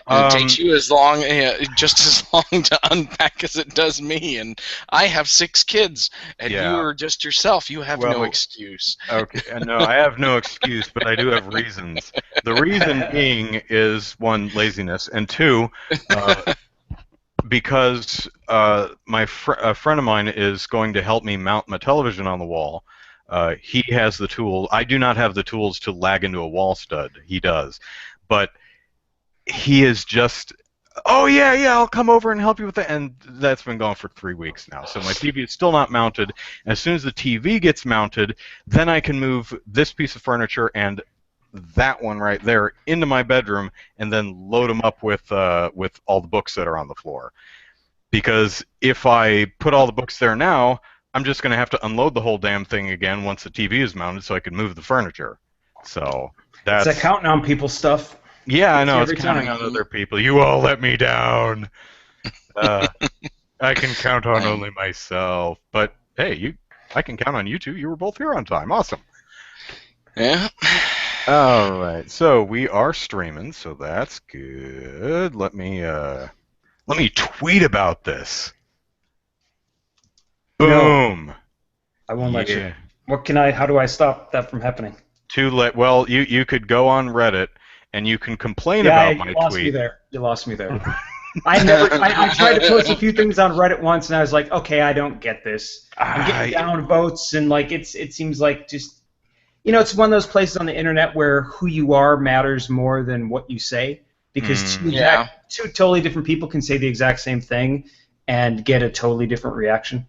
It takes you just as long to unpack as it does me, and I have 6 kids, and you are just yourself. You have no excuse. Okay, no, I have no excuse, but I do have reasons. The reason being is, one, laziness, and two, because a friend of mine is going to help me mount my television on the wall. He has the tool. I do not have the tools to lag into a wall stud. He does, but he is just, oh yeah, I'll come over and help you with that, and that's been going for 3 weeks now. So my TV is still not mounted. As soon as the TV gets mounted, then I can move this piece of furniture and that one right there into my bedroom, and then load them up with all the books that are on the floor. Because if I put all the books there now, I'm just going to have to unload the whole damn thing again once the TV is mounted, so I can move the furniture. So that's it's counting on people's stuff. Yeah, I know, it's counting on other people. You all let me down. I can count on only myself. But, hey, I can count on you two. You were both here on time. Awesome. Yeah. All right, so we are streaming, so that's good. Let me tweet about this. Boom. No, I won't let you. How do I stop that from happening? Too late. Well, you could go on Reddit, and you can complain about my tweet. You lost me there. I tried to post a few things on Reddit once, and I was like, okay, I don't get this. I'm getting down votes, and it seems like just, it's one of those places on the internet where who you are matters more than what you say, because two totally different people can say the exact same thing and get a totally different reaction.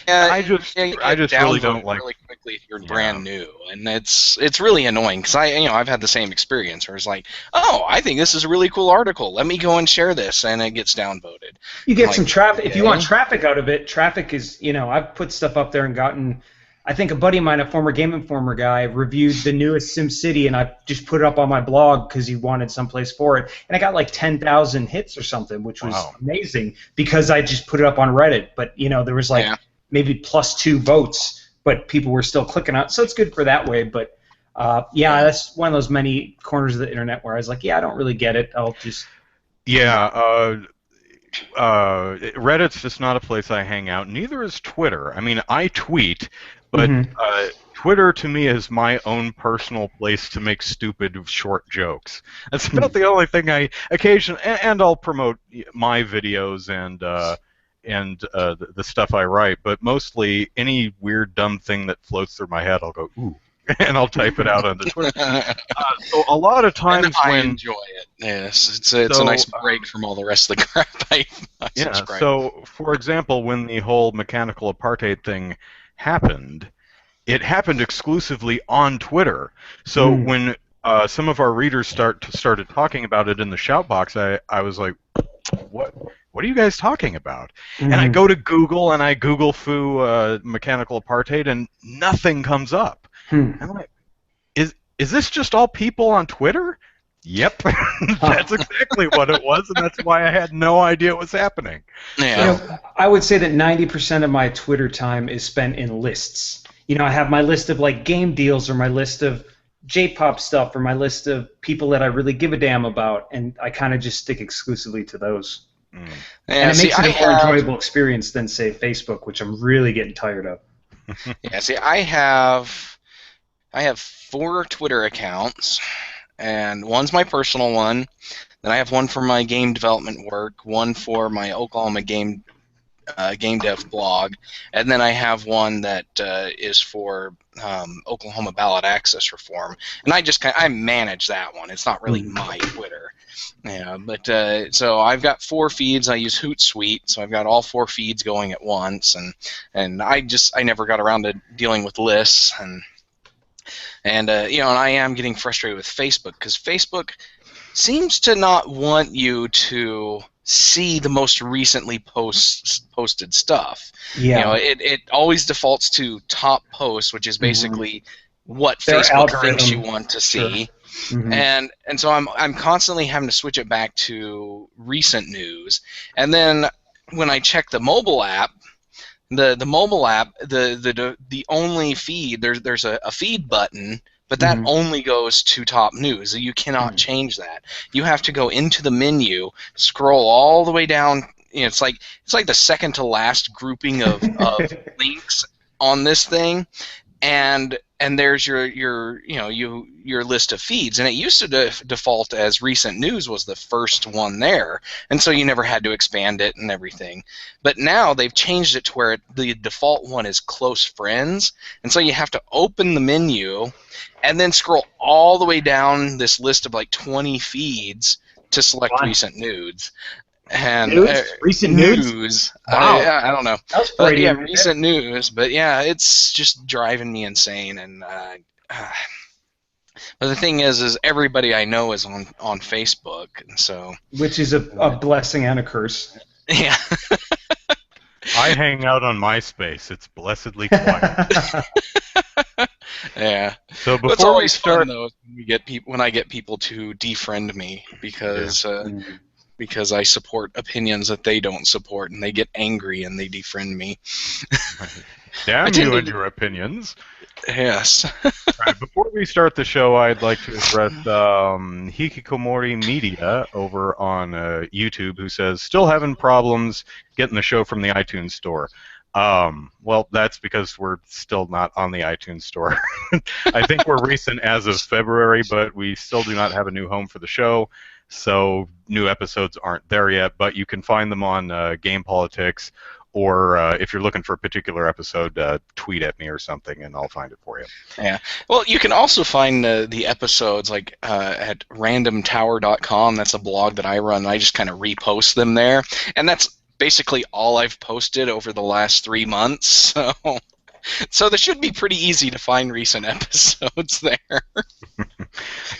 Yeah, I just really don't like really quickly if you're brand new, and it's really annoying because I've had the same experience where it's like, oh, I think this is a really cool article. Let me go and share this, and it gets downvoted. You get some traffic if you want traffic out of it. Traffic is I've put stuff up there and gotten. I think a buddy of mine, a former Game Informer guy, reviewed the newest SimCity, and I just put it up on my blog because he wanted someplace for it. And I got like 10,000 hits or something, which was amazing because I just put it up on Reddit. But, there was maybe +2 votes, but people were still clicking on it. So it's good for that way. But, that's one of those many corners of the internet where I was like, I don't really get it. I'll just... Yeah, Reddit's just not a place I hang out. Neither is Twitter. I mean, I tweet... But Twitter, to me, is my own personal place to make stupid, short jokes. That's about the only thing I occasionally... And I'll promote my videos and the stuff I write, but mostly any weird, dumb thing that floats through my head, I'll go, ooh, and I'll type it out on the Twitter. So a lot of times I enjoy it. Yes, it's a nice break from all the rest of the crap I subscribe. So, for example, when the whole mechanical apartheid thing happened, it happened exclusively on Twitter. So when some of our readers started talking about it in the shout box, I was like, what are you guys talking about? And I go to Google and I Google foo mechanical apartheid, and nothing comes up. And I'm like, is this just all people on Twitter? Yep, that's exactly what it was, and that's why I had no idea what was happening. Yeah. I would say that 90% of my Twitter time is spent in lists. I have my list of game deals, or my list of J-pop stuff, or my list of people that I really give a damn about, and I kind of just stick exclusively to those. And it makes it a more enjoyable experience than, say, Facebook, which I'm really getting tired of. Yeah, see, I have 4 Twitter accounts. And one's my personal one. Then I have one for my game development work, one for my Oklahoma game dev blog, and then I have one that is for Oklahoma ballot access reform. And I manage that one. It's not really my Twitter. Yeah, but so I've got 4 feeds. I use Hootsuite, so I've got all 4 feeds going at once, and I never got around to dealing with lists and I am getting frustrated with Facebook because Facebook seems to not want you to see the most recently posted stuff. Yeah. It always defaults to top posts, which is basically what Facebook thinks you want to see. And so I'm constantly having to switch it back to recent news. And then when I check the mobile app, the mobile app, the only feed, there's a feed button But that only goes to top news. You cannot change that. You have to go into the menu, scroll all the way down. It's like the second to last grouping of links on this thing, and there's your list of feeds. And it used to default as recent news was the first one there, and so you never had to expand it and everything. But now they've changed it to where the default one is close friends, and so you have to open the menu and then scroll all the way down this list of like 20 feeds to select recent news. And recent news. Wow. I don't know. That's pretty. Yeah, recent news. But yeah, it's just driving me insane. And but the thing is everybody I know is on Facebook, and so which is a blessing and a curse. Yeah. I hang out on MySpace. It's blessedly quiet. Yeah. So before it's always we start, fun, though, when I get people to defriend me because I support opinions that they don't support, and they get angry and they defriend me. Damn you and your opinions. Yes. Right, before we start the show, I'd like to address Hikikomori Media over on YouTube, who says, still having problems getting the show from the iTunes store. Well, that's because we're still not on the iTunes store. I think we're recent as of February, but we still do not have a new home for the show, so new episodes aren't there yet, but you can find them on Game Politics, or if you're looking for a particular episode, tweet at me or something, and I'll find it for you. Yeah. Well, you can also find the episodes at randomtower.com. That's a blog that I run. I just kind of repost them there, and that's basically all I've posted over the last 3 months. So there should be pretty easy to find recent episodes there.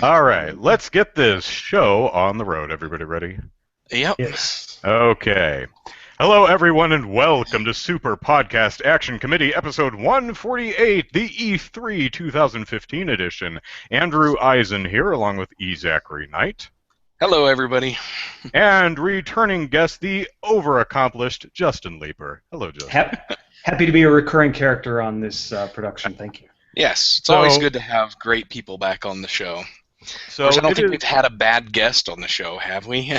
All right, let's get this show on the road. Everybody ready? Yep. Yes. Okay. Hello, everyone, and welcome to Super Podcast Action Committee, episode 148, the E3 2015 edition. Andrew Eisen here, along with E. Zachary Knight. Hello, everybody. And returning guest, the overaccomplished Justin Leeper. Hello, Justin. Happy to be a recurring character on this production. Thank you. Yes, it's always good to have great people back on the show. So I don't think we've had a bad guest on the show, have we?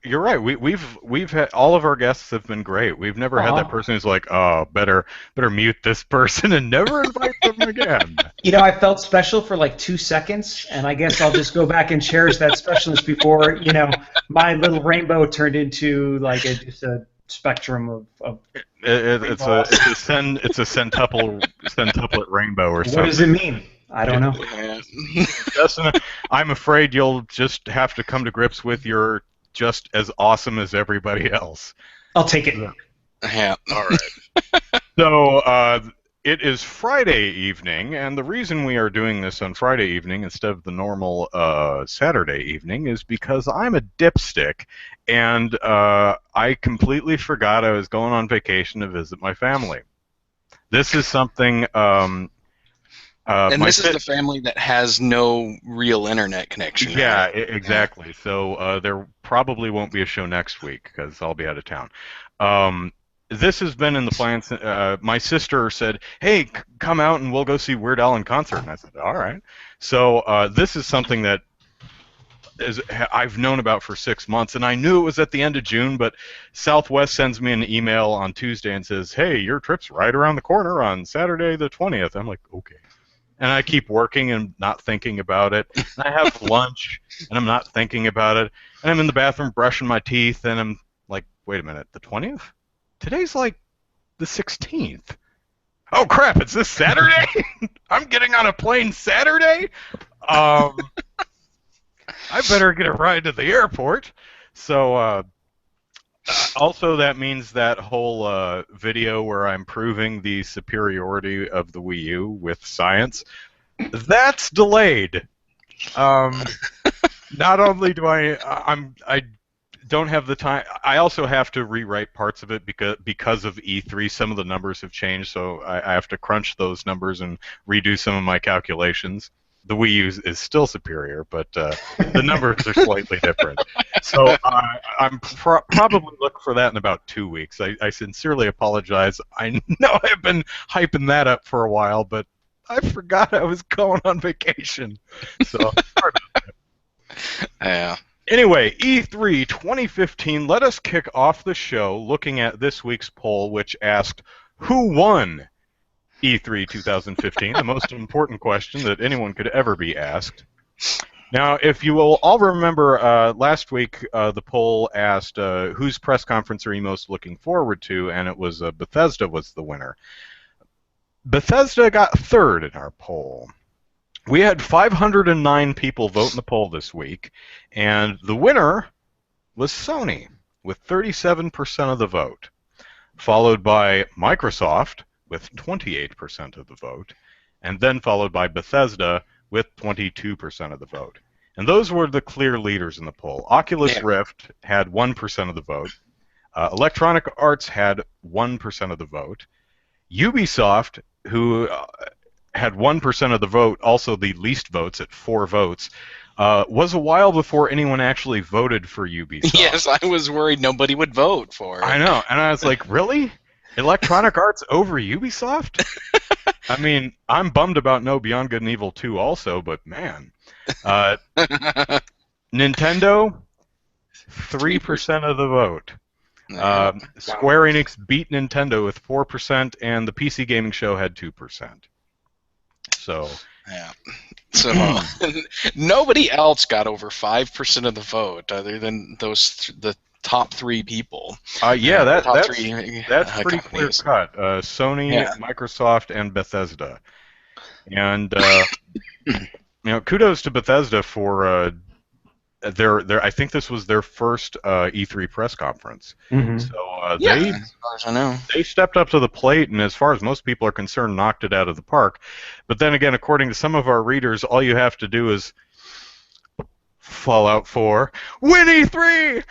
You're right. We've had, all of our guests have been great. We've never had that person who's like, oh, better mute this person and never invite them again. I felt special for like 2 seconds, and I guess I'll just go back and cherish that specialness before my little rainbow turned into like just a spectrum of it's a centuplet rainbow or something. What does it mean? I don't know. Justin, I'm afraid you'll just have to come to grips with you're just as awesome as everybody else. I'll take it. Yeah. All right. So it is Friday evening, and the reason we are doing this on Friday evening instead of the normal Saturday evening is because I'm a dipstick, and I completely forgot I was going on vacation to visit my family. This is something... and this is the family that has no real internet connection. Yeah, right? Exactly. So there probably won't be a show next week because I'll be out of town. This has been in the plans. My sister said, hey, come out and we'll go see Weird Al in concert. And I said, all right. So this is something that I've known about for 6 months, and I knew it was at the end of June, but Southwest sends me an email on Tuesday and says, hey, your trip's right around the corner on Saturday the 20th. I'm like, okay. And I keep working and not thinking about it. And I have lunch, and I'm not thinking about it. And I'm in the bathroom brushing my teeth, and I'm like, wait a minute, the 20th? Today's like the 16th. Oh, crap, it's this Saturday? I'm getting on a plane Saturday? I better get a ride to the airport. So, also, that means that whole video where I'm proving the superiority of the Wii U with science, that's delayed. Not only do I don't have the time, I also have to rewrite parts of it because of E3. Some of the numbers have changed, so I have to crunch those numbers and redo some of my calculations. The Wii U is still superior, but the numbers are slightly different. So I'm probably looking for that in about 2 weeks. I sincerely apologize. I know I've been hyping that up for a while, but I forgot I was going on vacation. So, Yeah. anyway, E3 2015, let us kick off the show looking at this week's poll, which asked, who won E3 2015? The most important question that anyone could ever be asked. Now, if you will all remember, last week the poll asked whose press conference are you most looking forward to, and it was Bethesda was the winner. Bethesda got third in our poll. We had 509 people vote in the poll this week, and the winner was Sony with 37% of the vote, followed by Microsoft with 28% of the vote, and then followed by Bethesda with 22% of the vote. And those were the clear leaders in the poll. Oculus Rift had 1% of the vote. Electronic Arts had 1% of the vote. Ubisoft, who had 1% of the vote, also the least votes at 4 votes, was a while before anyone actually voted for Ubisoft. Yes, I was worried nobody would vote for it. I know, and I was like, really? Electronic Arts over Ubisoft? I mean, I'm bummed about No Beyond Good and Evil 2 also, but man. Nintendo, 3% of the vote. Square Enix beat Nintendo with 4%, and the PC Gaming Show had 2%. So... Yeah. So nobody else got over 5% of the vote other than the top 3 people. That's pretty clear companies. cut. Sony, Microsoft, and Bethesda. And kudos to Bethesda for their. I think this was their first E3 press conference. Mm-hmm. So as far as I know, they stepped up to the plate, and as far as most people are concerned, knocked it out of the park. But then again, according to some of our readers, all you have to do is Fallout 4, win E3.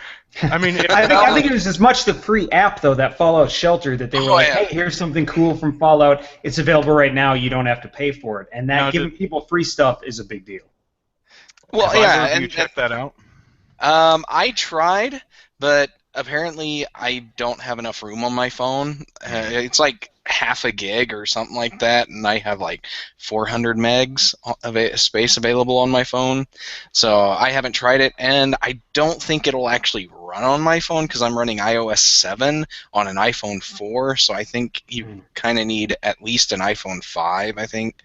I mean, I think it was as much the free app though, that Fallout Shelter, that they were hey, here's something cool from Fallout. It's available right now. You don't have to pay for it, and that giving people free stuff is a big deal. Well, have you checked that out? I tried, but apparently I don't have enough room on my phone. It's like half a gig or something like that, and I have like 400 megs of space available on my phone. So I haven't tried it, and I don't think it'll actually run on my phone because I'm running iOS 7 on an iPhone 4, so I think you kind of need at least an iPhone 5, I think.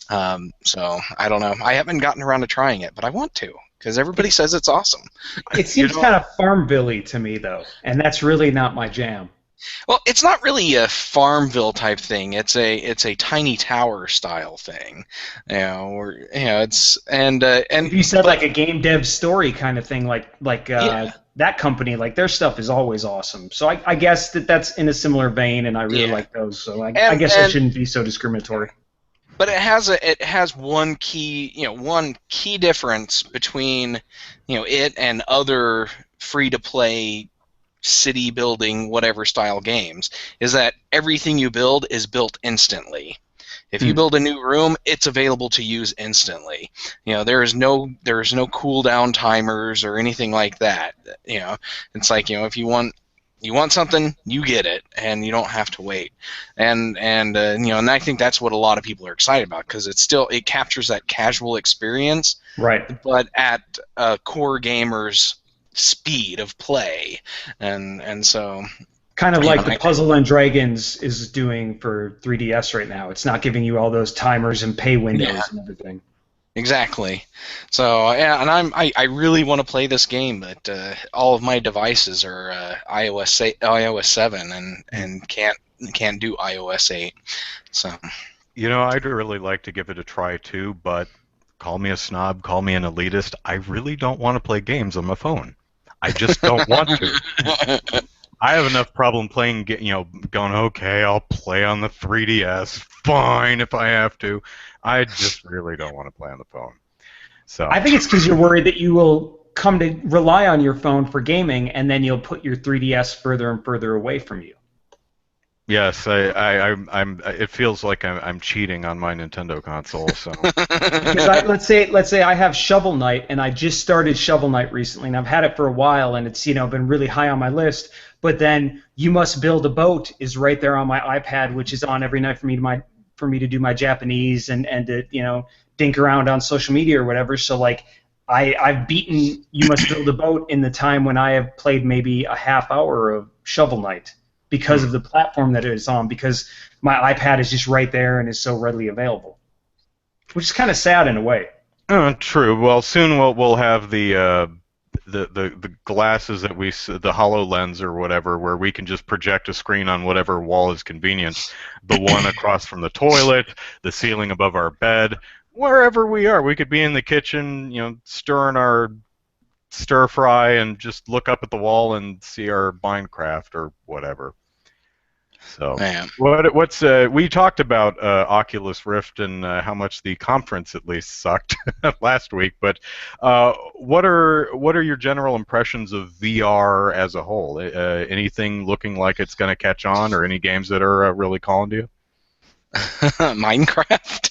So I don't know. I haven't gotten around to trying it, but I want to because everybody says it's awesome. It seems kind of Farmville-y to me, though, and that's really not my jam. Well, it's not really a Farmville type thing. It's a tiny tower style thing, it's and if you said like a game dev story kind of thing, like that company, like their stuff is always awesome. So I guess that's in a similar vein, and I really like those. So I guess I shouldn't be so discriminatory. But it has one key difference between it and other free to play city building whatever style games is that everything you build is built instantly. If you build a new room, it's available to use instantly. There is no cooldown timers or anything like that. It's like if you want something, you get it, and you don't have to wait. And I think that's what a lot of people are excited about because it captures that casual experience, right? But at a core gamer's speed of play, and so kind of like the Puzzle and Dragons is doing for 3DS right now. It's not giving you all those timers and pay windows and everything. Exactly. So and I really want to play this game, but all of my devices are iOS 7 and can't do iOS 8. So I'd really like to give it a try too, but call me a snob, call me an elitist. I really don't want to play games on my phone. I just don't want to. I have enough problem playing, going, okay, I'll play on the 3DS, fine if I have to. I just really don't want to play on the phone. So I think it's because you're worried that you will come to rely on your phone for gaming, and then you'll put your 3DS further and further away from you. Yes, I'm. It feels like I'm cheating on my Nintendo console. So because let's say I have Shovel Knight, and I just started Shovel Knight recently, and I've had it for a while, and it's been really high on my list. But then You Must Build a Boat is right there on my iPad, which is on every night for for me to do my Japanese and to dink around on social media or whatever. So like I've beaten You Must Build a Boat in the time when I have played maybe a half hour of Shovel Knight because of the platform that it's on, because my iPad is just right there and is so readily available, which is kind of sad in a way. True. Well, soon we'll have the glasses that the HoloLens or whatever, where we can just project a screen on whatever wall is convenient. The one across from the toilet, the ceiling above our bed, wherever we are. We could be in the kitchen, stirring our stir fry and just look up at the wall and see our Minecraft or whatever. So, we talked about Oculus Rift and how much the conference at least sucked last week. But what are your general impressions of VR as a whole? Anything looking like it's going to catch on, or any games that are really calling to you? Minecraft.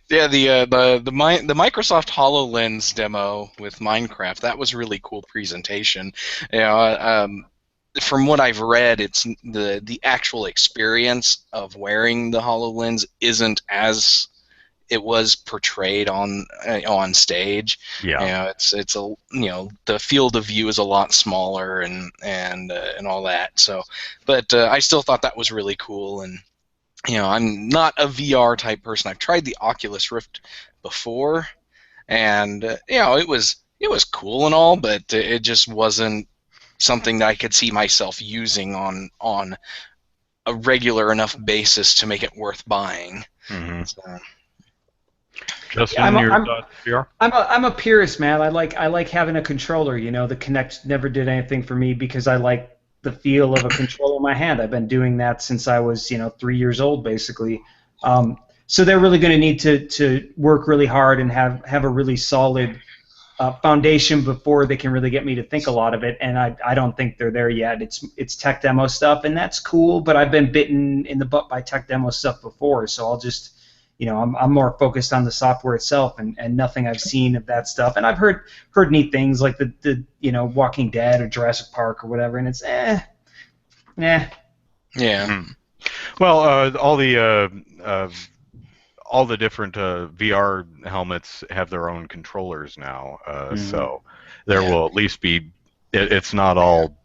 Yeah, the Microsoft HoloLens demo with Minecraft, that was a really cool presentation. From what I've read, it's the actual experience of wearing the HoloLens isn't as it was portrayed on stage. Yeah. It's the field of view is a lot smaller and all that. So, but I still thought that was really cool. And I'm not a VR type person. I've tried the Oculus Rift before, and it was cool and all, but it just wasn't something that I could see myself using on a regular enough basis to make it worth buying. Mm-hmm. So. Justin, I'm a purist, man. I like having a controller. The Kinect never did anything for me because I like the feel of a controller in my hand. I've been doing that since I was 3 years old, basically. So they're really going to need to work really hard and have a really solid foundation before they can really get me to think a lot of it, and I don't think they're there yet. It's tech demo stuff, and that's cool, but I've been bitten in the butt by tech demo stuff before, so I'll just, I'm more focused on the software itself and nothing I've seen of that stuff. And I've heard neat things like the Walking Dead or Jurassic Park or whatever, and it's Yeah. Mm-hmm. Well, all the different VR helmets have their own controllers now, so there will at least be. It's not all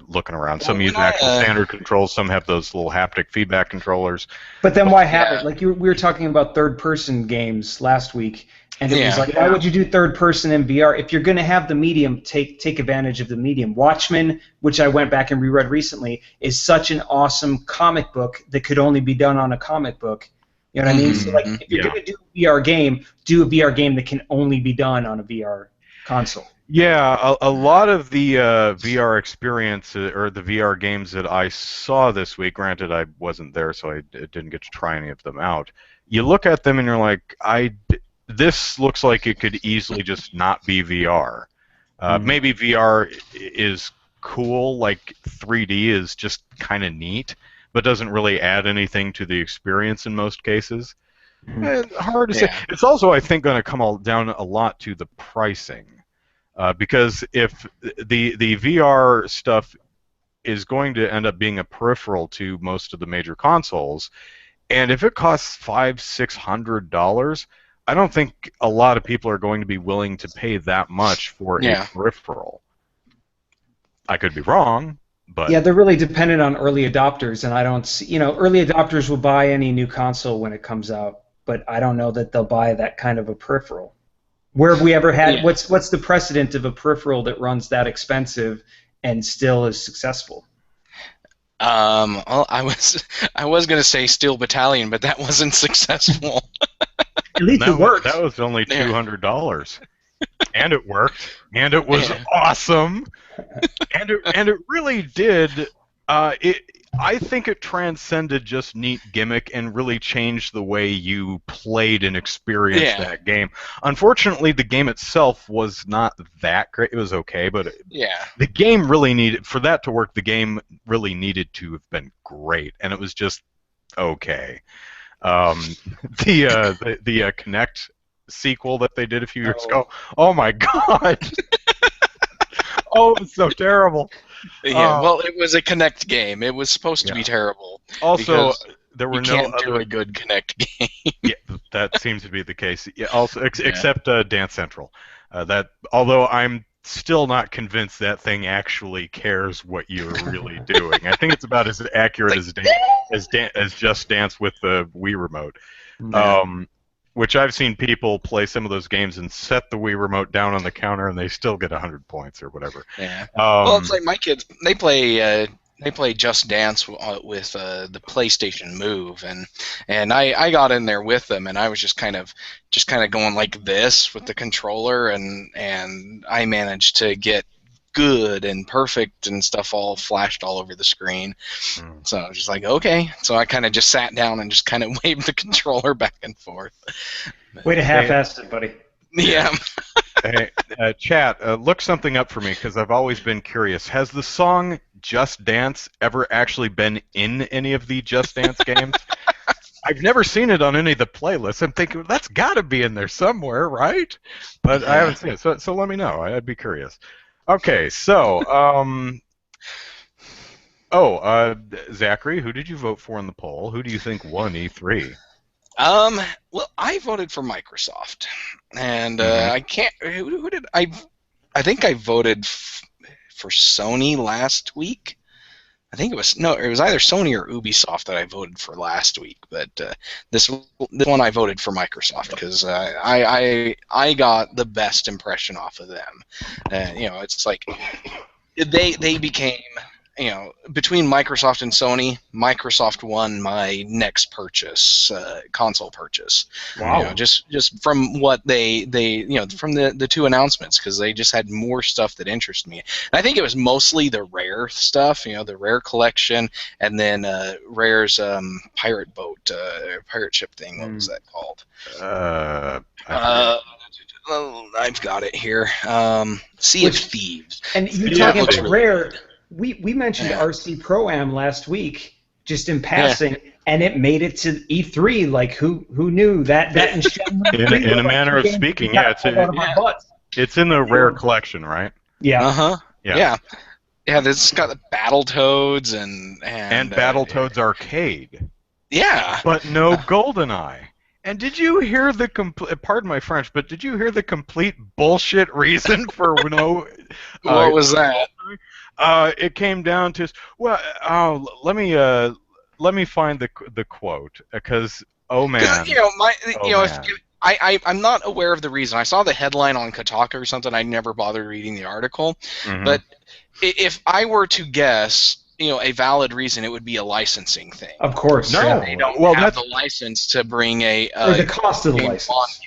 looking around. Some use actual standard controls. Some have those little haptic feedback controllers. But then why have it? Like we were talking about third-person games last week, and it was like, why would you do third-person in VR? If you're going to have the medium, take advantage of the medium. Watchmen, which I went back and reread recently, is such an awesome comic book that could only be done on a comic book. You know what I mean? So like, if you're going to do a VR game, do a VR game that can only be done on a VR console. Yeah, a lot of the VR experience or the VR games that I saw this week, granted I wasn't there, so I didn't get to try any of them out. You look at them and you're like, this looks like it could easily just not be VR. Maybe VR is cool, like 3D is just kind of neat, but doesn't really add anything to the experience in most cases. Hard to say. It's also, I think, going to come down a lot to the pricing. Because if the VR stuff is going to end up being a peripheral to most of the major consoles, and if it costs $500-600, I don't think a lot of people are going to be willing to pay that much for a peripheral. I could be wrong, but they're really dependent on early adopters, and I don't see, early adopters will buy any new console when it comes out, but I don't know that they'll buy that kind of a peripheral. Where have we ever had? What's the precedent of a peripheral that runs that expensive and still is successful? Well, I was gonna say Steel Battalion, but that wasn't successful. At least it worked. That was only $200, and it worked, and it was awesome, and it really did. I think it transcended just neat gimmick and really changed the way you played and experienced that game. Unfortunately, the game itself was not that great. It was okay, but the game really needed, for that to work, the game really needed to have been great, and it was just okay. The Kinect sequel that they did a few years ago, oh my god! Oh, it's so terrible. Well, it was a Kinect game. It was supposed to be terrible. Also, there were You no can't do other. a good Kinect game. Yeah, that seems to be the case. Yeah, also except Dance Central. That although I'm still not convinced that thing actually cares what you're really doing. I think it's about as accurate Like, as Just Dance with the Wii remote. yeah. Which I've seen people play some of those games and set the Wii remote down on the counter and they still get 100 points or whatever. Yeah. Well, it's like my kids. They play Just Dance with the PlayStation Move, and I got in there with them, and I was just kind of going like this with the controller, and I managed to get good and perfect and stuff all flashed all over the screen. So I was just like, okay. So I kind of just sat down and just kind of waved the controller back and forth. Way to half-ass it, buddy. Yeah. Hey, chat, look something up for me because I've always been curious. Has the song Just Dance ever actually been in any of the Just Dance games? I've never seen it on any of the playlists. I'm thinking that's got to be in there somewhere, right? But I haven't seen it, so let me know. I'd be curious. Okay, so, Zachary, who did you vote for in the poll? Who do you think won E3? Well, I voted for Microsoft, and I can't. Who did I? I think I voted for Sony last week. I think it was either Sony or Ubisoft that I voted for last week. But this one I voted for Microsoft because I got the best impression off of them. It's like they became. Between Microsoft and Sony, Microsoft won my next purchase, console purchase. Wow. Just from what they from the two announcements, because they just had more stuff that interested me. And I think it was mostly the Rare stuff, the Rare collection, and then Rare's pirate boat, pirate ship thing. What was that called? I've got it here. Sea of Thieves. And you're talking about Rare. We mentioned RC Pro-Am last week, just in passing, and it made it to E3. Like, who knew that and Shenmue in a manner of speaking, it's in the Rare collection, right? Yeah. Yeah. It's got the Battletoads and Battletoads Arcade. Yeah. But no GoldenEye. And did you hear the pardon my French, but did you hear the complete bullshit reason for no? What was that? It came down to let me find the quote because man, I'm not aware of the reason. I saw the headline on Kotaku or something. I never bothered reading the article, but if I were to guess, a valid reason, it would be a licensing thing. Of course, no, they don't have the license to bring or the cost of the license.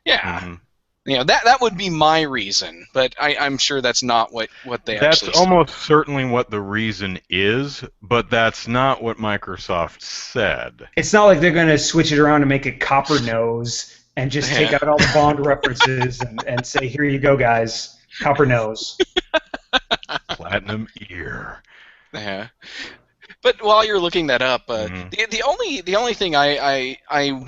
Yeah. That would be my reason, but I'm sure that's not what they actually That's almost certainly what the reason is, but that's not what Microsoft said. It's not like they're going to switch it around and make it Copper Nose and just take out all the Bond references and say, here you go, guys, Copper Nose. Platinum Ear. Yeah. But while you're looking that up, the only thing I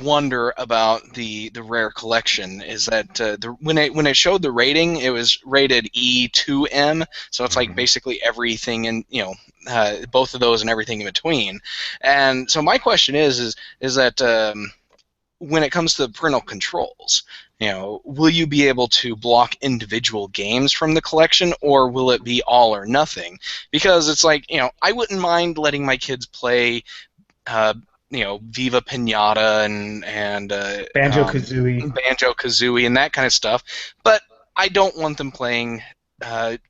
wonder about the Rare collection is that when it showed the rating, it was rated E2M, so it's like basically everything in both of those and everything in between. And so my question is that when it comes to the parental controls, will you be able to block individual games from the collection, or will it be all or nothing? Because it's like, I wouldn't mind letting my kids play, Viva Pinata and Banjo-Kazooie and that kind of stuff, but I don't want them playing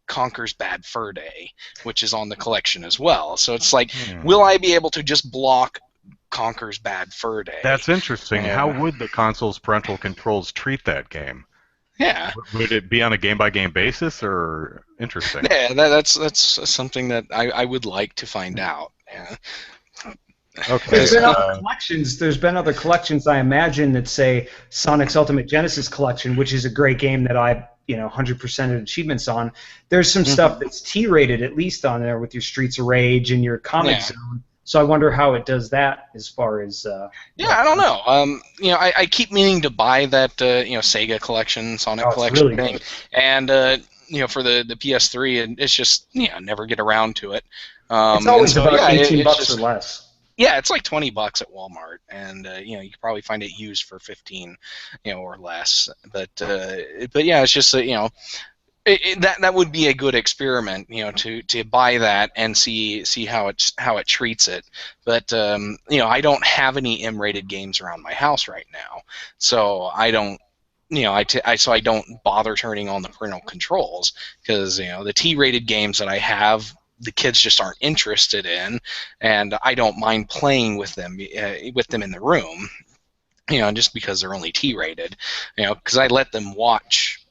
Conker's Bad Fur Day, which is on the collection as well. So it's like, will I be able to just block Conker's Bad Fur Day? That's interesting. How would the console's parental controls treat that game? Yeah. Would it be on a game-by-game basis, or interesting? Yeah, that's something that I would like to find out. Yeah. Okay. There's been other collections, I imagine, that say Sonic's Ultimate Genesis Collection, which is a great game that I 100% achievements on. There's some stuff that's T-rated at least on there with your Streets of Rage and your Comic Zone. So I wonder how it does that as far as. I don't know. I keep meaning to buy that Sega collection, Sonic collection really thing, good. And for the PS3, and it's just never get around to it. It's always about $18 or less. Yeah, it's like $20 at Walmart, and you can probably find it used for 15, or less. But yeah, it's just that would be a good experiment, to buy that and see how it treats it. But I don't have any M-rated games around my house right now, so I don't. So I don't bother turning on the parental controls because the T-rated games that I have, the kids just aren't interested in, and I don't mind playing with them in the room, just because they're only T-rated, because I let them watch.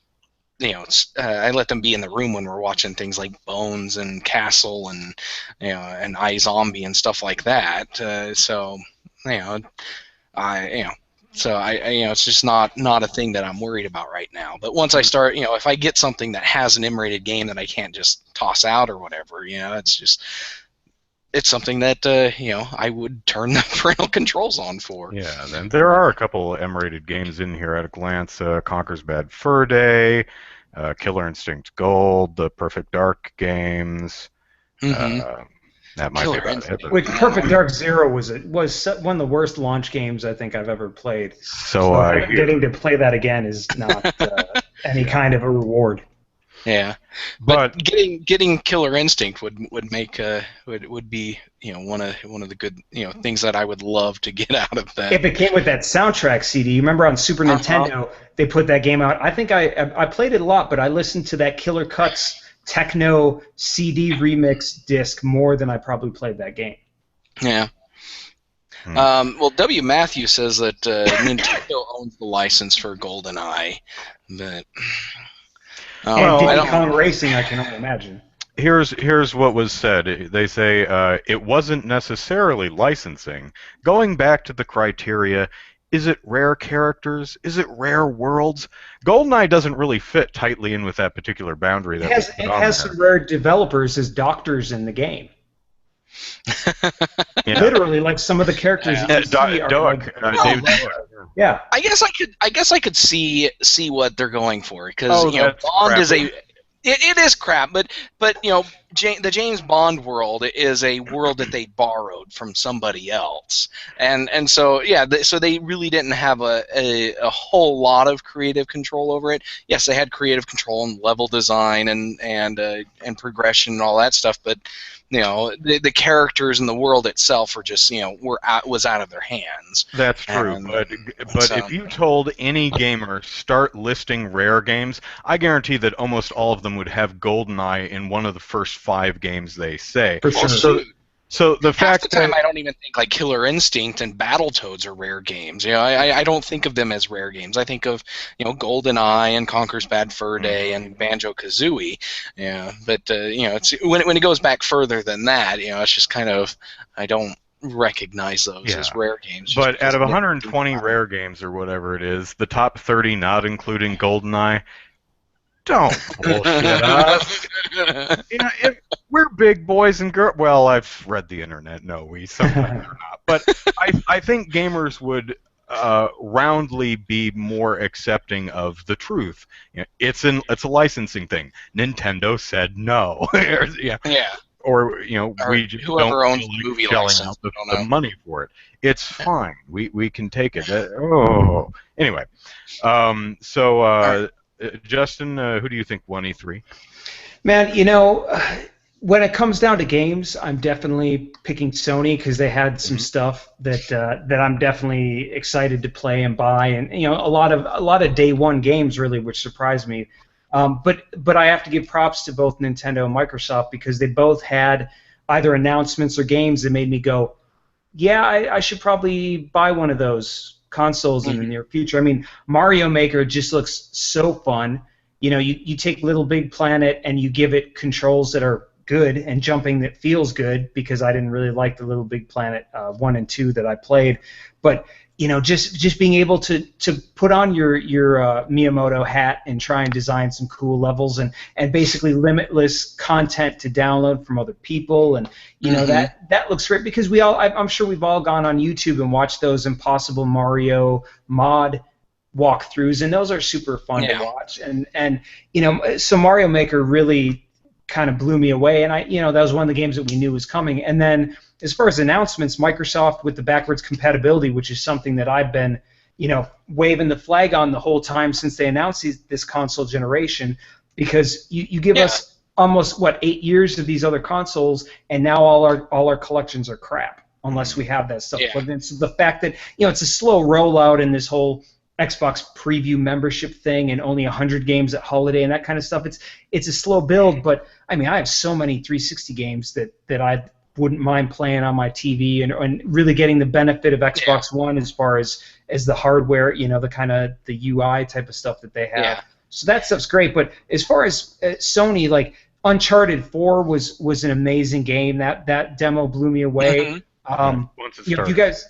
I let them be in the room when we're watching things like Bones and Castle and and iZombie and stuff like that. You know, I it's just not a thing that I'm worried about right now. But once I start, if I get something that has an M-rated game that I can't just toss out or whatever, it's something that I would turn the parental controls on for. Yeah, and there are a couple M-rated games in here at a glance. Conker's Bad Fur Day, Killer Instinct Gold, the Perfect Dark games. Mm-hmm. That might Killer be about it. With Perfect Dark Zero was one of the worst launch games I think I've ever played. So getting to play that again is not any kind of a reward. Yeah, but getting Killer Instinct would make would be one of the good things that I would love to get out of that. If it came with that soundtrack CD, you remember on Super Nintendo they put that game out. I think I played it a lot, but I listened to that Killer Cuts techno CD remix disc more than I probably played that game. Yeah. Well, W. Matthew says that Nintendo owns the license for GoldenEye, but and Diddy Kong Racing, I can only imagine. Here's what was said. They say it wasn't necessarily licensing. Going back to the criteria, is it rare characters? Is it rare worlds? GoldenEye doesn't really fit tightly in with that particular boundary. It has some rare developers as doctors in the game. Yeah. Literally, like some of the characters you see are David yeah. I guess I could see what they're going for because Bond is it is crap, but the James Bond world is a world that they borrowed from somebody else, and so so they really didn't have a whole lot of creative control over it. Yes, they had creative control and level design and progression and all that stuff, but the characters in the world itself were just was out of their hands. That's true, but if you told any gamer start listing rare games, I guarantee that almost all of them would have GoldenEye in one of the first 5 games they say. For sure. So the fact half the time I don't even think like Killer Instinct and Battletoads are rare games. I don't think of them as rare games. I think of GoldenEye and Conker's Bad Fur Day and Banjo-Kazooie. Yeah, but it's when it goes back further than that, it's just kind of I don't recognize those as rare games. But out of 120 rare games or whatever it is, the top 30 not including GoldenEye. Don't bullshit us. We're big boys and girls. Well, I've read the internet. No, we sometimes are not. But I think gamers would roundly be more accepting of the truth. It's a licensing thing. Nintendo said no. Yeah. Or we just whoever don't owns the movie shelling license, out the money for it. It's fine. We can take it. Anyway. Justin, who do you think won E3? Man, when it comes down to games, I'm definitely picking Sony because they had some stuff that I'm definitely excited to play and buy, and a lot of day one games really, which surprised me. But I have to give props to both Nintendo and Microsoft because they both had either announcements or games that made me go, yeah, I should probably buy one of those consoles in the near future. I mean, Mario Maker just looks so fun. You take Little Big Planet and you give it controls that are good and jumping that feels good because I didn't really like the Little Big Planet 1 and 2 that I played. But just being able to put on your Miyamoto hat and try and design some cool levels and basically limitless content to download from other people and that looks great because I'm sure we've all gone on YouTube and watched those Impossible Mario mod walkthroughs and those are super fun to watch and so Mario Maker really kind of blew me away and that was one of the games that we knew was coming and then as far as announcements, Microsoft with the backwards compatibility, which is something that I've been, waving the flag on the whole time since they announced this console generation, because you give us almost 8 years of these other consoles, and now all our collections are crap unless we have that stuff plugged in. So the fact that it's a slow rollout in this whole Xbox preview membership thing, and only 100 games at holiday and that kind of stuff, it's a slow build. But I mean, I have so many 360 games that I wouldn't mind playing on my TV, and really getting the benefit of Xbox One as far as the hardware, the kind of the UI type of stuff that they have. Yeah. So that stuff's great. But as far as Sony, like Uncharted 4 was an amazing game. That demo blew me away. Once it started. You guys,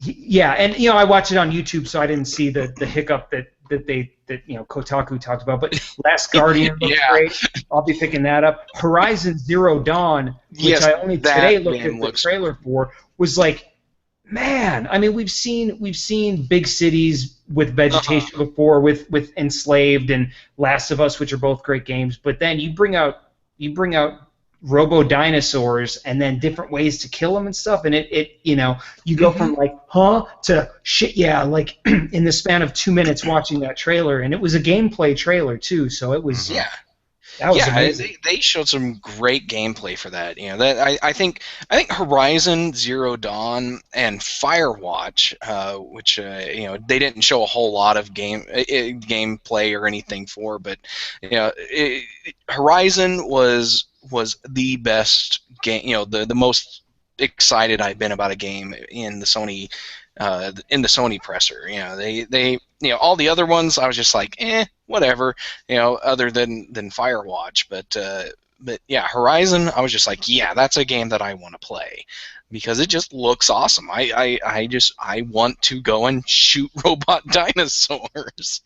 and I watched it on YouTube, so I didn't see the hiccup that Kotaku talked about. But Last Guardian looks great. I'll be picking that up. Horizon Zero Dawn, which I only today looked at the trailer for, was like, man. I mean, we've seen big cities with vegetation before, with Enslaved and Last of Us, which are both great games. But then you bring out robo dinosaurs and then different ways to kill them and stuff, and you go from like to shit like in the span of 2 minutes watching that trailer, and it was a gameplay trailer too, so it was that was amazing. They showed some great gameplay for that. I think Horizon Zero Dawn and Firewatch, which they didn't show a whole lot of gameplay or anything for, but Horizon was the best game. The most excited I've been about a game in the Sony presser. They all the other ones I was just like, whatever, other than Firewatch, but Horizon, I was just like, that's a game that I want to play because it just looks awesome. I want to go and shoot robot dinosaurs.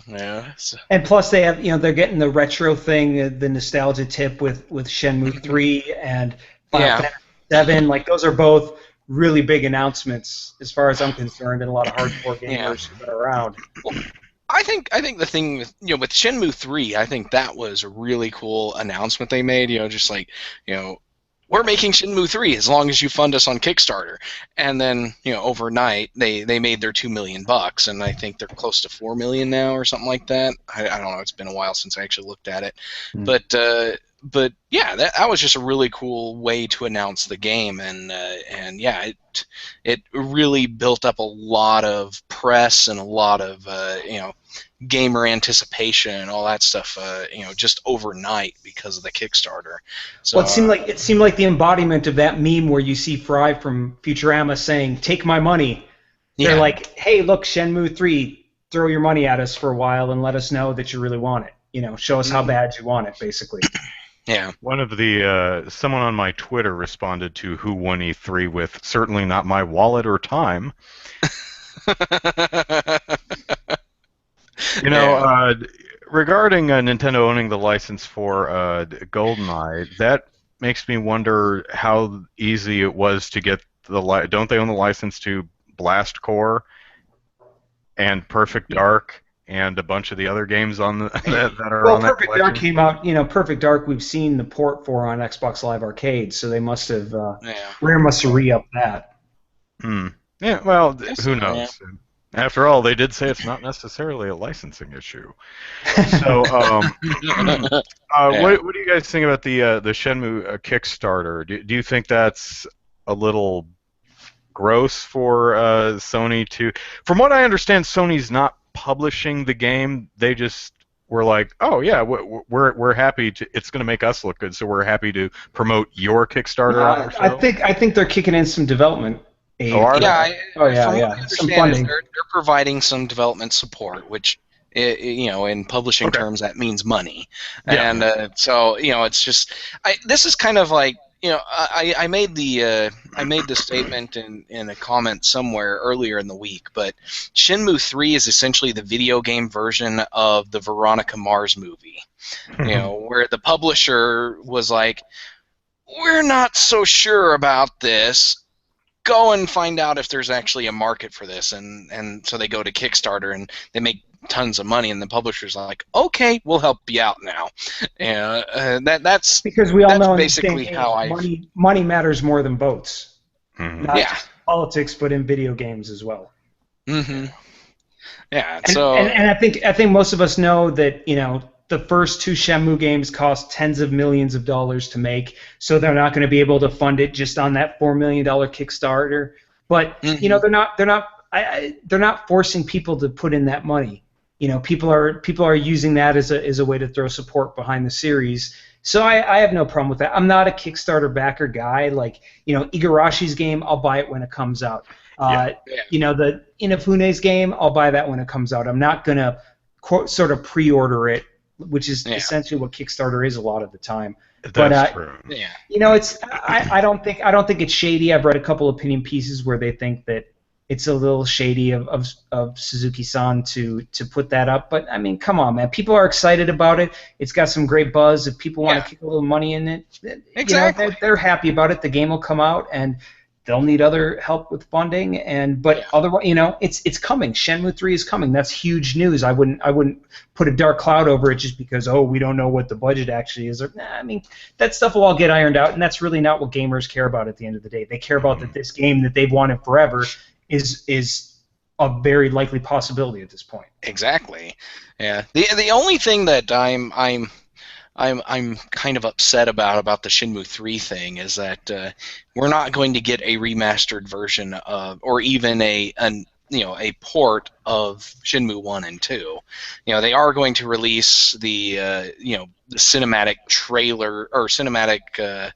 Yeah. And plus they have, they're getting the retro thing, the nostalgia tip with Shenmue 3 and Final Fantasy 7. Like, those are both really big announcements as far as I'm concerned, and a lot of hardcore gamers that are around. Well, I think the thing with with Shenmue 3, I think that was a really cool announcement they made. Just like we're making Shenmue 3 as long as you fund us on Kickstarter. And then, overnight they made their $2 million, and I think they're close to $4 million now or something like that. I don't know. It's been a while since I actually looked at it, but yeah, that was just a really cool way to announce the game, and it really built up a lot of press and a lot of gamer anticipation and all that stuff, just overnight because of the Kickstarter. So, well, it seemed like the embodiment of that meme where you see Fry from Futurama saying, "Take my money." They're like, "Hey, look, Shenmue 3, throw your money at us for a while and let us know that you really want it. Show us how bad you want it, basically." Yeah. One of the someone on my Twitter responded to who won E3 with "certainly not my wallet or time." Regarding Nintendo owning the license for GoldenEye, that makes me wonder how easy it was to get don't they own the license to Blast Core and Perfect Dark and a bunch of the other games on that are on that collection? Perfect Dark came out. Perfect Dark we've seen the port for on Xbox Live Arcade, so they must have Rare must have re-upped that. Yeah, well, who knows? Yeah. After all, they did say it's not necessarily a licensing issue. So, what do you guys think about the Shenmue Kickstarter? Do you think that's a little gross for Sony to? From what I understand, Sony's not publishing the game. They just were like, "Oh yeah, we're happy to. It's going to make us look good, so we're happy to promote your Kickstarter on our show." I think they're kicking in some development. From what I Some understand, funding. they're providing some development support, which, in publishing terms, that means money. Yeah. And so, it's just, this is kind of like, I made the statement in a comment somewhere earlier in the week, but Shenmue 3 is essentially the video game version of the Veronica Mars movie, where the publisher was like, "We're not so sure about this. Go and find out if there's actually a market for this," and so they go to Kickstarter and they make tons of money, and the publisher's like, okay, we'll help you out now. And that's because we all know in this basically day and how age, money matters more than votes. Not Yeah. just politics, but in video games as well. Mm-hmm. Yeah. And I think most of us know that, you know, the first 2 Shenmue games cost tens of millions of dollars to make, so they're not going to be able to fund it just on that $4 million Kickstarter. But you know, they're not forcing people to put in that money. You know, people are using that as a way to throw support behind the series. So I have no problem with that. I'm not a Kickstarter backer guy. Like, you know, Igarashi's game, I'll buy it when it comes out. You know, the Inafune's game, I'll buy that when it comes out. I'm not gonna sort of pre-order it, which is essentially what Kickstarter is a lot of the time. That's true. Yeah. You know, I don't think it's shady. I've read a couple opinion pieces where they think that it's a little shady of Suzuki-san to put that up. But I mean, come on, man. People are excited about it. It's got some great buzz. If people want to kick a little money in it, exactly. You know, they're happy about it. The game will come out, and they'll need other help with funding. But otherwise, you know, it's coming. Shenmue 3 is coming. That's huge news. I wouldn't put a dark cloud over it just because we don't know what the budget actually is. I mean, that stuff will all get ironed out, and that's really not what gamers care about at the end of the day. They care about that this game that they've wanted forever is a very likely possibility at this point. Exactly. Yeah. The only thing that I'm kind of upset about the Shenmue 3 thing is that we're not going to get a remastered version of, or even a port of Shenmue 1 and 2. You know, they are going to release the the cinematic trailer or cinematic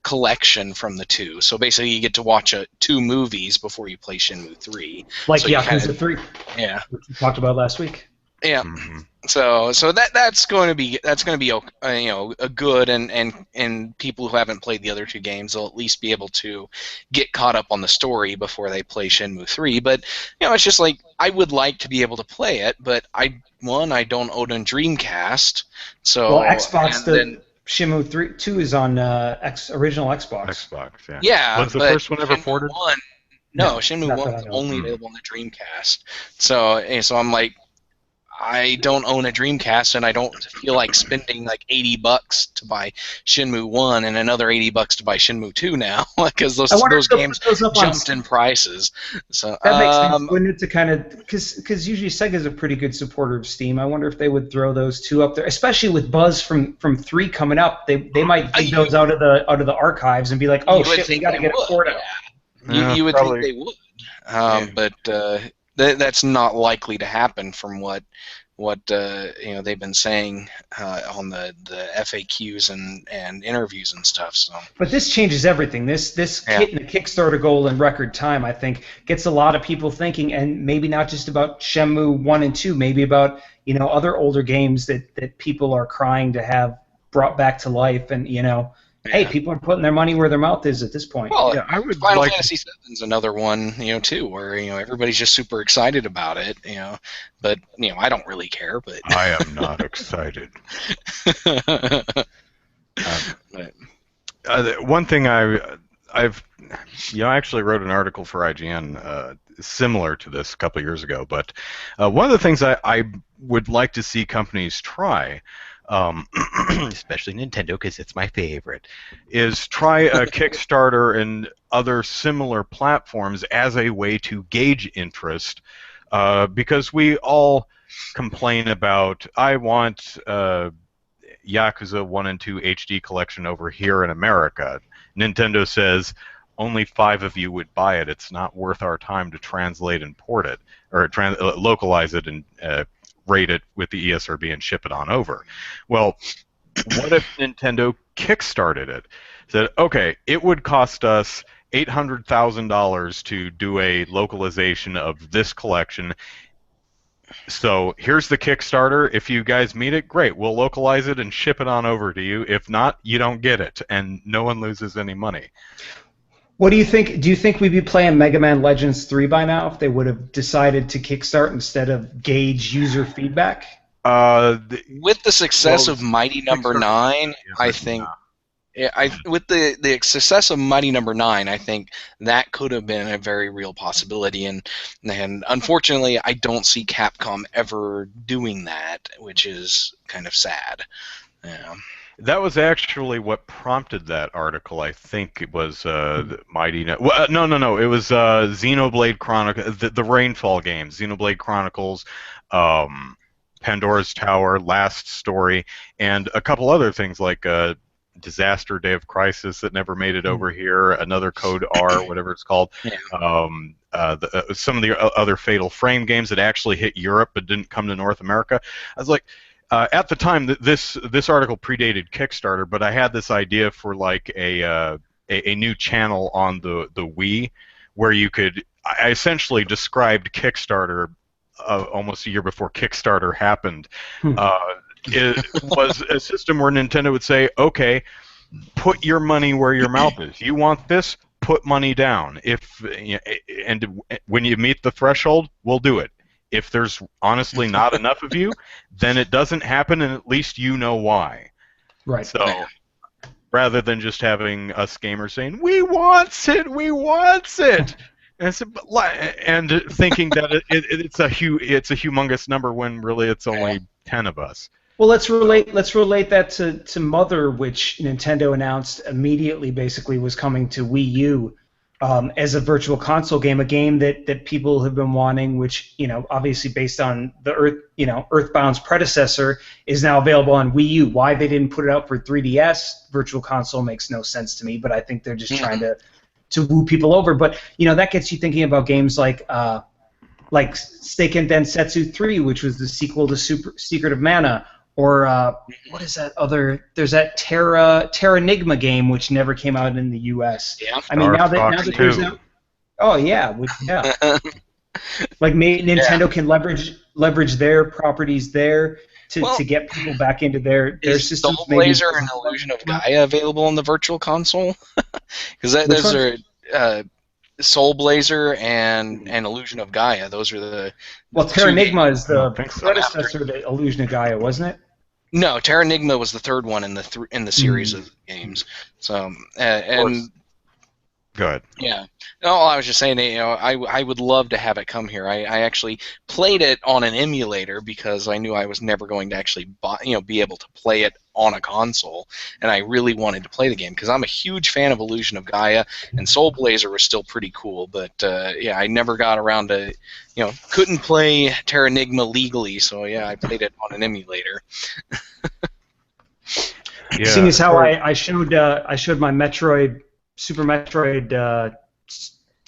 collection from the 2. So basically, you get to watch 2 movies before you play Shenmue 3. Like so Yakuza 3. Yeah. Which we talked about last week. Yeah. Mm-hmm. So that's going to be a good, and people who haven't played the other 2 games will at least be able to get caught up on the story before they play Shenmue 3. But you know, it's just like I would like to be able to play it, but I don't own a Dreamcast. So Xbox. Shenmue 2 is on original Xbox. Xbox, yeah. Yeah. Was the first one ever ported? Shenmue 1 was only available on the Dreamcast. So I'm like, I don't own a Dreamcast, and I don't feel like spending like $80 to buy Shenmue 1 and another $80 to buy Shenmue 2 now, because those games jumped in prices. So that makes sense, wouldn't it? To kind of because usually Sega's a pretty good supporter of Steam. I wonder if they would throw those 2 up there, especially with buzz from 3 coming up. They might dig those out of the archives and be like, oh shit, we got to get a port out. You would think they would, but that's not likely to happen from what they've been saying on the FAQs and interviews and stuff. So, but this changes everything. This hitting the Kickstarter goal in record time, I think, gets a lot of people thinking, and maybe not just about Shenmue 1 and 2, maybe about other older games that people are crying to have brought back to life, and hey, people are putting their money where their mouth is at this point. Well, I would Final Fantasy VII is another one, too, where everybody's just super excited about it, but I don't really care. But I am not excited. One thing I've actually wrote an article for IGN similar to this a couple of years ago, but one of the things I would like to see companies try. Especially Nintendo, because it's my favorite, is try a Kickstarter and other similar platforms as a way to gauge interest, because we all complain about, I want Yakuza 1 and 2 HD collection over here in America. Nintendo says, only 5 of you would buy it. It's not worth our time to translate and port it, or localize it and rate it with the ESRB and ship it on over. Well, what if Nintendo kickstarted it? Said, okay, it would cost us $800,000 to do a localization of this collection. So here's the Kickstarter. If you guys meet it, great. We'll localize it and ship it on over to you. If not, you don't get it, and no one loses any money. What do you think? Do you think we'd be playing Mega Man Legends 3 by now if they would have decided to kickstart instead of gauge user feedback? With the success of Mighty Number 9, I think Yeah, with the success of Mighty Number 9, I think that could have been a very real possibility, and unfortunately, I don't see Capcom ever doing that, which is kind of sad. Yeah. That was actually what prompted that article. I think it was Mighty. Well, no. It was Xenoblade Chronicles, the Rainfall games, Xenoblade Chronicles, Pandora's Tower, Last Story, and a couple other things like Disaster Day of Crisis that never made it over here, another Code R, whatever it's called. Yeah. Some of the other Fatal Frame games that actually hit Europe but didn't come to North America. I was like, at the time, this article predated Kickstarter, but I had this idea for like a new channel on the Wii, where you could. I essentially described Kickstarter almost a year before Kickstarter happened. It was a system where Nintendo would say, "Okay, put your money where your mouth is. You want this? Put money down. And when you meet the threshold, we'll do it. If there's honestly not enough of you, then it doesn't happen, and at least you know why." Right. So rather than just having us gamers saying, "We wants it, we wants it," and thinking that it's a humongous number when really it's only 10 of us. Well, let's relate that to Mother, which Nintendo announced immediately basically was coming to Wii U. As a virtual console game, a game that people have been wanting, which obviously based on the Earthbound's predecessor, is now available on Wii U. Why they didn't put it out for 3DS virtual console makes no sense to me, but I think they're just trying to woo people over. But that gets you thinking about games like Seiken Densetsu 3, which was the sequel to Secret of Mana. Or what is that other? There's that Terranigma game which never came out in the U.S. Yeah. I mean, now that there's no. Oh yeah, like Nintendo can leverage their properties there to get people back into their systems. Is Soulblazer and Illusion of Gaia available on the virtual console? Because those are Soulblazer and Illusion of Gaia. Those are the. Well, Terranigma is the predecessor to Illusion of Gaia, wasn't it? No, Terranigma was the third one in the series of games. So and go ahead. Yeah. No, I was just saying, I would love to have it come here. I actually played it on an emulator because I knew I was never going to actually be able to play it on a console, and I really wanted to play the game because I'm a huge fan of Illusion of Gaia, and Soulblazer was still pretty cool, but I never got around to, couldn't play Terranigma legally, so I played it on an emulator. Yeah. Seeing as how I showed my Metroid, Super Metroid,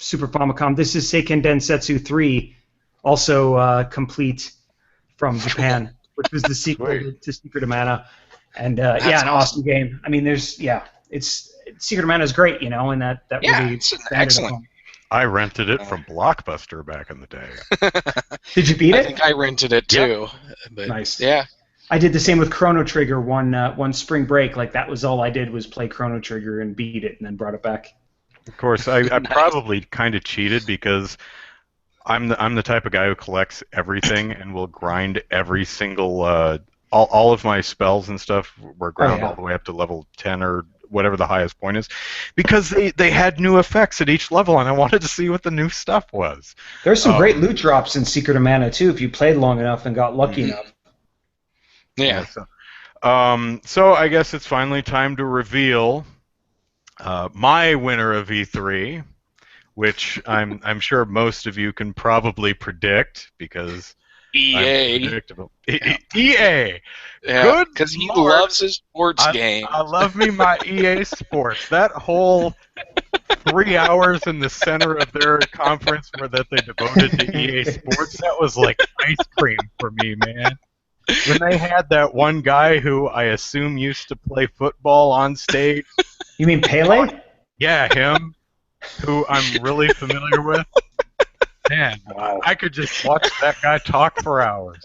Super Famicom. This is Seiken Densetsu 3, also complete from Japan, which was the sequel to Secret of Mana. And an awesome game. I mean, it's Secret of Mana is great, and that really it's excellent. I rented it from Blockbuster back in the day. Did you beat it? I think I rented it too. Yep. But, nice. Yeah. I did the same with Chrono Trigger one spring break. Like that was all I did was play Chrono Trigger and beat it, and then brought it back. Of course, I probably kind of cheated because I'm the type of guy who collects everything and will grind every single all of my spells and stuff were ground all the way up to level 10 or whatever the highest point is, because they had new effects at each level, and I wanted to see what the new stuff was. There's some great loot drops in Secret of Mana too, if you played long enough and got lucky enough. Yeah. So I guess it's finally time to reveal my winner of E3, which I'm sure most of you can probably predict because EA. I'm predictable. EA. Yeah, good, because he loves his sports game. I love me my EA Sports. That whole 3 hours in the center of their conference that they devoted to EA Sports, that was like ice cream for me, man. When they had that one guy who I assume used to play football on stage. You mean Pele? Yeah, him, who I'm really familiar with. Man, wow. I could just watch that guy talk for hours.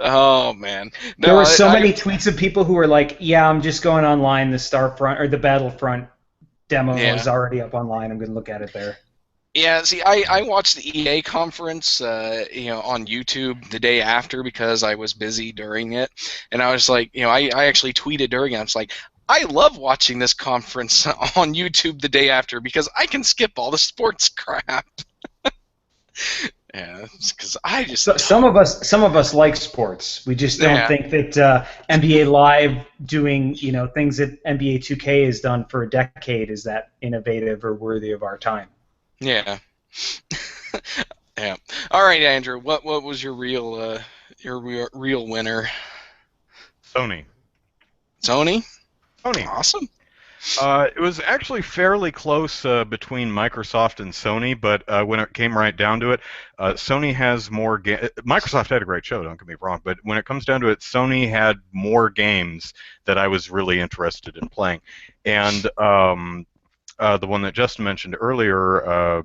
Oh, man. No, there were so many tweets of people who were like, yeah, I'm just going online. The Starfront or the Battlefront demo is already up online. I'm going to look at it there. Yeah, see, I watched the EA conference, on YouTube the day after because I was busy during it, and I was like, I actually tweeted during it. I was like, I love watching this conference on YouTube the day after because I can skip all the sports crap. Yeah, because I just So, some of us like sports. We just don't yeah think that NBA Live doing things that NBA 2K has done for a decade is that innovative or worthy of our time. yeah yeah. All right, Andrew. What was your real winner? Sony. Sony. Sony. Awesome. It was actually fairly close between Microsoft and Sony, but when it came right down to it, Sony has more. Microsoft had a great show, don't get me wrong, but when it comes down to it, Sony had more games that I was really interested in playing, and the one that Justin mentioned earlier,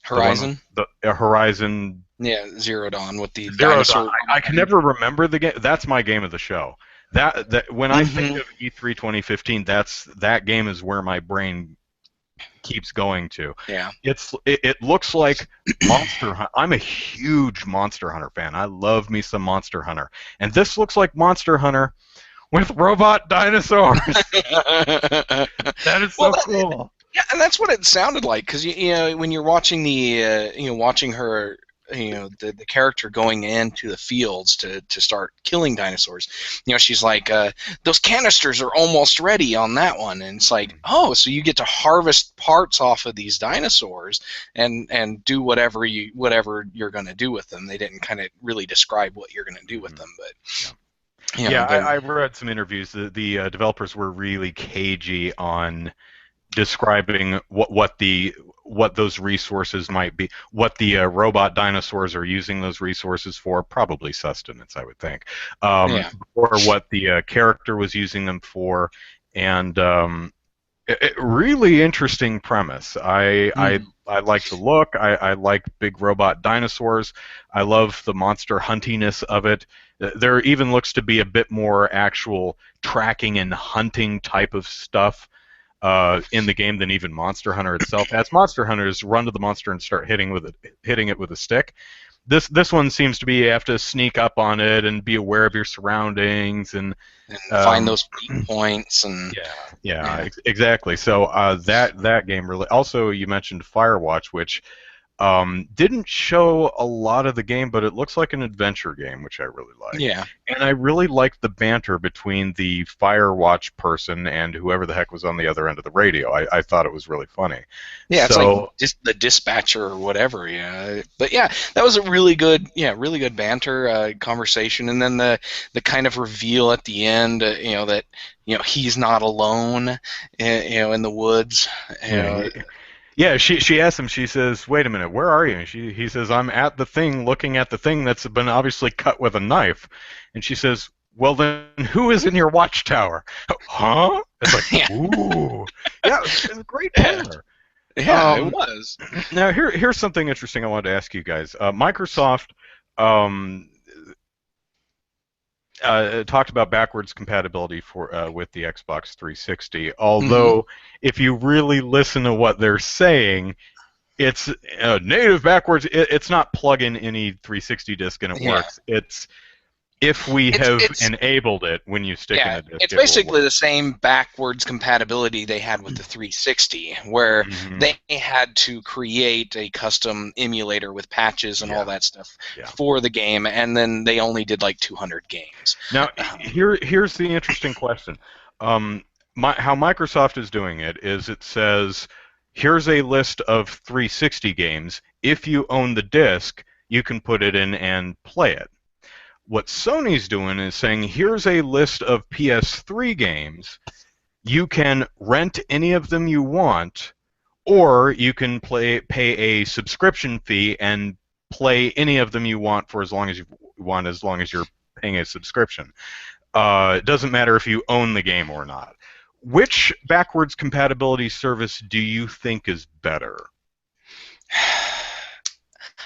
Horizon. the Horizon Yeah, Zero Dawn with the Zero dinosaur. Dawn. I can never remember the game. That's my game of the show. That when I think Mhm. of E3 2015, that game is where my brain keeps going to. Yeah. It looks like Monster Hunter. I'm a huge Monster Hunter fan. I love me some Monster Hunter, and this looks like Monster Hunter with robot dinosaurs. That is so Well, cool. yeah, and that's what it sounded like because you know when you're watching watching her the character going into the fields to start killing dinosaurs, she's like those canisters are almost ready on that one, and it's like, oh, so you get to harvest parts off of these dinosaurs and do whatever you're going to do with them. They didn't kind of really describe what you're going to do with them, but Yeah, I read some interviews. The developers were really cagey on describing what those resources might be, what the robot dinosaurs are using those resources for, probably sustenance, I would think, or what the character was using them for, and really interesting premise. I like the look. I like big robot dinosaurs. I love the monster huntiness of it. There even looks to be a bit more actual tracking and hunting type of stuff in the game than even Monster Hunter itself. As Monster Hunters run to the monster and start hitting it with a stick. This one seems to be you have to sneak up on it and be aware of your surroundings and find those weak points and exactly. So that game really. Also, you mentioned Firewatch, which didn't show a lot of the game, but it looks like an adventure game, which I really like. Yeah. And I really liked the banter between the Firewatch person and whoever the heck was on the other end of the radio. I thought it was really funny. Yeah, it's like just the dispatcher or whatever. Yeah, but yeah, that was a really good banter conversation, and then the kind of reveal at the end, that he's not alone, in the woods. Yeah, she asks him, she says, wait a minute, where are you? And he says, I'm at the thing, looking at the thing that's been obviously cut with a knife. And she says, well then, who is in your watchtower? Huh? It's like, ooh. Yeah, it's a great banner. Yeah, it was. Now, here's something interesting I wanted to ask you guys. Microsoft talked about backwards compatibility for with the Xbox 360. Although, if you really listen to what they're saying, it's native backwards. It's not plug in any 360 disc and it works. It's if we have enabled it when you stick in a disc. It's basically the same backwards compatibility they had with the 360, where they had to create a custom emulator with patches and all that stuff for the game, and then they only did like 200 games. Now, here's the interesting question. How Microsoft is doing it is it says, here's a list of 360 games. If you own the disc, you can put it in and play it. What Sony's doing is saying, here's a list of PS3 games. You can rent any of them you want, or you can pay a subscription fee and play any of them you want for as long as you want, as long as you're paying a subscription. It doesn't matter if you own the game or not. Which backwards compatibility service do you think is better?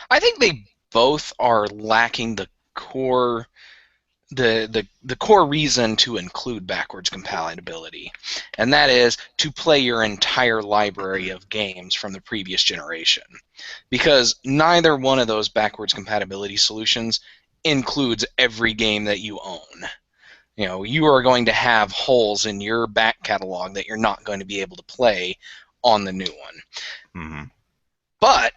I think they both are lacking the core the core reason to include backwards compatibility, and that is to play your entire library of games from the previous generation, because neither one of those backwards compatibility solutions includes every game that you own. you are going to have holes in your back catalog that you're not going to be able to play on the new one. Mm-hmm. But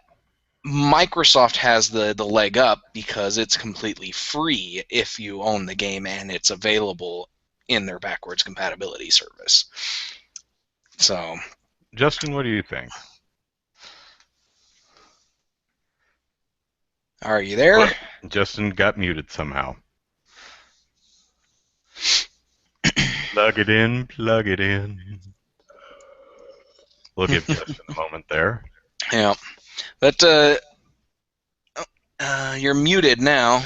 Microsoft has the leg up because it's completely free if you own the game and it's available in their backwards compatibility service. So, Justin, what do you think? are you there? What? Justin got muted somehow. Plug it in, plug it in. We'll give Justin a moment there. Yeah. But you're muted now.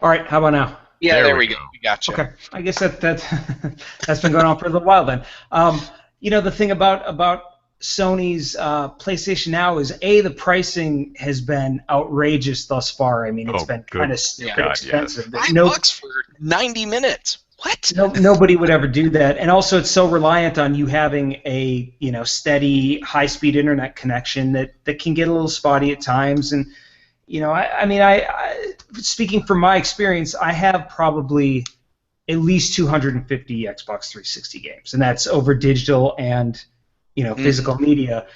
All right, how about now? Yeah, there we go. We got you. Okay, I guess that's been going on for a little while then. The thing about Sony's PlayStation Now is the pricing has been outrageous thus far. I mean, it's been kind of stupid expensive. Yes. $5 for 90 minutes. What? Nobody would ever do that, and also it's so reliant on you having a steady high-speed internet connection that can get a little spotty at times. And I speaking from my experience, I have probably at least 250 Xbox 360 games, and that's over digital and physical media.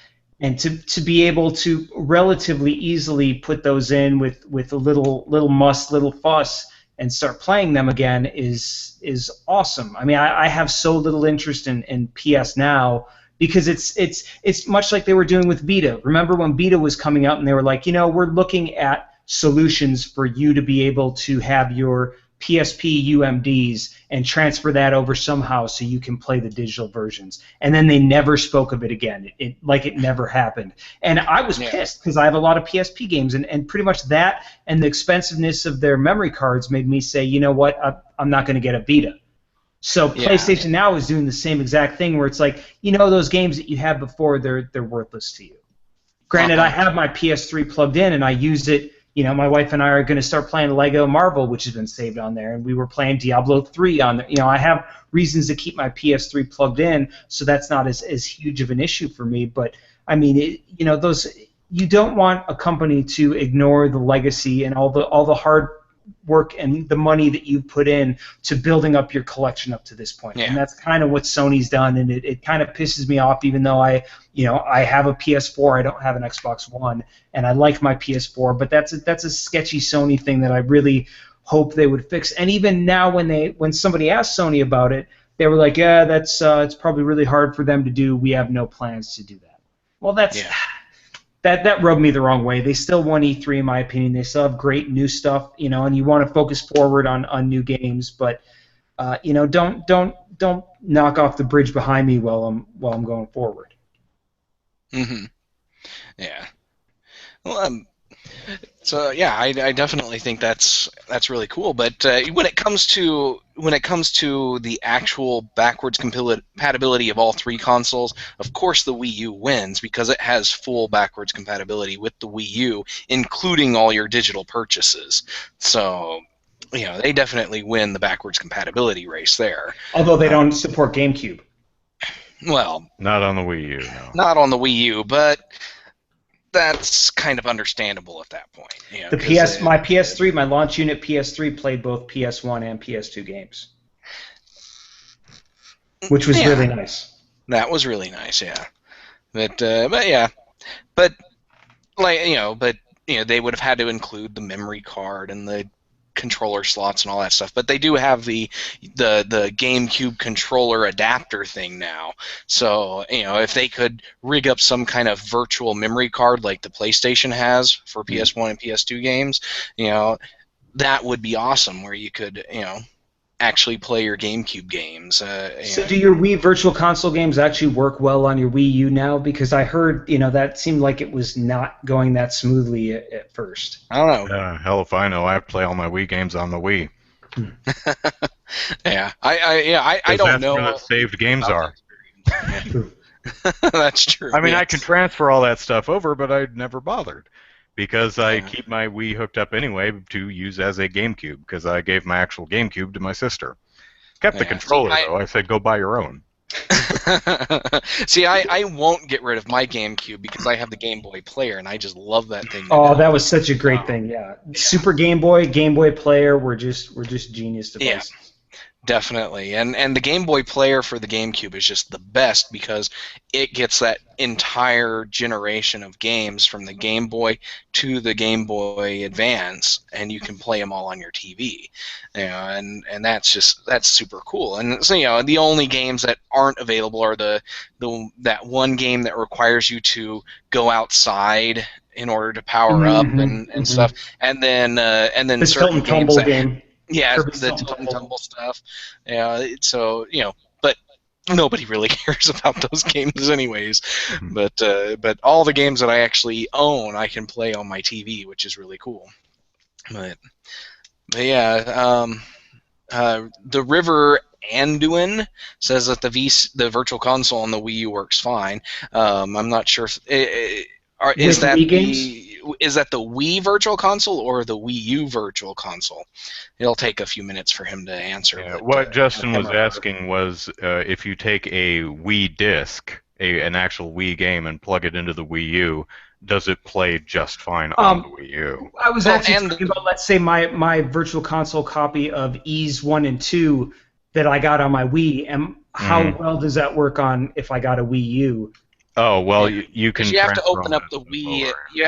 And to be able to relatively easily put those in with a little fuss and start playing them again is awesome. I mean, I have so little interest in PS Now because it's much like they were doing with Vita. Remember when Vita was coming out and they were like, we're looking at solutions for you to be able to have your PSP UMDs and transfer that over somehow so you can play the digital versions. And then they never spoke of it again. It never happened. And I was pissed because I have a lot of PSP games, and pretty much that and the expensiveness of their memory cards made me say, you know what, I'm not going to get a Vita. So PlayStation Now is doing the same exact thing where it's like, those games that you had before, they're worthless to you. Granted, I have my PS3 plugged in and I use it. My wife and I are going to start playing Lego Marvel, which has been saved on there, and we were playing Diablo 3 on there. I have reasons to keep my PS3 plugged in, so that's not as huge of an issue for me. But I mean, you don't want a company to ignore the legacy and all the hard work and the money that you've put in to building up your collection up to this point. And that's kind of what Sony's done, and it kind of pisses me off, even though I have a PS4, I don't have an Xbox One, and I like my PS4, but that's a sketchy Sony thing that I really hope they would fix. And even now when somebody asked Sony about it, they were like, that's it's probably really hard for them to do. We have no plans to do that. Well, that rubbed me the wrong way. They still won E3 in my opinion. They still have great new stuff, and you want to focus forward on new games, but don't knock off the bridge behind me while I'm going forward. Mhm. Yeah. Well, I definitely think that's really cool. But when it comes to the actual backwards compatibility of all three consoles, of course the Wii U wins because it has full backwards compatibility with the Wii U, including all your digital purchases. So, they definitely win the backwards compatibility race there. Although they don't support GameCube. Well, not on the Wii U, no. Not on the Wii U, but that's kind of understandable at that point. My PS3, my launch unit PS3 played both PS1 and PS2 games, which was really nice. That was really nice, yeah. But they would have had to include the memory card and the controller slots and all that stuff. But they do have the GameCube controller adapter thing now. So, if they could rig up some kind of virtual memory card like the PlayStation has for PS1 and PS2 games, that would be awesome where you could, actually play your GameCube games. So do your Wii Virtual Console games actually work well on your Wii U now? Because I heard, that seemed like it was not going that smoothly at first. I don't know. Hell if I know. I play all my Wii games on the Wii. Yeah, I don't know. That's where the saved games are. That's true. I mean, I can transfer all that stuff over, but I'd never bothered. Because I keep my Wii hooked up anyway to use as a GameCube, because I gave my actual GameCube to my sister. Kept the controller, though. I said, go buy your own. See, I won't get rid of my GameCube because I have the Game Boy Player, and I just love that thing to Oh, death. that was such a great thing. Yeah, Super Game Boy, Game Boy Player were just genius Yeah. devices. Definitely. And the Game Boy Player for the GameCube is just the best because it gets that entire generation of games from the Game Boy to the Game Boy Advance, and you can play them all on your TV. And that's super cool. And so the only games that aren't available are the that one game that requires you to go outside in order to power up and stuff. And then The tilt certain and games tumble that game. yeah, Kirby's the tilt and tilt and tumble. tumble stuff. Yeah, so but nobody really cares about those games anyways. But all the games that I actually own, I can play on my TV, which is really cool. But yeah, the River Anduin says that the Virtual Console on the Wii U works fine. I'm not sure. Is With that Wii games? the Wii Virtual Console or the Wii U Virtual Console? It'll take a few minutes for him to answer. Yeah, But what Justin can't was remember. asking was if you take a Wii disc, an actual Wii game, and plug it into the Wii U, does it play just fine on the Wii U? I was well, actually and talking about, let's say, my Virtual Console copy of Ys 1 and 2 that I got on my Wii, and how well does that work on if I got a Wii U? Oh well, you can. you have to transfer open all up that the stuff Wii. over. You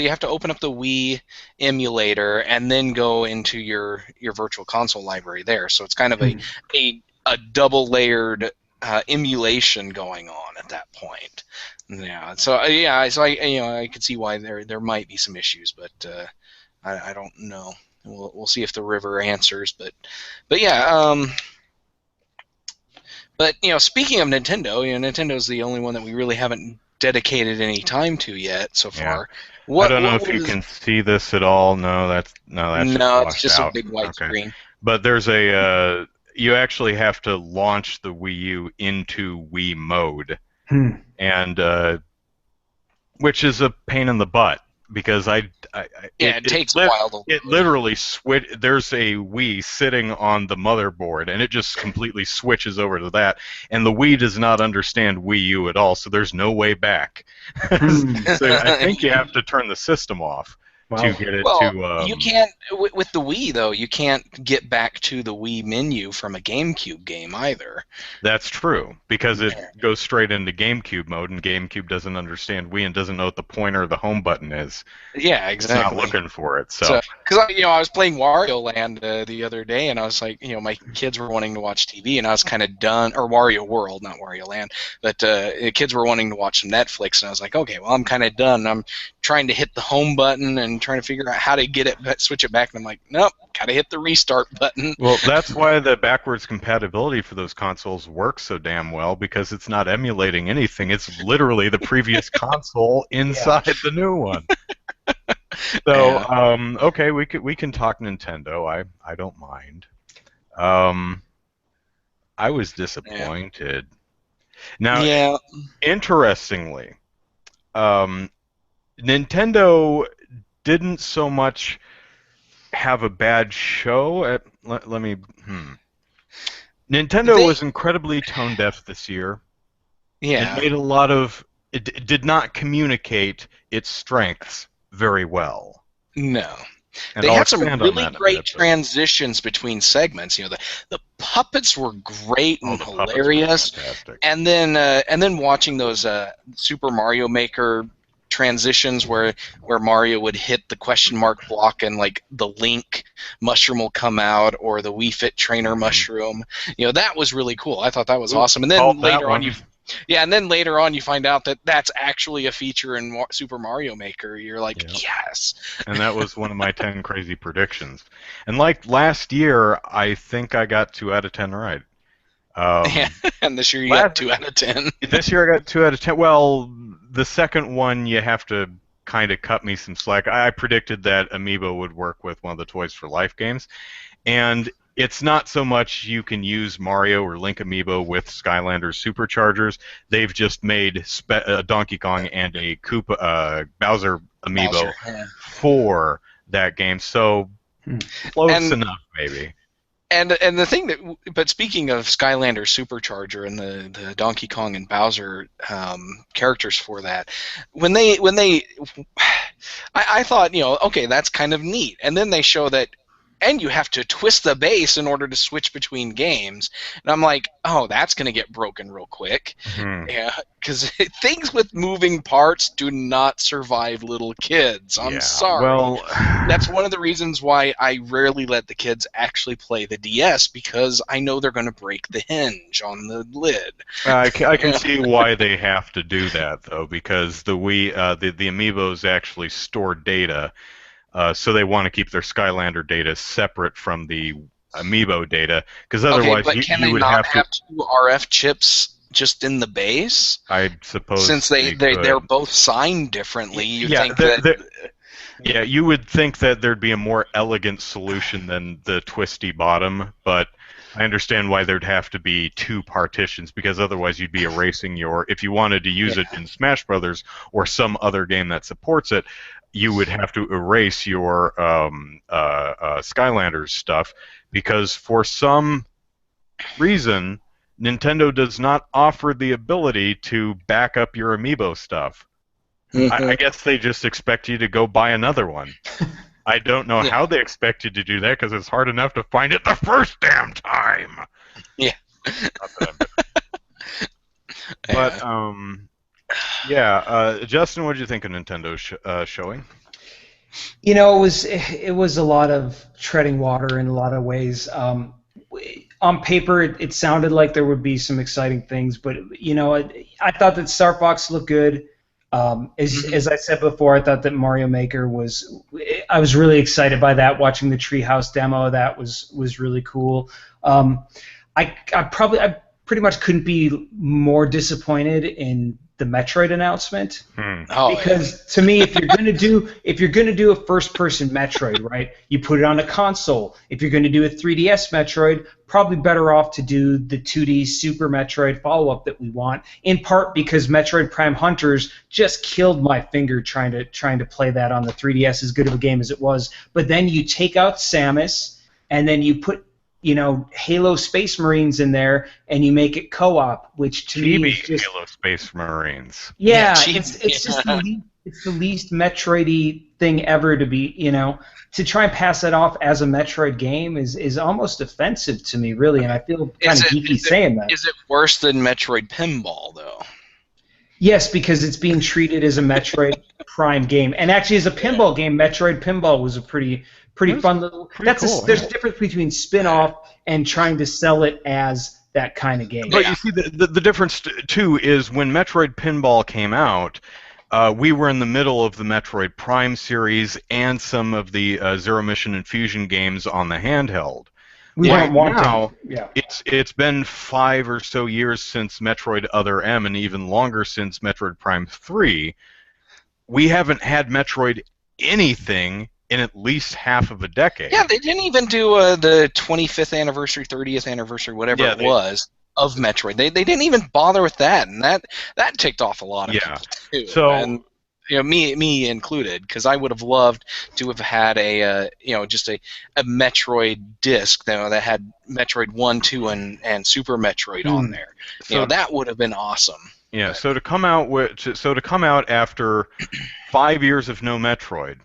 have to open up the Wii emulator and then go into your Virtual Console library there. So it's kind of a double layered emulation going on at that point. Yeah. So I could see why there might be some issues, but I don't know. We'll see if the River answers, but yeah. But speaking of Nintendo, Nintendo's the only one that we really haven't dedicated any time to yet so far. I don't know if you can see this at all. No, that's just it's washed just a out. big white Okay. screen. But there's a you actually have to launch the Wii U into Wii mode, and which is a pain in the butt because it takes a while. It literally there's a Wii sitting on the motherboard, and it just completely switches over to that. And the Wii does not understand Wii U at all, so there's no way back. So I think you have to turn the system off to get it to. You can't with the Wii though. You can't get back to the Wii menu from a GameCube game either. That's true because it goes straight into GameCube mode, and GameCube doesn't understand Wii and doesn't know what the pointer or the home button is. Yeah, exactly. It's not looking for it. So because I was playing Wario Land the other day, and I was like, my kids were wanting to watch TV, and I was kind of done, or Wario World, not Wario Land, but the kids were wanting to watch some Netflix, and I was like, okay, well, I'm kind of done. I'm trying to hit the home button and trying to figure out how to get it, switch it back, and I'm like, nope, gotta hit the restart button. Well, that's why the backwards compatibility for those consoles works so damn well, because it's not emulating anything. It's literally the previous console inside the new one. So, okay, we can talk Nintendo. I don't mind. I was disappointed. Now, interestingly, Nintendo didn't so much have a bad show. Nintendo was incredibly tone deaf this year. Yeah. It made a lot of. It did not communicate its strengths very well. No. And they I'll had some expand on really that great transitions between segments. The puppets were great and hilarious. And then watching those Super Mario Maker transitions where Mario would hit the question mark block and like the Link mushroom will come out, or the Wii Fit trainer mushroom. That was really cool. I thought that was awesome. And then later on you find out that that's actually a feature in Super Mario Maker. You're like, yes. And that was one of my 10 crazy predictions. And like last year, I think I got 2 out of 10 right. And this year you got 2 out of 10. This year I got 2 out of 10. Well, the second one you have to kind of cut me some slack. I predicted that Amiibo would work with one of the Toys for Life games, and it's not so much you can use Mario or Link Amiibo with Skylanders superchargers. They've just made Donkey Kong and a Bowser Amiibo for that game. So close enough, maybe. And the thing that, but speaking of Skylander Supercharger and the Donkey Kong and Bowser characters for that, I thought, okay, that's kind of neat, and then they show that, and you have to twist the base in order to switch between games, and I'm like, oh, that's gonna get broken real quick. Mhm. Yeah, because things with moving parts do not survive little kids. I'm Yeah, sorry. well, That's one of the reasons why I rarely let the kids actually play the DS, because I know they're going to break the hinge on the lid. I can see why they have to do that, though, because the Amiibos actually store data, so they want to keep their Skylander data separate from the Amiibo data, because otherwise Okay, but can you they would not have to. have two RF chips just in the base? I suppose Since they could. they're both signed differently, you Yeah, think that... Yeah, you would think that there'd be a more elegant solution than the twisty bottom, but I understand why there'd have to be two partitions, because otherwise you'd be erasing if you wanted to use it in Smash Brothers or some other game that supports it, you would have to erase your Skylanders stuff, because for some reason Nintendo does not offer the ability to back up your Amiibo stuff. I guess they just expect you to go buy another one. I don't know how they expect you to do that, because it's hard enough to find it the first damn time. Yeah. But Justin, what did you think of Nintendo showing? It was a lot of treading water in a lot of ways. On paper, it sounded like there would be some exciting things, but I thought that Star Fox looked good. As I said before, I thought that Mario Maker I was really excited by that. Watching the Treehouse demo, that was really cool. I pretty much couldn't be more disappointed in the Metroid announcement, because to me, if you're gonna do a first-person Metroid, right, you put it on a console. If you're gonna do a 3DS Metroid, probably better off to do the 2D Super Metroid follow-up that we want. In part because Metroid Prime Hunters just killed my finger trying to play that on the 3DS, as good of a game as it was. But then you take out Samus, and then you put Halo Space Marines in there, and you make it co-op, which to me is just Halo Space Marines. Yeah, it's just it's the least Metroid-y thing ever to be, to try and pass that off as a Metroid game is almost offensive to me, really, and I feel kind of geeky saying that. Is it worse than Metroid Pinball, though? Yes, because it's being treated as a Metroid Prime game, and actually as a pinball game, Metroid Pinball was a pretty fun little. There's a difference between spin-off and trying to sell it as that kind of game. But you see, the difference too is when Metroid Pinball came out, we were in the middle of the Metroid Prime series and some of the Zero Mission and Fusion games on the handheld. It's been 5 or so years since Metroid Other M, and even longer since Metroid Prime 3. We haven't had Metroid anything in at least half of a decade. Yeah, they didn't even do the 25th anniversary, 30th anniversary, whatever it was, of Metroid. They didn't even bother with that, and that ticked off a lot of people too. So, and me included, because I would have loved to have had a just a Metroid disc that had Metroid 1, 2, and Super Metroid on there. So that would have been awesome. Yeah. So to come out after 5 years of no Metroid.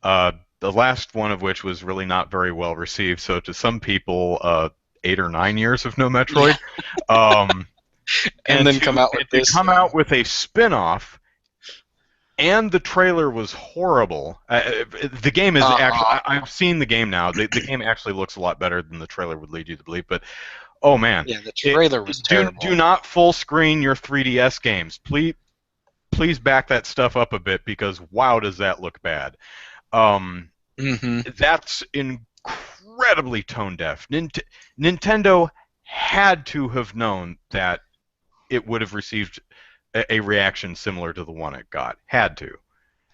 The last one of which was really not very well received. So to some people, 8 or 9 years of no Metroid, and then come out with this. Come out with a spin-off, and the trailer was horrible. The game is actually. I've seen the game now. The game actually looks a lot better than the trailer would lead you to believe. But oh man, yeah, the trailer was terrible. Do not full screen your 3DS games, please back that stuff up a bit, because wow, does that look bad. That's incredibly tone deaf. Nintendo had to have known that it would have received a reaction similar to the one it got. Had to.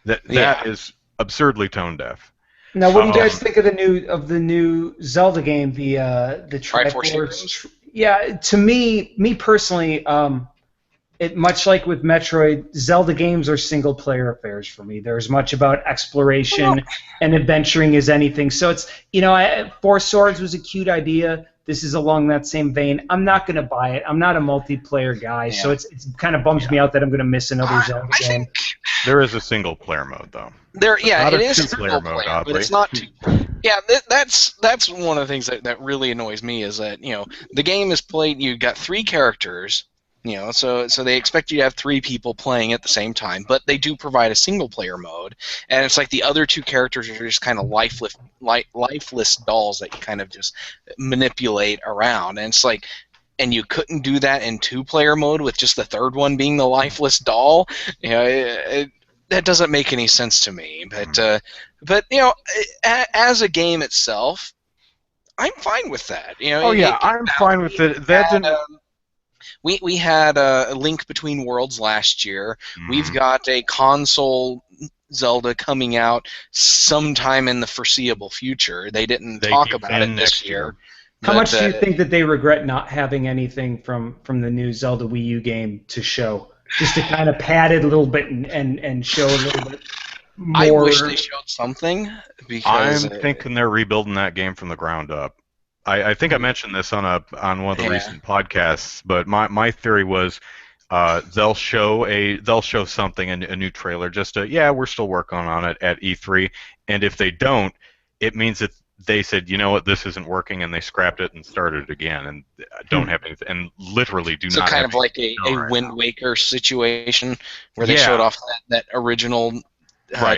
That is absurdly tone deaf. Now, what do you guys think of the new Zelda game, the Triforce? Yeah, to me personally, much like with Metroid, Zelda games are single-player affairs for me. They're as much about exploration and adventuring as anything. So it's, Four Swords was a cute idea. This is along that same vein. I'm not going to buy it. I'm not a multiplayer guy, so it's kind of bums me out that I'm going to miss another Zelda game. There is a single-player mode, though. It is two-player mode, but it's not two. Yeah, that's one of the things that really annoys me is that the game is played. You've got 3 characters. So they expect you to have 3 people playing at the same time, but they do provide a single-player mode, and it's like the other 2 characters are just kind of lifeless dolls that you kind of just manipulate around, and it's like, and you couldn't do that in 2-player mode with just the third one being the lifeless doll. That doesn't make any sense to me. But as a game itself, I'm fine with that. I'm fine with it. That didn't. We had a Link Between Worlds last year. We've got a console Zelda coming out sometime in the foreseeable future. They didn't talk about it this year. How much do you think that they regret not having anything from the new Zelda Wii U game to show? Just to kind of pad it a little bit and show a little bit more. I wish they showed something. Because I'm thinking they're rebuilding that game from the ground up. I think I mentioned this on one of the recent podcasts, but my theory was they'll show something, a new trailer, we're still working on it at E3, and if they don't, it means that they said, you know what, this isn't working, and they scrapped it and started it again, and don't have anything, and literally do not. So kind have of like a Wind Waker situation where they showed off that original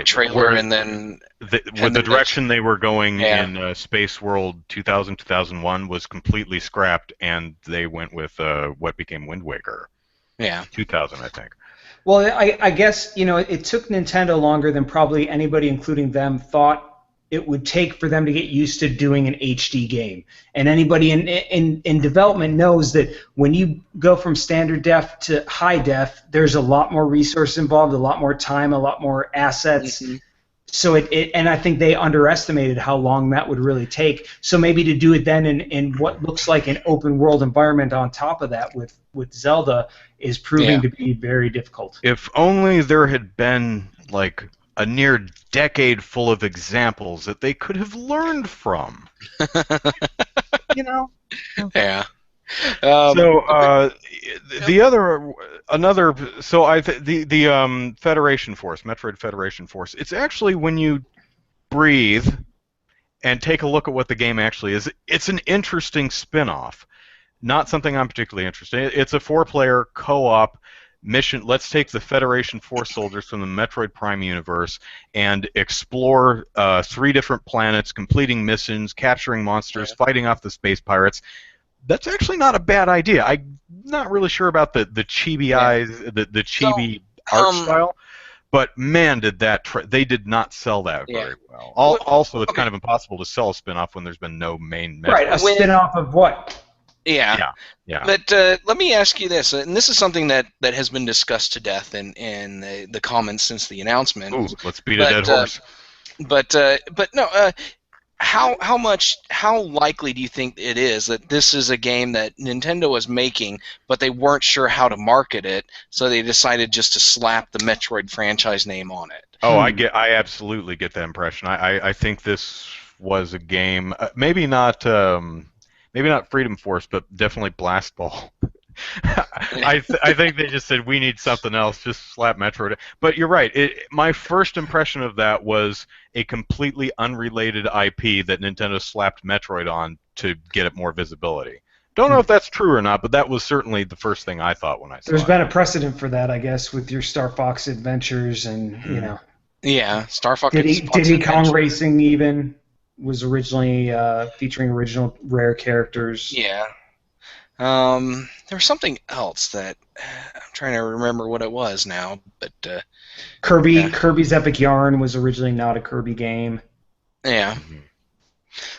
trailer, and then the direction they were going in Space World 2000-2001 was completely scrapped, and they went with what became Wind Waker. 2000, I think. Well, I guess it took Nintendo longer than probably anybody, including them, thought it would take for them to get used to doing an HD game. And anybody in development knows that when you go from standard def to high def, there's a lot more resource involved, a lot more time, a lot more assets. Mm-hmm. So and I think they underestimated how long that would really take. So maybe to do it then in what looks like an open world environment on top of that with Zelda is proving to be very difficult. If only there had been like a near decade full of examples that they could have learned from. Yeah. The Federation Force, Metroid Federation Force. It's actually, when you breathe and take a look at what the game actually is, it's an interesting spin-off. Not something I'm particularly interested in. It's a 4-player co-op mission. Let's take the Federation Force soldiers from the Metroid Prime universe and explore 3 different planets, completing missions, capturing monsters, fighting off the space pirates. That's actually not a bad idea. I'm not really sure about the chibi eyes, the chibi art style, but man, did they did not sell that very well. Also, it's kind of impossible to sell a spin-off when there's been no main Metroid. Right, a spin-off of what? Yeah. But let me ask you this, and this is something that has been discussed to death in the comments since the announcement. Ooh, let's beat a dead horse. But no, how likely do you think it is that this is a game that Nintendo was making, but they weren't sure how to market it, so they decided just to slap the Metroid franchise name on it? Oh, I absolutely get that impression. I think this was a game, maybe not Freedom Force, but definitely Blast Ball. I think they just said, we need something else, just slap Metroid. But you're right. My first impression of that was a completely unrelated IP that Nintendo slapped Metroid on to get it more visibility. Don't know if that's true or not, but that was certainly the first thing I thought when I saw it. There's been a precedent for that, I guess, with your Star Fox Adventures and, Yeah, Star Fox Diddy Kong Racing even was originally featuring original rare characters. Yeah. There was something else that I'm trying to remember what it was now, but Kirby's Epic Yarn was originally not a Kirby game. Yeah.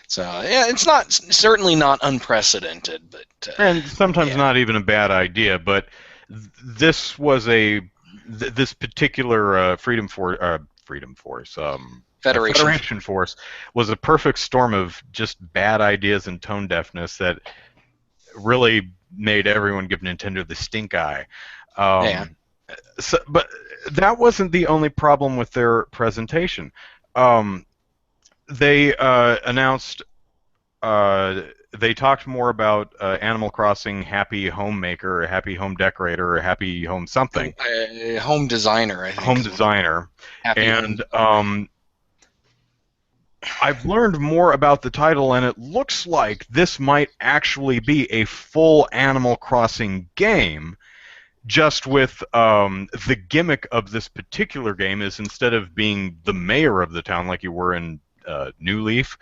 So it's certainly not unprecedented, but and sometimes not even a bad idea. But this was this particular Federation Force was a perfect storm of just bad ideas and tone deafness that really made everyone give Nintendo the stink eye. Yeah. But that wasn't the only problem with their presentation. They announced. They talked more about Animal Crossing Happy Homemaker, or Happy Home Decorator, or Happy Home something. Home designer, I think. Home designer. Happy And home. I've learned more about the title, and it looks like this might actually be a full Animal Crossing game, just with the gimmick of this particular game is instead of being the mayor of the town like you were in New Leaf,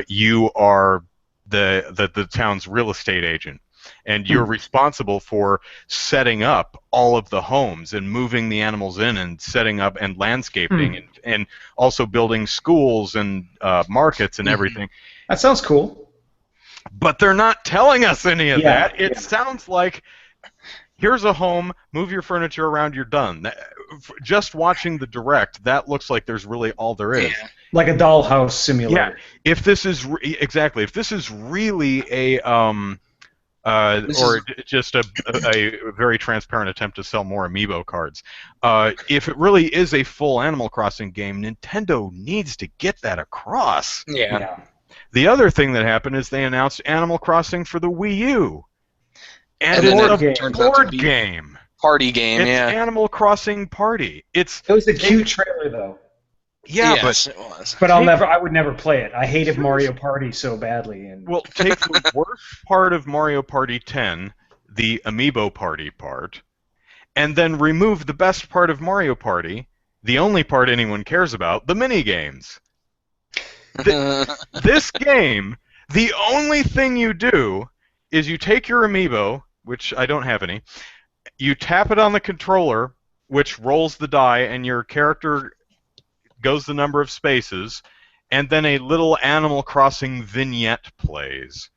you are the town's real estate agent. And you're responsible for setting up all of the homes and moving the animals in and setting up and landscaping and also building schools and markets and everything. That sounds cool. But they're not telling us any of that. It sounds like, here's a home, move your furniture around, you're done. Just watching the direct, that looks like there's really all there is. Yeah. Like a dollhouse simulator. Yeah. If this is exactly, if this is really a just a very transparent attempt to sell more Amiibo cards. If it really is a full Animal Crossing game, Nintendo needs to get that across. Yeah. The other thing that happened is they announced Animal Crossing for the Wii U. And it's a board game. Party game, it's Animal Crossing Party. It was a cute trailer, though. Yeah, yes, it was. But I would never play it. I hated Mario Party so badly. And well, take the worst part of Mario Party 10, the Amiibo Party part, and then remove the best part of Mario Party, the only part anyone cares about, the mini-games. This game, the only thing you do is you take your Amiibo, which I don't have any, you tap it on the controller, which rolls the die, and your character goes the number of spaces, and then a little Animal Crossing vignette plays,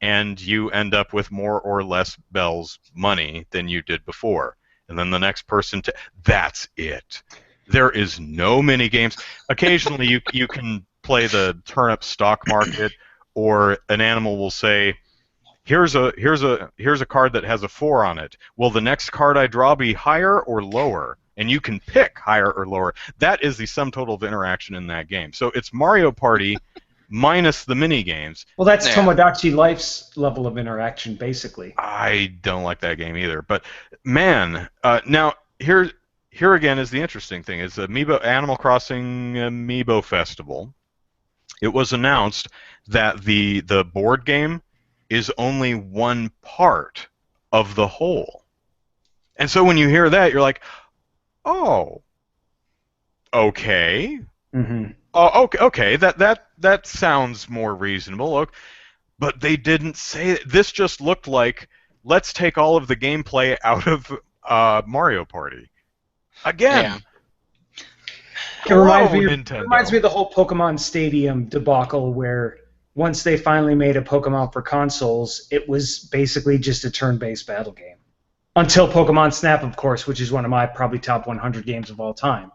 and you end up with more or less bells money than you did before. And then the next person that's it. There is no mini games. Occasionally you can play the turnip stock market, or an animal will say, here's a card that has a 4 on it. Will the next card I draw be higher or lower? And you can pick higher or lower. That is the sum total of interaction in that game. So it's Mario Party minus the mini games. Well, that's Tomodachi Life's level of interaction, basically. I don't like that game either. But man, now here again is the interesting thing: is Animal Crossing Amiibo Festival. It was announced that the board game is only one part of the whole, and so when you hear that, you're like, oh, okay. Oh, okay. That sounds more reasonable. But they didn't say it. This just looked like, let's take all of the gameplay out of Mario Party. Again. It reminds me of the whole Pokemon Stadium debacle, where once they finally made a Pokemon for consoles, it was basically just a turn-based battle game. Until Pokemon Snap, of course, which is one of my probably top 100 games of all time.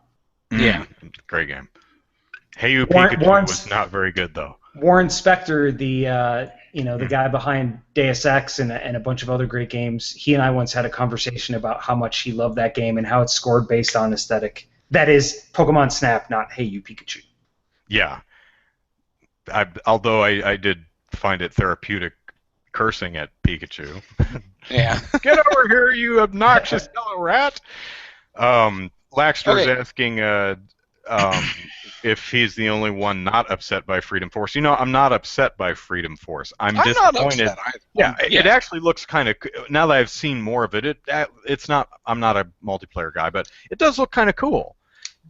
Yeah. Great game. Hey You Pikachu was not very good, though. Warren Spector, the guy behind Deus Ex and a bunch of other great games, he and I once had a conversation about how much he loved that game and how it's scored based on aesthetic. That is Pokemon Snap, not Hey You Pikachu. Yeah. Although I did find it therapeutic cursing at Pikachu. Yeah. Get over here, you obnoxious yellow rat! Laxter's asking if he's the only one not upset by Freedom Force. You know, I'm not upset by Freedom Force. I'm disappointed. Not upset either. It actually looks kind of. Now that I've seen more of it, it's not. I'm not a multiplayer guy, but it does look kind of cool.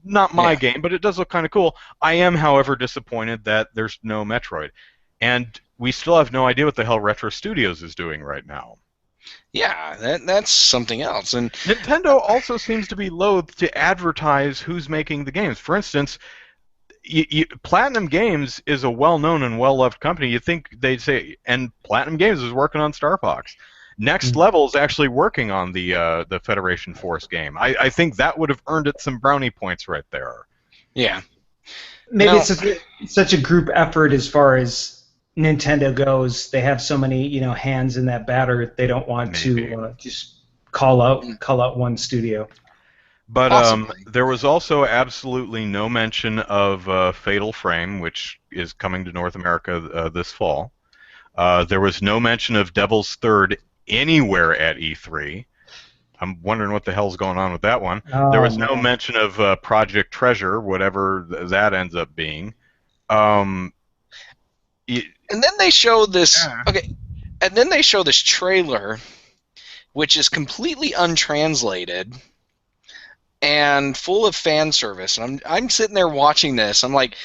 Not my game, but it does look kind of cool. I am, however, disappointed that there's no Metroid, and we still have no idea what the hell Retro Studios is doing right now. Yeah, that's something else. And Nintendo also seems to be loath to advertise who's making the games. For instance, Platinum Games is a well-known and well-loved company. You'd think they'd say, and Platinum Games is working on Star Fox. Next Level is actually working on the Federation Force game. I think that would have earned it some brownie points right there. Yeah. Maybe it's such a group effort as far as Nintendo goes. They have so many, hands in that batter. They don't want to just call out one studio. But Possibly. there was also absolutely no mention of Fatal Frame, which is coming to North America this fall. There was no mention of Devil's Third anywhere at E3. I'm wondering what the hell's going on with that one. There was no mention of Project Treasure, whatever that ends up being. And then they show this. Yeah. Okay, and then they show this trailer, which is completely untranslated and full of fan service. And I'm sitting there watching this. I'm like,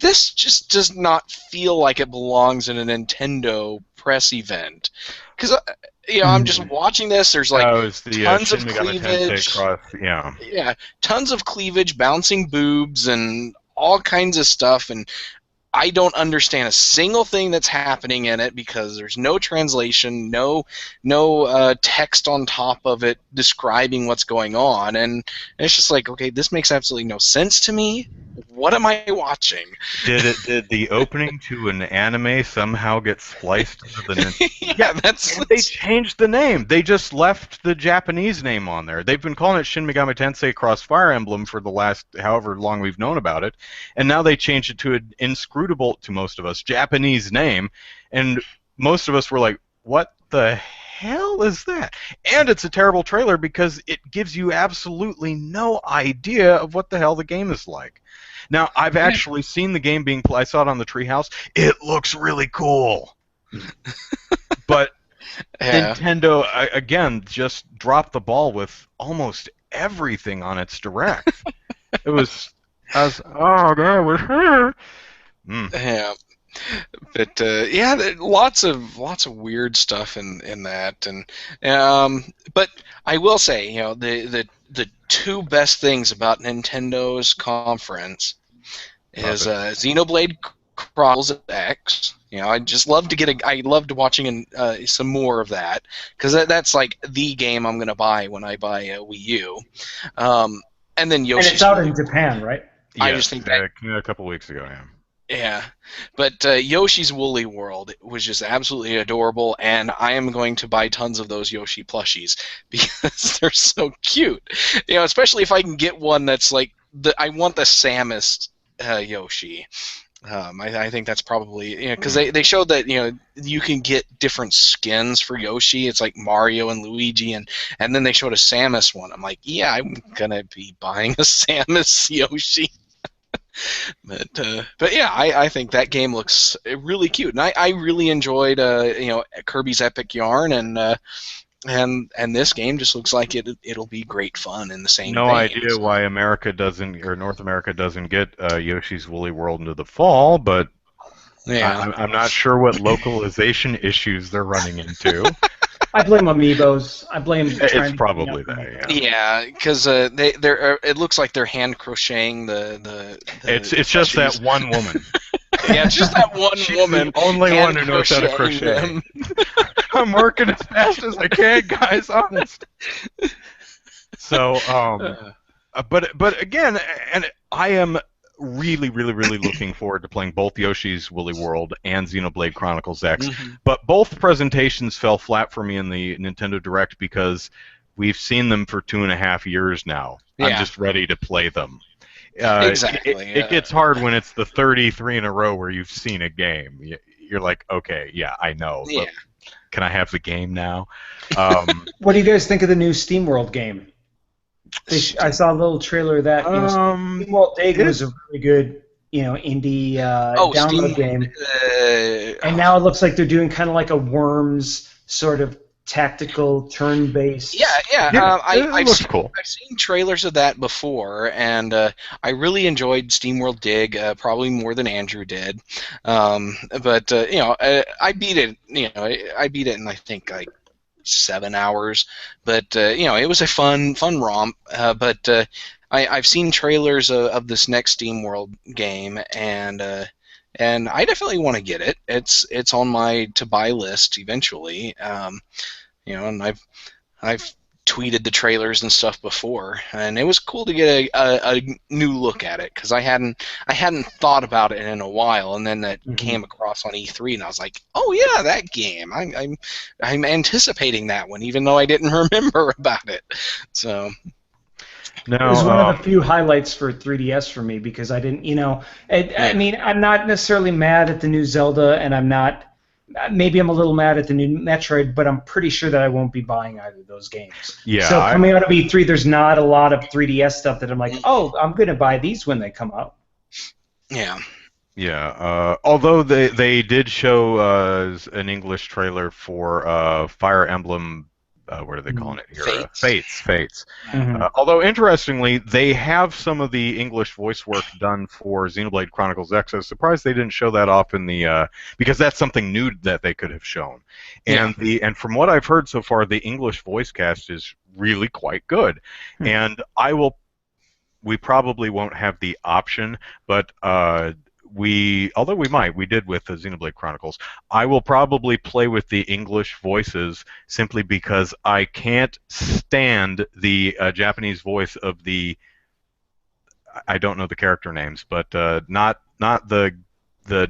this just does not feel like it belongs in a Nintendo press event. Because I'm just watching this. There's like it's the tons Shin of Megami cleavage. Tensei cross, yeah. Yeah, tons of cleavage, bouncing boobs, and all kinds of stuff. And I don't understand a single thing that's happening in it because there's no translation, no text on top of it describing what's going on, and it's just like, okay, this makes absolutely no sense to me. What am I watching? Did the opening to an anime somehow get spliced into the Yeah, they changed the name. They just left the Japanese name on there. They've been calling it Shin Megami Tensei Cross Fire Emblem for the last however long we've known about it, and now they changed it to an inscrutable, to most of us, Japanese name, and most of us were like, what the hell is that? And it's a terrible trailer because it gives you absolutely no idea of what the hell the game is like. Now, I've actually seen the game being played. I saw it on the Treehouse. It looks really cool. But Nintendo, again, just dropped the ball with almost everything on its Direct. It was... oh, that was her. Yeah. But lots of weird stuff in that, and but I will say, the two best things about Nintendo's conference is Xenoblade Chronicles X. I just love to I loved watching some more of that because that's like the game I'm gonna buy when I buy a Wii U. And then Yoshi. And it's out in Japan, right? I just think that a couple weeks ago, yeah. Yeah, but Yoshi's Woolly World was just absolutely adorable, and I am going to buy tons of those Yoshi plushies because they're so cute. Especially if I can get one that's like I want the Samus Yoshi. I think that's probably because they showed that you can get different skins for Yoshi. It's like Mario and Luigi, and then they showed a Samus one. I'm like, yeah, I'm gonna be buying a Samus Yoshi. But yeah, I think that game looks really cute, and I really enjoyed Kirby's Epic Yarn, and this game just looks like it'll be great fun in the same. No vein, idea why America doesn't, or North America doesn't get Yoshi's Woolly World into the fall, but yeah, I'm not sure what localization issues they're running into. I blame Amiibos. I blame. It's probably that. Yeah, because they're. It looks like they're hand crocheting the It's just that one woman. Yeah, it's just that one woman. The only one who knows how to crochet. Them. I'm working as fast as I can, guys. Honest. So, but again, and I am really looking forward to playing both Yoshi's Woolly World and Xenoblade Chronicles X. Mm-hmm. But both presentations fell flat for me in the Nintendo Direct because we've seen them for 2.5 years now. Yeah. I'm just ready to play them. Exactly. It gets hard when it's the 33 in a row where you've seen a game. You're like, okay, yeah, I know. Yeah. But can I have the game now? What do you guys think of the new SteamWorld game? I saw a little trailer of that. SteamWorld Dig was a really good, indie download game. And now it looks like they're doing kind of like a Worms sort of tactical turn-based. Yeah. I've seen trailers of that before, and I really enjoyed SteamWorld Dig, probably more than Andrew did. But I beat it. I beat it in I think like 7 hours, but it was a fun romp. But I've seen trailers of this next SteamWorld game, and I definitely want to get it. It's on my to buy list eventually. And I've tweeted the trailers and stuff before, and it was cool to get a new look at it because I hadn't thought about it in a while, and then that came across on E3, and I was like, oh yeah, that game. I'm anticipating that one, even though I didn't remember about it. So. No, it was one of the few highlights for 3DS for me because I didn't, I mean, I'm not necessarily mad at the new Zelda, and I'm not. Maybe I'm a little mad at the new Metroid, but I'm pretty sure that I won't be buying either of those games. Yeah. So coming out of E3, there's not a lot of 3DS stuff that I'm like, oh, I'm gonna buy these when they come out. Yeah. Yeah. Although they did show an English trailer for Fire Emblem. What are they calling it here? Fates. Although, interestingly, they have some of the English voice work done for Xenoblade Chronicles X. I was surprised they didn't show that off in the because that's something new that they could have shown. And and from what I've heard so far, the English voice cast is really quite good. And we probably won't have the option, but although we did with the Xenoblade Chronicles, I will probably play with the English voices simply because I can't stand the Japanese voice of I don't know the character names, but not the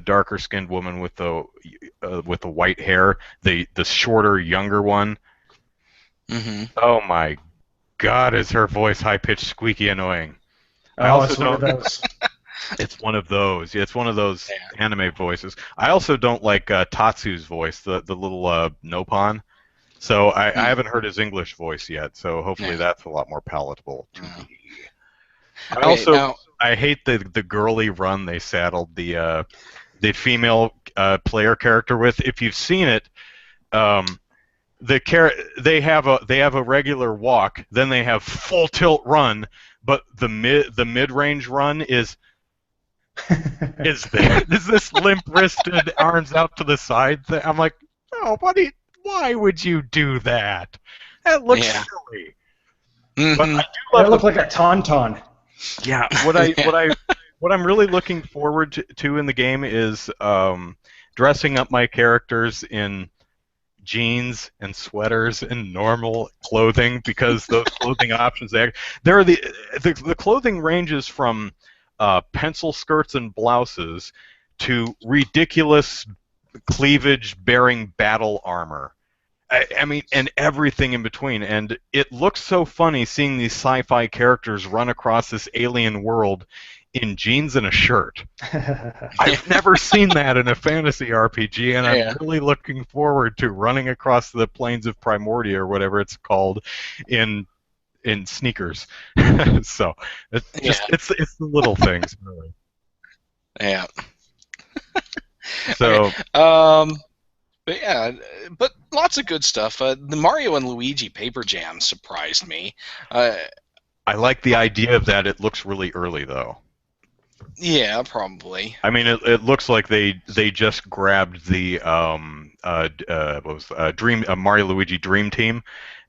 darker skinned woman with the white hair, the shorter, younger one. Oh my God, is her voice high pitched, squeaky, annoying? I also it's one of those. It's one of those. Yeah, it's one of those anime voices. I also don't like Tatsu's voice, the little Nopon. So I haven't heard his English voice yet. So hopefully that's a lot more palatable to me. I hate the girly run they saddled the female player character with. If you've seen it, they have a regular walk, then they have full tilt run, but the mid range run is this limp-wristed arms out to the side thing. I'm like, oh, buddy, why would you do that? That looks silly. But I do look like a tauntaun. Yeah, what I'm really looking forward to in the game is dressing up my characters in jeans and sweaters and normal clothing, because those clothing options the clothing ranges from pencil skirts and blouses to ridiculous cleavage-bearing battle armor. I mean, and everything in between. And it looks so funny seeing these sci-fi characters run across this alien world in jeans and a shirt. I've never seen that in a fantasy RPG, and I'm really looking forward to running across the plains of Primordia, or whatever it's called, in sneakers. So it's the little things, really. Yeah. So but lots of good stuff. The Mario and Luigi Paper Jam surprised me. I like the idea of that. It looks really early, though. Yeah, probably. I mean, it looks like they just grabbed the Mario Luigi Dream Team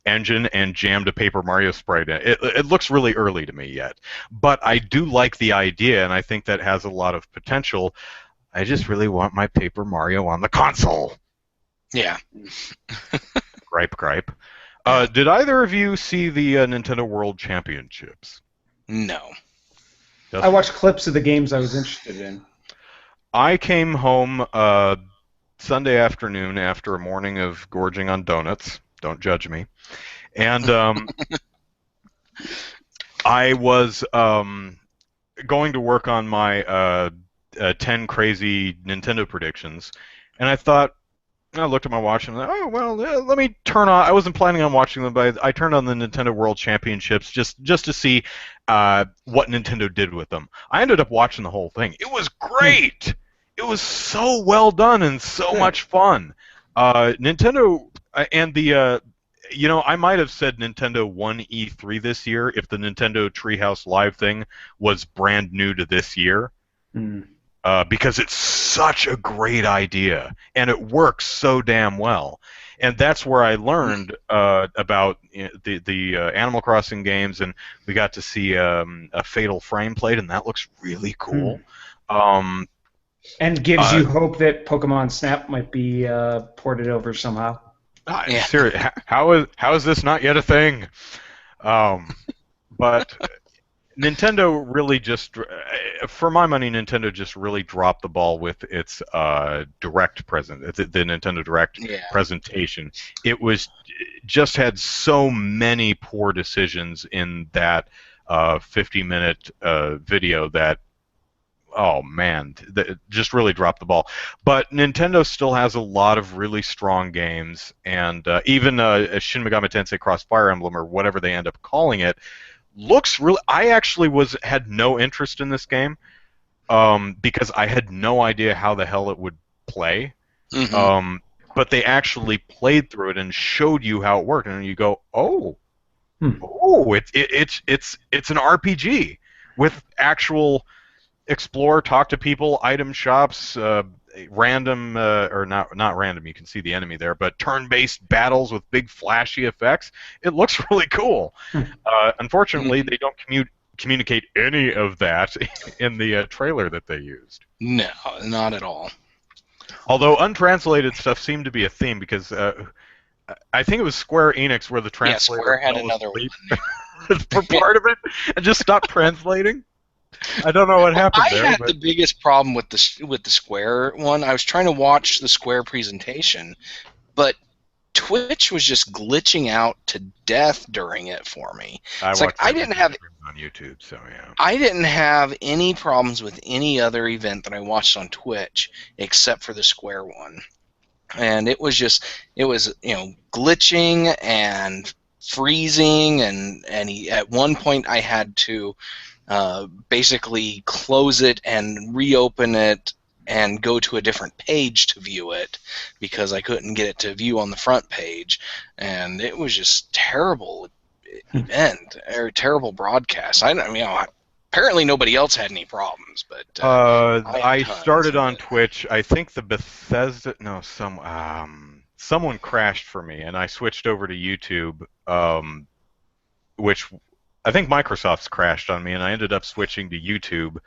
engine and jammed a Paper Mario sprite in. It looks really early to me yet, but I do like the idea, and I think that has a lot of potential. I just really want my Paper Mario on the console. Yeah. Gripe. Did either of you see the Nintendo World Championships? No. I watched clips of the games I was interested in. I came home Sunday afternoon after a morning of gorging on donuts. Don't judge me. And I was going to work on my 10 crazy Nintendo predictions, and I looked at my watch and I'm like, oh, well, let me turn on. I wasn't planning on watching them, but I turned on the Nintendo World Championships just to see what Nintendo did with them. I ended up watching the whole thing. It was great. It was so well done and so much fun. Nintendo and the I might have said Nintendo won E3 this year if the Nintendo Treehouse Live thing was brand new to this year. Because it's such a great idea, and it works so damn well. And that's where I learned about the Animal Crossing games, and we got to see a Fatal Frame played, and that looks really cool. And gives you hope that Pokemon Snap might be ported over somehow. Yeah. Seriously, how is this not yet a thing? But Nintendo really just, for my money, Nintendo just really dropped the ball with its the Nintendo Direct Yeah. presentation. It was just had so many poor decisions in that 50-minute video that, oh man, just really dropped the ball. But Nintendo still has a lot of really strong games, and even Shin Megami Tensei Cross Fire Emblem, or whatever they end up calling it, looks really. I actually had no interest in this game because I had no idea how the hell it would play. Mm-hmm. But they actually played through it and showed you how it worked, and you go, oh, it's an RPG with actual explore, talk to people, item shops, random or not random. You can see the enemy there, but turn-based battles with big flashy effects. It looks really cool. Unfortunately, they don't communicate any of that in the trailer that they used. No, not at all. Although untranslated stuff seemed to be a theme, because I think it was Square Enix where the translator Square had fell another asleep for part of it and just stopped translating. I don't know what happened there. I had the biggest problem with the Square one. I was trying to watch the Square presentation, but Twitch was just glitching out to death during it for me. It's like I didn't have on YouTube, so yeah. I didn't have any problems with any other event that I watched on Twitch except for the Square one. And it was glitching and freezing, and at one point I had to basically close it and reopen it and go to a different page to view it because I couldn't get it to view on the front page, and it was just terrible event or terrible broadcast. Apparently nobody else had any problems, but I started on Twitch. I think the Bethesda someone crashed for me, and I switched over to YouTube, which I think Microsoft's crashed on me, and I ended up switching to YouTube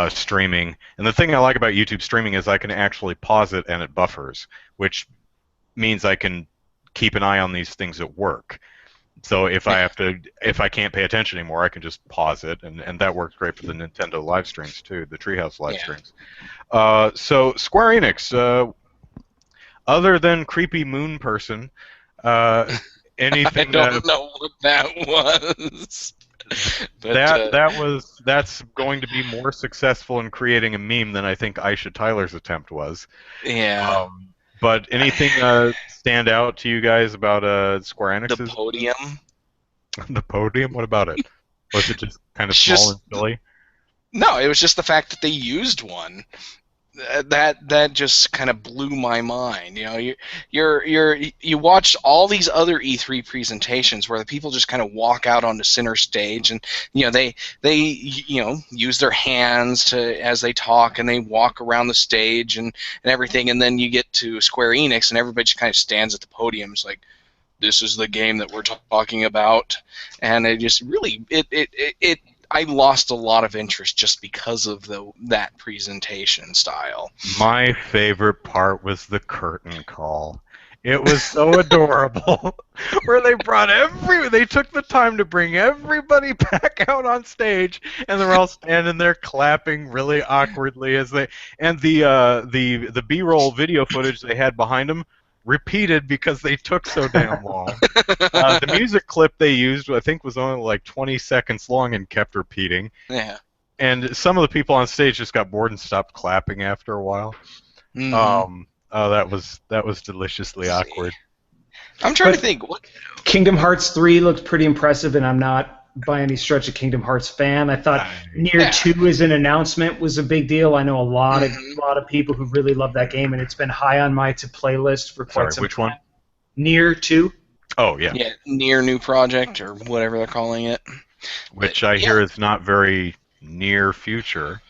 streaming. And the thing I like about YouTube streaming is I can actually pause it and it buffers, which means I can keep an eye on these things at work. So if I can't pay attention anymore, I can just pause it, and that works great for the Nintendo live streams too, the Treehouse live streams. So Square Enix, other than creepy moon person, anything? I don't know what that was. But that's going to be more successful in creating a meme than I think Aisha Tyler's attempt was. Yeah. But anything stand out to you guys about Square Enix's? The podium. The podium? What about it? Was it just kind of small and silly? No, it was just the fact that they used one. That just kind of blew my mind. You watch all these other E3 presentations where the people just kind of walk out onto center stage, and they use their hands as they talk, and they walk around the stage and everything, and then you get to Square Enix and everybody just kind of stands at the podium. It's like, this is the game that we're talking about, and it just really I lost a lot of interest just because of that presentation style. My favorite part was the curtain call. It was so adorable, where they took the time to bring everybody back out on stage, and they're all standing there clapping really awkwardly and the B-roll video footage they had behind them repeated because they took so damn long. The music clip they used, I think, was only like 20 seconds long and kept repeating. Yeah. And some of the people on stage just got bored and stopped clapping after a while. Mm-hmm. That was deliciously awkward. I'm trying to think. Kingdom Hearts 3 looked pretty impressive, and I'm not by any stretch a Kingdom Hearts fan. I thought Nier 2 as an announcement was a big deal. I know a lot of people who really love that game, and it's been high on my to-play list for quite some time. Which one? Nier 2. Oh, yeah. Yeah, Nier New Project, or whatever they're calling it. Which I hear is not very near future.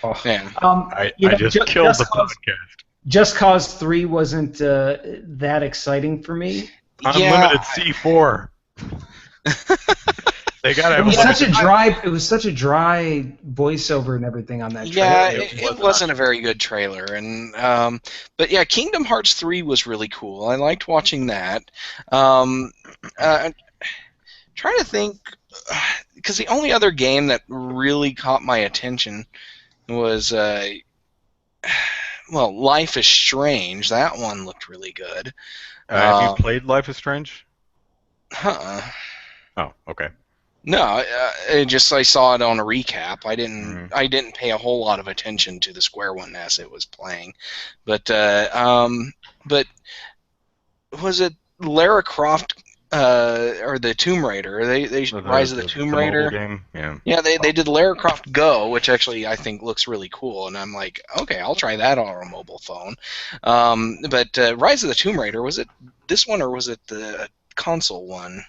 Oh, man. I just killed the podcast. Just Cause 3 wasn't that exciting for me. Unlimited C4. They gotta It have was one. such a dry. It was such a dry voiceover and everything on that trailer. Yeah, it wasn't a very good trailer, and but yeah, Kingdom Hearts 3 was really cool. I liked watching that. Um, trying to think, because the only other game that really caught my attention was well, Life is Strange. That one looked really good. Have you played Life is Strange? Huh. Oh, okay. No, it just I saw it on a recap. I Mm-hmm. didn't pay a whole lot of attention to the Square one as it was playing, but was it Lara Croft or the Tomb Raider? They Rise of the Tomb The mobile Raider. game, yeah. Yeah, they did Lara Croft Go, which actually I think looks really cool, and I'm like, okay, I'll try that on a mobile phone. But Rise of the Tomb Raider, was it this one or was it the console one?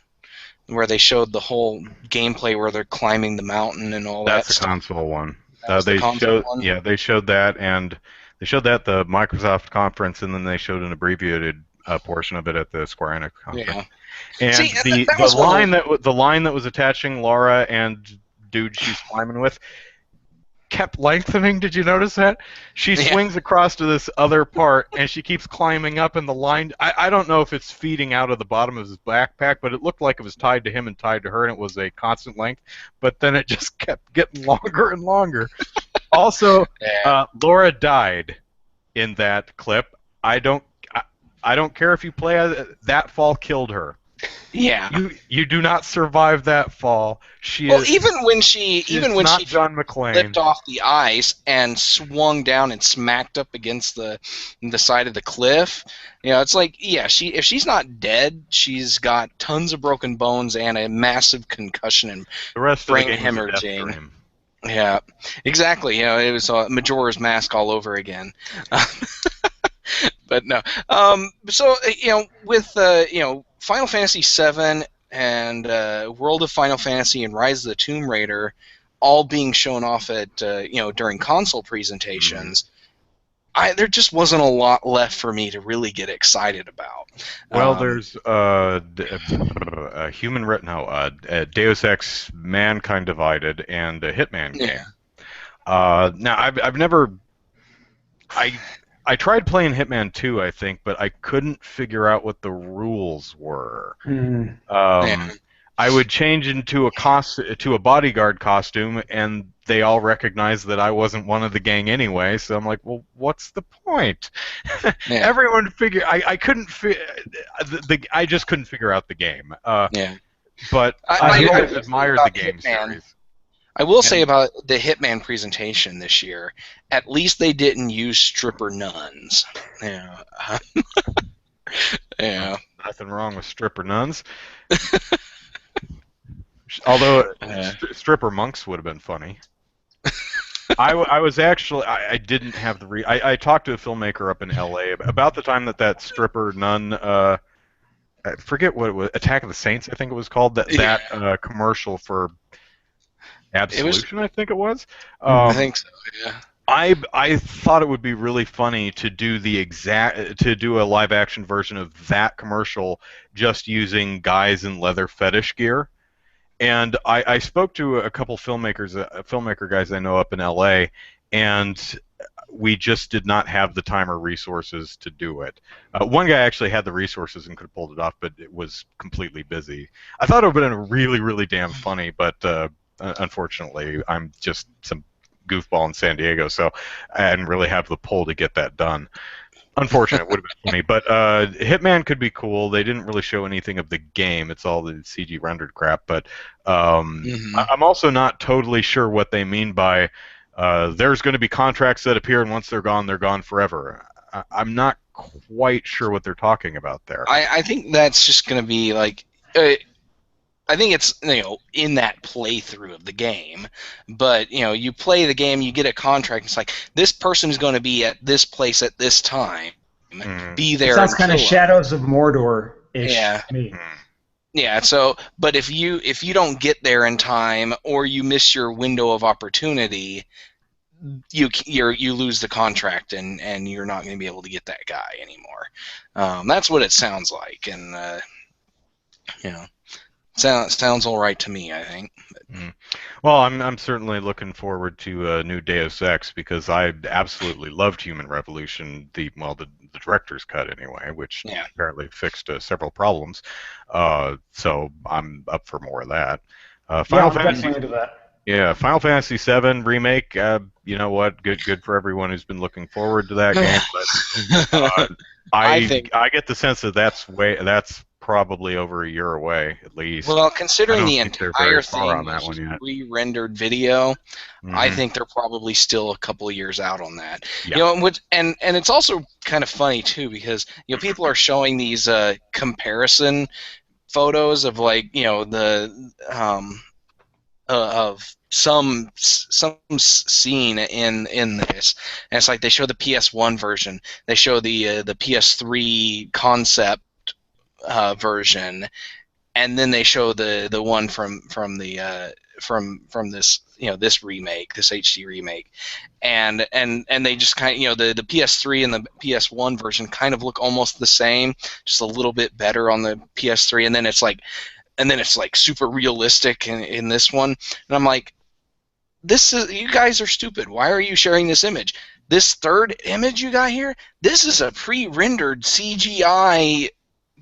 Where they showed the whole gameplay where they're climbing the mountain and all that That's the stuff. console one. That was the console one? Yeah, they showed that, and they showed that at the Microsoft conference, and then they showed an abbreviated portion of it at the Square Enix conference. Yeah. And See, the line that was attaching Laura and dude she's climbing with kept lengthening. Did you notice that? She swings across to this other part, and she keeps climbing up, and the line... I don't know if it's feeding out of the bottom of his backpack, but it looked like it was tied to him and tied to her, and it was a constant length, but then it just kept getting longer and longer. Also, Laura died in that clip. I don't care if you play... That fall killed her. Yeah. You do not survive that fall. Even when she John McClane flipped off the ice and swung down and smacked up against the side of the cliff, it's like, if she's not dead, she's got tons of broken bones and a massive concussion and the rest brain of the game hemorrhaging. Yeah, exactly. It was Majora's Mask all over again. But no. So with Final Fantasy VII and World of Final Fantasy and Rise of the Tomb Raider all being shown off at during console presentations, there just wasn't a lot left for me to really get excited about. Well, there's Deus Ex Mankind Divided and a Hitman game. Now I've never I tried playing Hitman 2, I think, but I couldn't figure out what the rules were. I would change into a bodyguard costume, and they all recognized that I wasn't one of the gang anyway. So I'm like, well, what's the point? Everyone figured I couldn't. I just couldn't figure out the game. But I admired the game series. I will say about the Hitman presentation this year, at least they didn't use stripper nuns. Nothing wrong with stripper nuns. Although stripper monks would have been funny. I was actually I didn't have the I talked to a filmmaker up in L.A. about the time that stripper nun I forget what it was, Attack of the Saints I think it was called, that commercial for Absolution, I think it was. I think so. Yeah. I thought it would be really funny to do a live action version of that commercial just using guys in leather fetish gear. And I spoke to a couple filmmaker guys I know up in LA, and we just did not have the time or resources to do it. One guy actually had the resources and could have pulled it off, but it was completely busy. I thought it would have been really, really damn funny, but unfortunately, I'm just some goofball in San Diego, so I didn't really have the pull to get that done. Unfortunate, it would have been funny, but Hitman could be cool. They didn't really show anything of the game. It's all the CG rendered crap, but I'm also not totally sure what they mean by there's going to be contracts that appear, and once they're gone forever. I'm not quite sure what they're talking about there. I think that's just going to be like... I think it's in that playthrough of the game, but you play the game, you get a contract. It's like this person is going to be at this place at this time. Be there. Sounds kind of Shadows of Mordor-ish. Yeah. To me. Yeah. So, but if you don't get there in time, or you miss your window of opportunity, you lose the contract, and you're not going to be able to get that guy anymore. That's what it sounds like, and Sounds all right to me, I think. Mm. Well, I'm certainly looking forward to a new Deus Ex because I absolutely loved Human Revolution, the director's cut anyway, which Yeah. apparently fixed several problems. So I'm up for more of that. Yeah, Final I'm Fantasy, definitely into that. yeah, Final Fantasy VII remake. You know what? Good for everyone who's been looking forward to that game. But I think. I get the sense that that's probably over a year away at least. Well, I considering don't the think they're very entire far thing on that was one just yet. re-rendered video, I Mhm. think they're probably still a couple of years out on that. Yeah. You know, and it's also kind of funny too because people are showing these comparison photos of the of some scene in this, and it's like they show the PS1 version, they show the PS3 concept version, and then they show the one from this this remake, this HD remake, and they just kind of the PS3 and the PS1 version kind of look almost the same, just a little bit better on the PS3, and then it's like super realistic in this one, and I'm like, you guys are stupid. Why are you sharing this image? This third image you got here, this is a pre-rendered CGI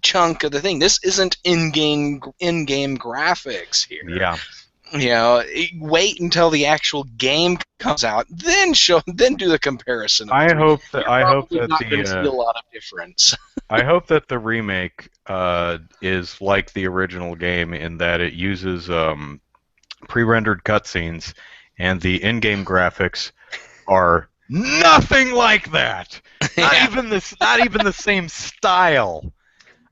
chunk of the thing. This isn't in-game graphics here. Yeah. Wait until the actual game comes out, then do the comparison. I hope that You're not going to see a lot of difference. I hope that the remake is like the original game in that it uses pre-rendered cutscenes, and the in-game graphics are nothing like that. Yeah. Not even the same style.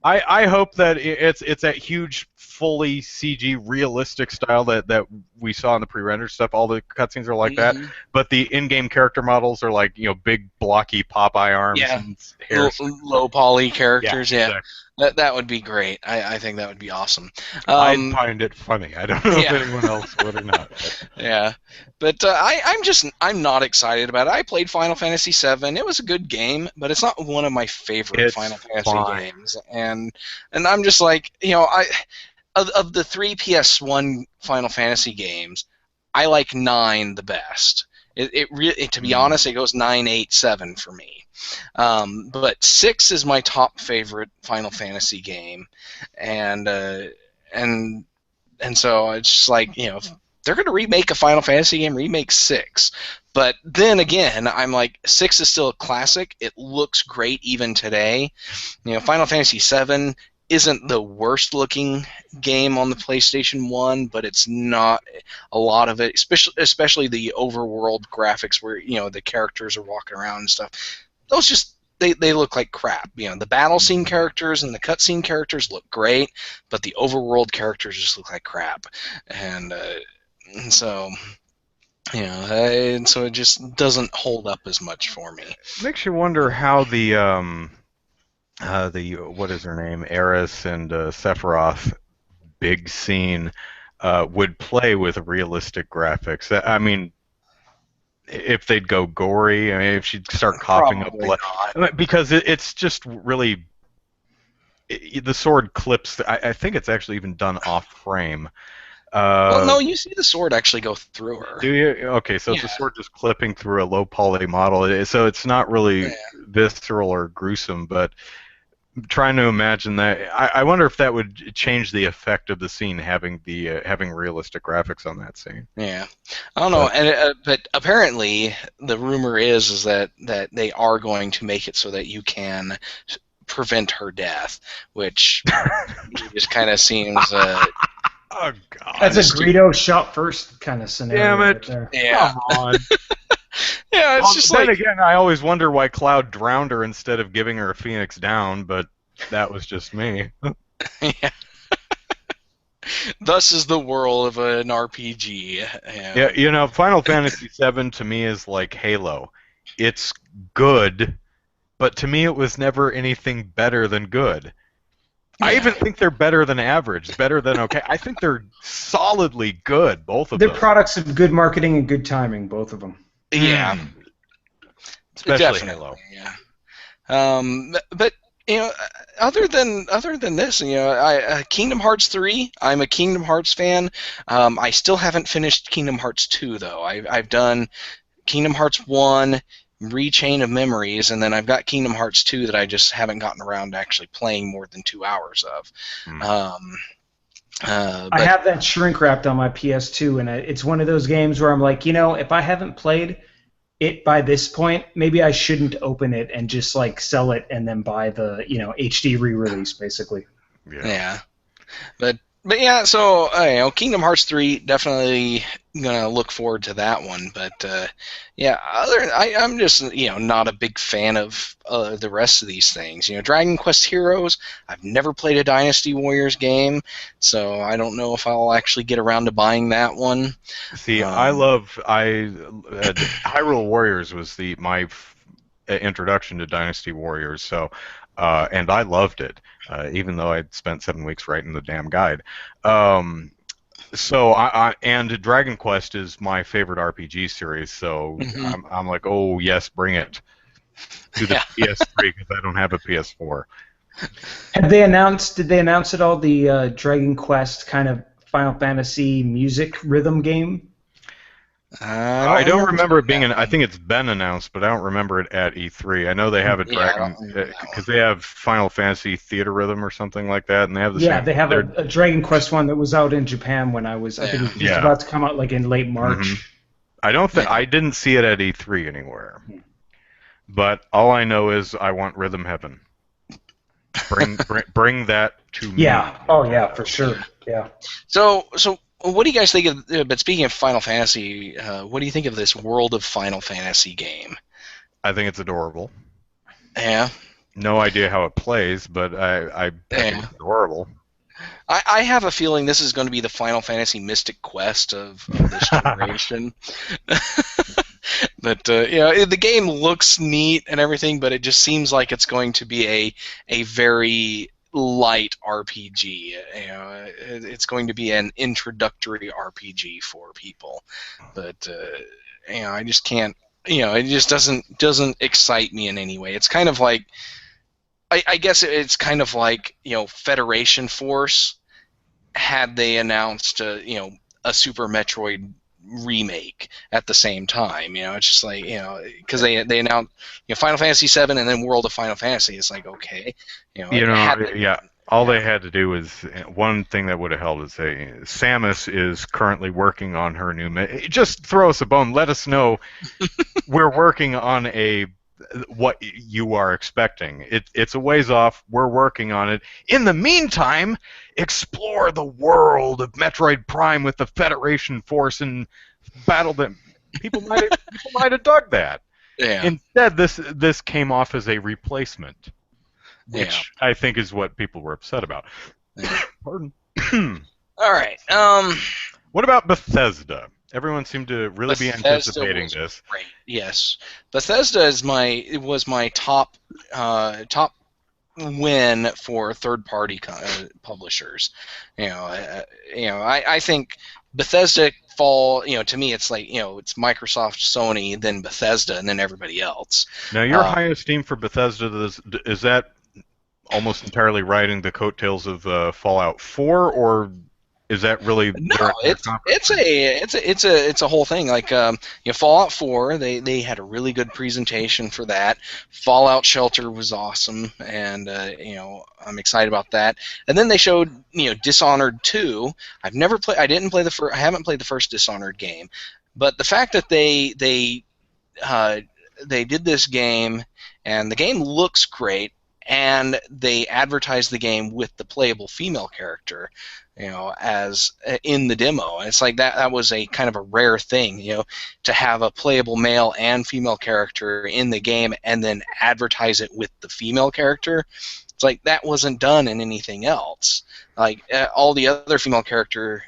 I hope that it's that huge, fully CG realistic style that we saw in the pre-rendered stuff. All the cutscenes are like that, but the in-game character models are like big, blocky Popeye arms and hair. Low poly characters. Yeah, exactly. that would be great. I think that would be awesome. I'd find it funny. I don't know if anyone else would or not. But. Yeah, but I'm not excited about it. I played Final Fantasy VII. It was a good game, but it's not one of my favorite Final Fantasy games. And I'm just like, of the 3 PS1 Final Fantasy games, I like 9 the best. It really, to be honest, it goes 9, 8, 7 for me. But 6 is my top favorite Final Fantasy game, and so it's just like, if they're going to remake a Final Fantasy game, remake 6. But then again, I'm like, 6 is still a classic. It looks great even today. Final Fantasy VII isn't the worst looking game on the PlayStation 1, but it's not a lot of it, especially the overworld graphics where the characters are walking around and stuff. Those just they look like crap. The battle scene characters and the cutscene characters look great, but the overworld characters just look like crap. And so and so it just doesn't hold up as much for me. Makes you wonder how the what is her name, Eris and Sephiroth big scene would play with realistic graphics. I mean, if they'd go gory, if she'd start coughing up blood, because it's just really the sword clips. I think it's actually even done off frame. Well, no, you see the sword actually go through her. Do you? Okay, so it's the sword just clipping through a low poly model, so it's not really visceral or gruesome, but I'm trying to imagine that. I wonder if that would change the effect of the scene having realistic graphics on that scene. Yeah, I don't know, but apparently the rumor is that they are going to make it so that you can prevent her death, which just kind of seems. Oh God! That's a Greedo shot first kind of scenario. Damn it! Right there. Yeah. Come on. Yeah, it's just then like. Again, I always wonder why Cloud drowned her instead of giving her a Phoenix down, but that was just me. Yeah. Thus is the world of an RPG. Yeah, Final Fantasy VII to me is like Halo. It's good, but to me it was never anything better than good. Yeah. I even think they're better than average, better than okay. I think they're solidly good, both of them. They're products of good marketing and good timing, both of them. Yeah. Especially definitely, Halo. Yeah. But other than this, Kingdom Hearts 3. I'm a Kingdom Hearts fan. I still haven't finished Kingdom Hearts 2 though. I've done Kingdom Hearts 1, Rechain of Memories, and then I've got Kingdom Hearts 2 that I just haven't gotten around to actually playing more than 2 hours of. Hmm. I have that shrink wrapped on my PS2, and it's one of those games where I'm like, if I haven't played it by this point, maybe I shouldn't open it and just like sell it and then buy the HD re-release, basically. Yeah. But yeah, so Kingdom Hearts 3, definitely gonna look forward to that one. But yeah, I'm just not a big fan of the rest of these things. Dragon Quest Heroes. I've never played a Dynasty Warriors game, so I don't know if I'll actually get around to buying that one. See, Hyrule Warriors was my introduction to Dynasty Warriors, so and I loved it, even though I'd spent 7 weeks writing the damn guide. So and Dragon Quest is my favorite RPG series, so I'm like, oh yes, bring it to the PS3 because I don't have a PS4. Did they announce at all the Dragon Quest kind of Final Fantasy music rhythm game? I don't remember it being I think it's been announced, but I don't remember it at E3. I know they have a Dragon because they have Final Fantasy Theater Rhythm or something like that, and they have the same. They have a Dragon Quest one that was out in Japan when I think it was just about to come out like in late March. I don't think I didn't see it at E3 anywhere, but all I know is I want Rhythm Heaven. Bring that to me. Yeah. Oh yeah, for sure. Yeah. So what do you guys think of? But speaking of Final Fantasy, what do you think of this World of Final Fantasy game? I think it's adorable. Yeah. No idea how it plays, but I think it's adorable. I have a feeling this is going to be the Final Fantasy Mystic Quest of this generation. But the game looks neat and everything, but it just seems like it's going to be a very light RPG. It's going to be an introductory RPG for people, but I just can't. It just doesn't excite me in any way. It's kind of like, I guess it's kind of like Federation Force had they announced a Super Metroid remake at the same time. It's just like because they announced Final Fantasy VII and then World of Final Fantasy. It's like, okay, all they had to do was one thing that would have helped is say Samus is currently working on her new just throw us a bone, let us know we're working on what you are expecting. It's a ways off. We're working on it. In the meantime, explore the world of Metroid Prime with the Federation Force and battle them. People might have dug that. Yeah. Instead, this came off as a replacement, which I think is what people were upset about. Pardon. All right. What about Bethesda? Everyone seemed to really be anticipating this. Great. Yes, Bethesda was my top win for third-party publishers. I think Bethesda to me it's like it's Microsoft, Sony, then Bethesda, and then everybody else. Now your high esteem for Bethesda is that almost entirely riding the coattails of Fallout 4, or is that really no? It's a whole thing. Like Fallout 4, they had a really good presentation for that. Fallout Shelter was awesome, and I'm excited about that. And then they showed Dishonored 2. I haven't played the first Dishonored game, but the fact that they did this game and the game looks great, and they advertised the game with the playable female character, as in the demo. And it's like that was a kind of a rare thing, to have a playable male and female character in the game and then advertise it with the female character. It's like that wasn't done in anything else. Like all the other female character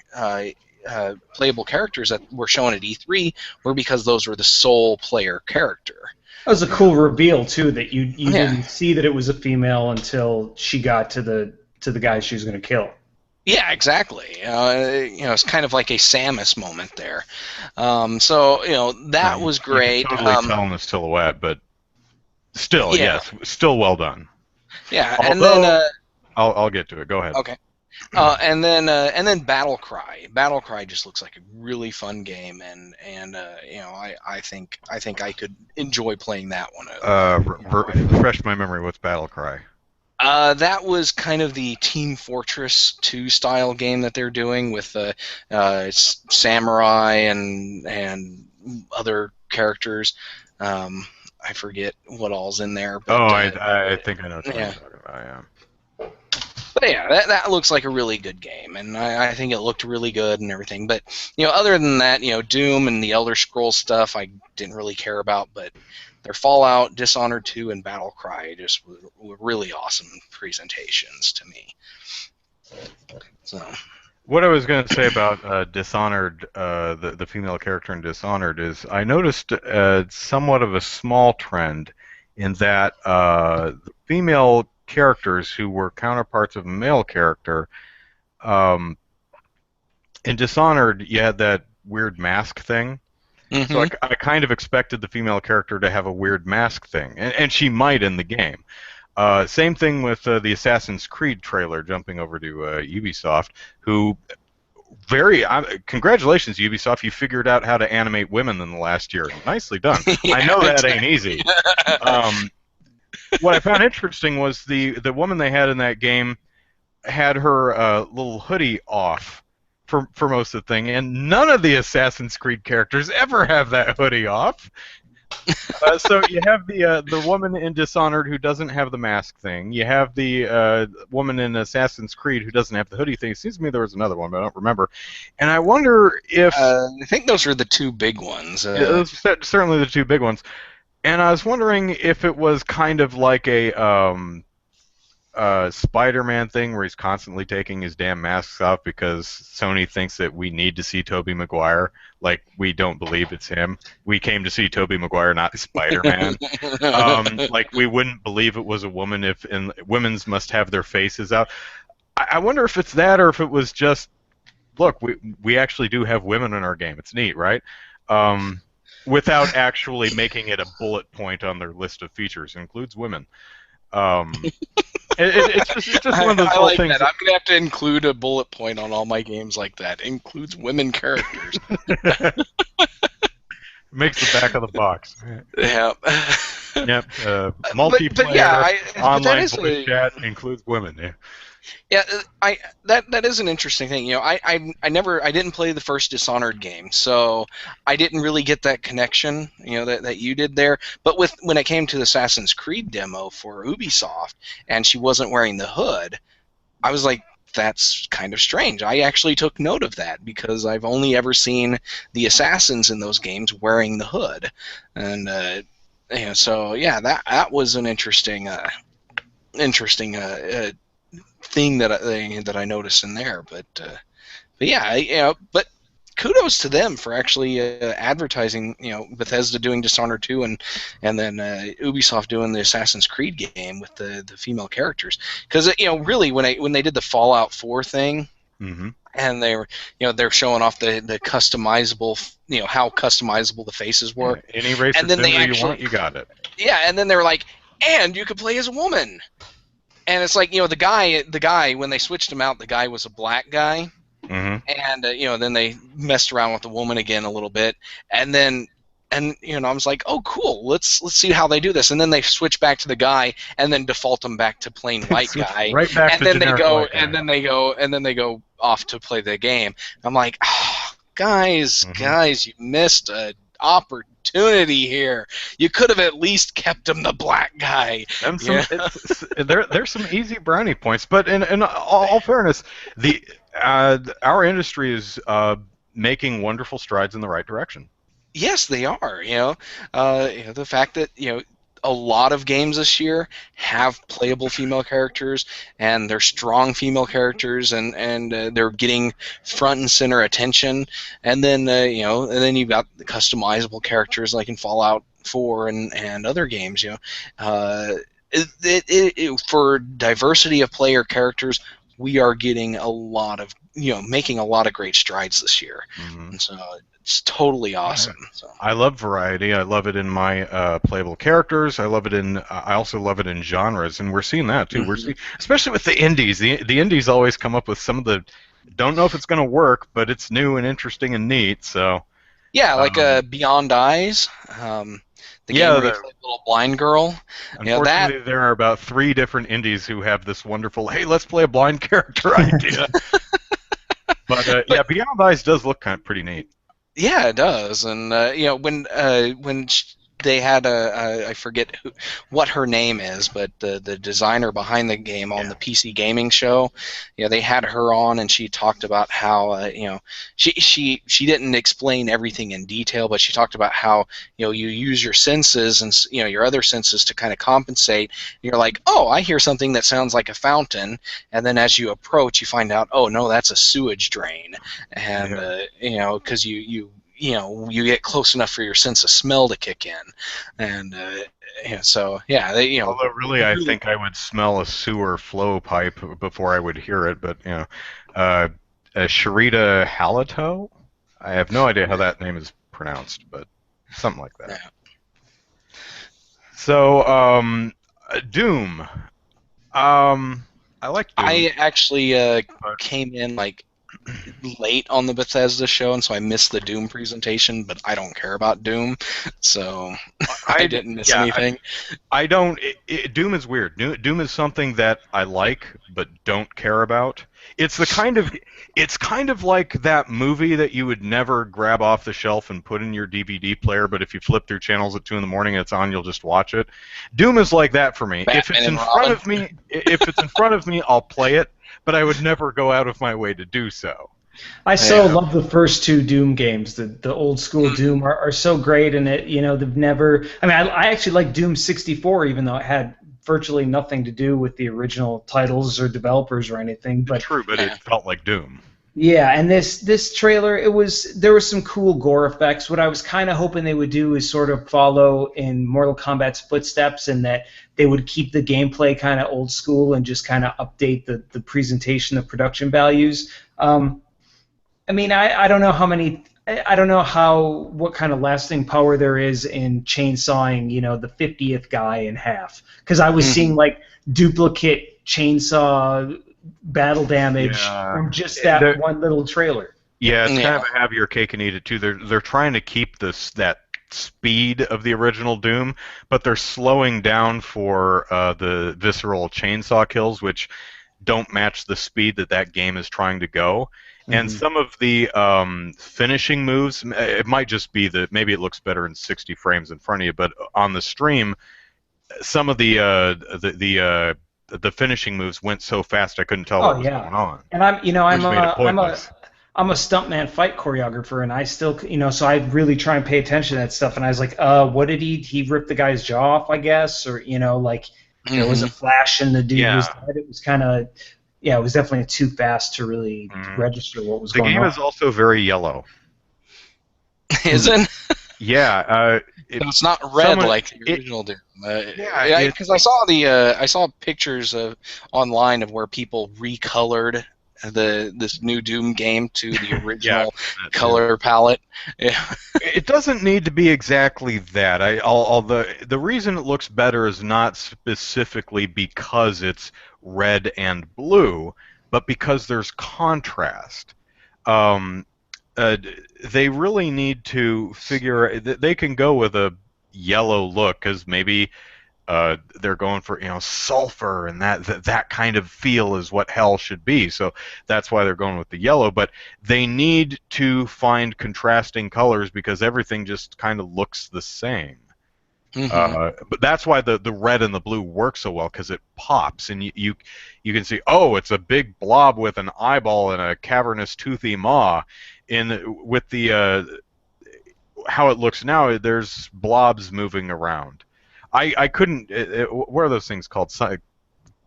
playable characters that were shown at E3 were because those were the sole player character. That was a cool reveal too, that you didn't see that it was a female until she got to the guy she was going to kill. Yeah, exactly. It's kind of like a Samus moment there. That was great. You can totally tell in the silhouette, but still, yes, still well done. Yeah, and then Although I'll get to it. Go ahead. okay. And then Battle Cry. Battle Cry just looks like a really fun game, and you know, I think I could enjoy playing that one. Refresh my memory. What's Battle Cry? That was kind of the Team Fortress 2 style game that they're doing with samurai and other characters. I forget what all's in there. But, I think I know what you're talking about. Yeah. But yeah, that looks like a really good game, and I think it looked really good and everything. But you know, other than that, you know, Doom and the Elder Scrolls stuff, I didn't really care about. But their Fallout, Dishonored 2, and Battle Cry just were really awesome presentations to me. So. What I was going to say about Dishonored, the female character in Dishonored, is I noticed somewhat of a small trend in that the female characters who were counterparts of a male character, in Dishonored, you had that weird mask thing. Mm-hmm. So I kind of expected the female character to have a weird mask thing, and she might in the game. Same thing with the Assassin's Creed trailer, jumping over to Ubisoft, who congratulations, Ubisoft, you figured out how to animate women in the last year. Nicely done. Yeah, I know that ain't easy. What I found interesting was the woman they had in that game had her little hoodie off for most of the thing, and none of the Assassin's Creed characters ever have that hoodie off. So you have the woman in Dishonored who doesn't have the mask thing. You have the woman in Assassin's Creed who doesn't have the hoodie thing. It seems to me there was another one, but I don't remember. And I wonder if... I think those are the two big ones. Those are certainly the two big ones. And I was wondering if it was kind of like a Spider-Man thing where he's constantly taking his damn masks off because Sony thinks that we need to see Tobey Maguire. Like, we don't believe it's him. We came to see Tobey Maguire, not Spider-Man. Like, we wouldn't believe it was a woman if women's must have their faces out. I wonder if it's that or if it was just, look, we actually do have women in our game. It's neat, right? Without actually making it a bullet point on their list of features. It includes women. It's just one of those I like things. That. I'm gonna have to include a bullet point on all my games like that. Includes women characters. Makes the back of the box. Yeah. Yep. Multiplayer online voice chat includes women. Yeah. Yeah, that is an interesting thing. You know, I didn't play the first Dishonored game, so I didn't really get that connection, you know, that you did there. But when it came to the Assassin's Creed demo for Ubisoft, and she wasn't wearing the hood, I was like, that's kind of strange. I actually took note of that because I've only ever seen the assassins in those games wearing the hood, and you know, so yeah, that was an interesting thing that I noticed in there, but yeah, you know, but kudos to them for actually advertising, you know, Bethesda doing Dishonored 2 and then Ubisoft doing the Assassin's Creed game with the female characters, because you know, really when they did the Fallout 4 thing, mm-hmm. and they were, you know, they're showing off the customizable, you know, how customizable the faces were. Yeah, any race and then they actually, you want, you got it. Yeah, and then they were like, and you could play as a woman. And it's like, you know, the guy when they switched him out, the guy was a black guy, mm-hmm. and you know, then they messed around with the woman again a little bit, and you know, I was like, oh, cool, let's see how they do this, and then they switch back to the guy, and then default him back to plain white guy, right back and to then they go, and then they go off to play the game. I'm like, oh, guys, you missed an opportunity here. You could have at least kept him the black guy. There's some easy brownie points, but in all fairness, our industry is making wonderful strides in the right direction. Yes, they are. You know, the fact that, you know, a lot of games this year have playable female characters, and they're strong female characters, and they're getting front and center attention. And then you know, and then you've got the customizable characters like in Fallout 4 and other games. You know, for diversity of player characters, we are getting a lot of, making a lot of great strides this year. Mhm. And so it's totally awesome. So. I love variety. I love it in my playable characters. I love it in. I also love it in genres, and we're seeing that too. We're seeing, especially with the indies. The indies always come up with some of the. Don't know if it's going to work, but it's new and interesting and neat. So. Yeah, like Beyond Eyes, the game where you play a little blind girl. Unfortunately, there are about 3 different indies who have this wonderful, hey, let's play a blind character idea. but yeah, Beyond Eyes does look pretty neat. Yeah, it does, and when they had I forget what her name is, but the designer behind the game on the PC gaming show, they had her on, and she talked about how she didn't explain everything in detail, but she talked about how you use your senses and your other senses to kind of compensate. And you're like, oh, I hear something that sounds like a fountain, and then as you approach, you find out, oh no, that's a sewage drain, and because you get close enough for your sense of smell to kick in, and so yeah, Although really, I think I would smell a sewer flow pipe before I would hear it. But Sharita Halito, I have no idea how that name is pronounced, but something like that. Yeah. So Doom. I like Doom. I actually came in late on the Bethesda show, and so I missed the Doom presentation, but I don't care about Doom, so I didn't miss anything. I don't. Doom is weird. Doom is something that I like but don't care about. It's kind of like that movie that you would never grab off the shelf and put in your DVD player, but if you flip through channels at 2 in the morning and it's on, you'll just watch it. Doom is like that for me. If it's in front of me, I'll play it, but I would never go out of my way to do so. I so love the first 2 Doom games. The old school Doom are so great, and they've never. I mean, I actually like Doom 64, even though it had virtually nothing to do with the original titles or developers or anything. But true, but it felt like Doom. Yeah, and this trailer, there was some cool gore effects. What I was kind of hoping they would do is sort of follow in Mortal Kombat's footsteps, and that they would keep the gameplay kind of old school and just kind of update the presentation, the production values. I mean, I don't know how many. I don't know what kind of lasting power there is in chainsawing, the 50th guy in half. Because I was seeing duplicate chainsaw battle damage from just that one little trailer. Yeah, it's kind of a have your cake and eat it too. They're trying to keep that speed of the original Doom, but they're slowing down for the visceral chainsaw kills, which don't match the speed that game is trying to go. And some of the finishing moves, it might just be that maybe it looks better in 60 frames in front of you, but on the stream, some of the finishing moves went so fast I couldn't tell what was going on. And I'm a stuntman fight choreographer, and I still, so I really try and pay attention to that stuff. And I was like, what did he ripped the guy's jaw off, I guess, or there was a flash and the dude was dead. It was kind of. Yeah, it was definitely too fast to really register what was going on. The game is also very yellow. Isn't? Yeah. It's not red like the original Doom. Because I saw pictures online of where people recolored this new Doom game to the original color palette. Yeah. It doesn't need to be exactly that. The reason it looks better is not specifically because it's red and blue, but because there's contrast. They really need to figure. They can go with a yellow look because maybe they're going for sulfur and that kind of feel is what hell should be. So that's why they're going with the yellow. But they need to find contrasting colors because everything just kind of looks the same. But that's why the red and the blue work so well because it pops and you can see it's a big blob with an eyeball and a cavernous toothy maw. With the how it looks now, there's blobs moving around. I couldn't. What are those things called?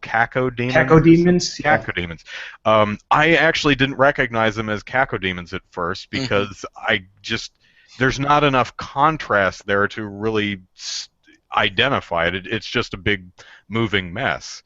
Cacodemons? Cacodemons? Yeah. Cacodemons. I actually didn't recognize them as cacodemons at first because there's not enough contrast there to really identify it. It's just a big moving mess.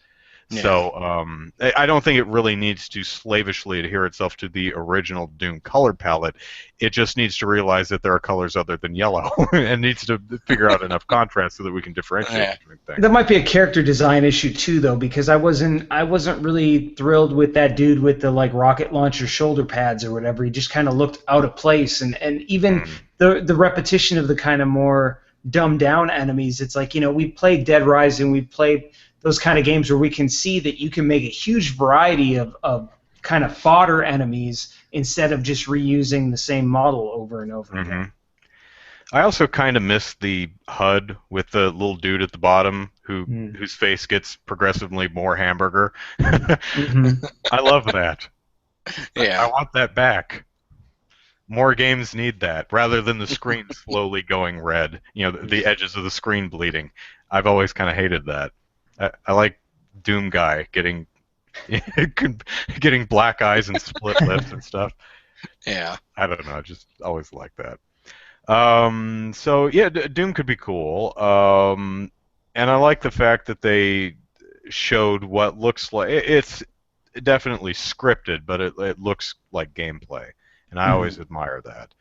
So I don't think it really needs to slavishly adhere itself to the original Doom color palette. It just needs to realize that there are colors other than yellow, and needs to figure out enough contrast so that we can differentiate between things. That might be a character design issue too, though, because I wasn't really thrilled with that dude with the like rocket launcher shoulder pads or whatever. He just kind of looked out of place, and even the repetition of the kind of more dumbed down enemies. It's like, we played Dead Rising, we played those kind of games where we can see that you can make a huge variety of kind of fodder enemies instead of just reusing the same model over and over again. I also kind of miss the HUD with the little dude at the bottom whose face gets progressively more hamburger. I love that. Yeah. I want that back. More games need that, rather than the screen slowly going red, the edges of the screen bleeding. I've always kind of hated that. I like Doom Guy getting black eyes and split lips and stuff. Yeah. I don't know. I just always like that. So yeah, Doom could be cool. And I like the fact that they showed what looks like it's definitely scripted, but it looks like gameplay, and I always admire that.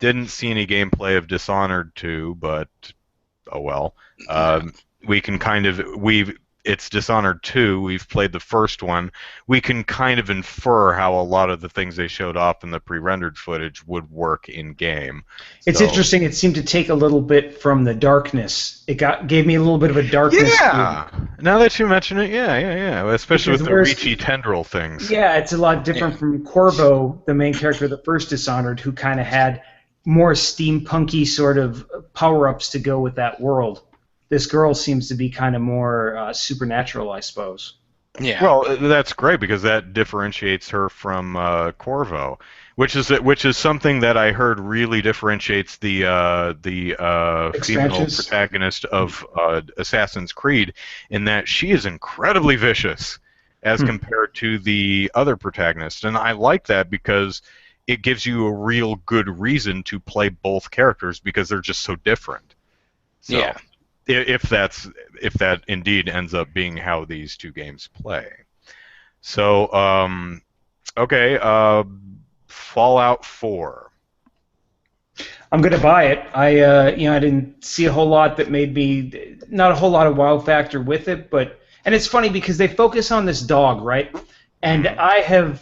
Didn't see any gameplay of Dishonored 2, but oh well. We can it's Dishonored 2, we've played the first one. We can kind of infer how a lot of the things they showed off in the pre-rendered footage would work in-game. It's interesting, it seemed to take a little bit from the darkness. It gave me a little bit of a darkness feeling. Now that you mention it, yeah. Especially with the reachy tendril things. Yeah, it's a lot different from Corvo, the main character of the first Dishonored, who kind of had more steampunky sort of power-ups to go with that world. This girl seems to be kind of more supernatural, I suppose. Yeah. Well, that's great because that differentiates her from Corvo, which is something that I heard really differentiates the female protagonist of Assassin's Creed, in that she is incredibly vicious as compared to the other protagonists, and I like that because it gives you a real good reason to play both characters because they're just so different. So, yeah. If that indeed ends up being how these two games play. So, okay, Fallout 4. I'm gonna buy it. I didn't see a whole lot that made me not a whole lot of wow factor with it, and it's funny because they focus on this dog, right? And I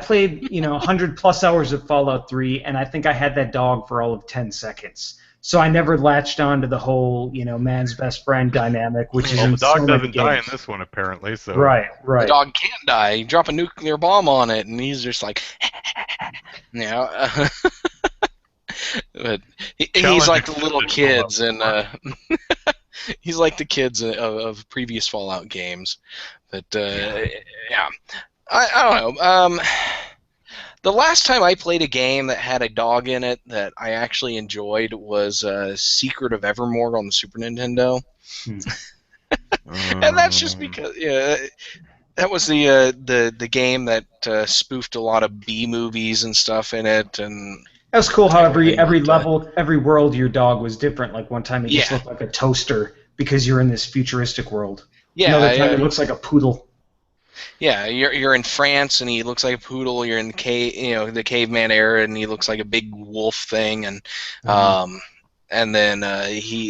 played 100+ hours of Fallout 3, and I think I had that dog for all of 10 seconds. So I never latched on to the whole, man's best friend dynamic, which is in the dog so doesn't die in games. this one apparently. So right. The dog can't die. You drop a nuclear bomb on it, and he's just like, but he's like the little kids, and he's like the kids of previous Fallout games. But yeah, I don't know. The last time I played a game that had a dog in it that I actually enjoyed was Secret of Evermore on the Super Nintendo. And that's just because that was the game that spoofed a lot of B movies and stuff in it, and that was cool. How every level, every world, your dog was different. Like one time it just looked like a toaster because you're in this futuristic world. Yeah, another time it looks like a poodle. Yeah, you're in France and he looks like a poodle. You're in the caveman era and he looks like a big wolf thing, and and then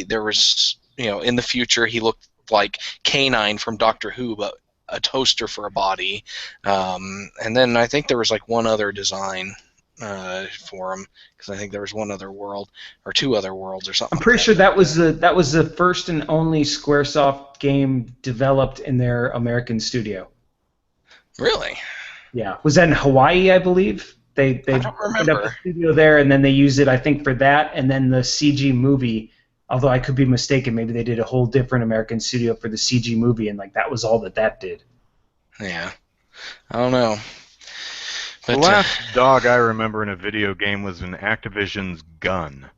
there was in the future he looked like Canine from Doctor Who, but a toaster for a body. And then I think there was like one other design for him, because I think there was one other world or two other worlds or something. I'm pretty sure that was the first and only SquareSoft game developed in their American studio. Really? Yeah. Was that in Hawaii, I believe? They don't opened remember. up a studio there, and then they used it, I think, for that, and then the CG movie. Although I could be mistaken, maybe they did a whole different American studio for the CG movie, and like that was all that did. Yeah. I don't know. But, the last dog I remember in a video game was in Activision's Gun.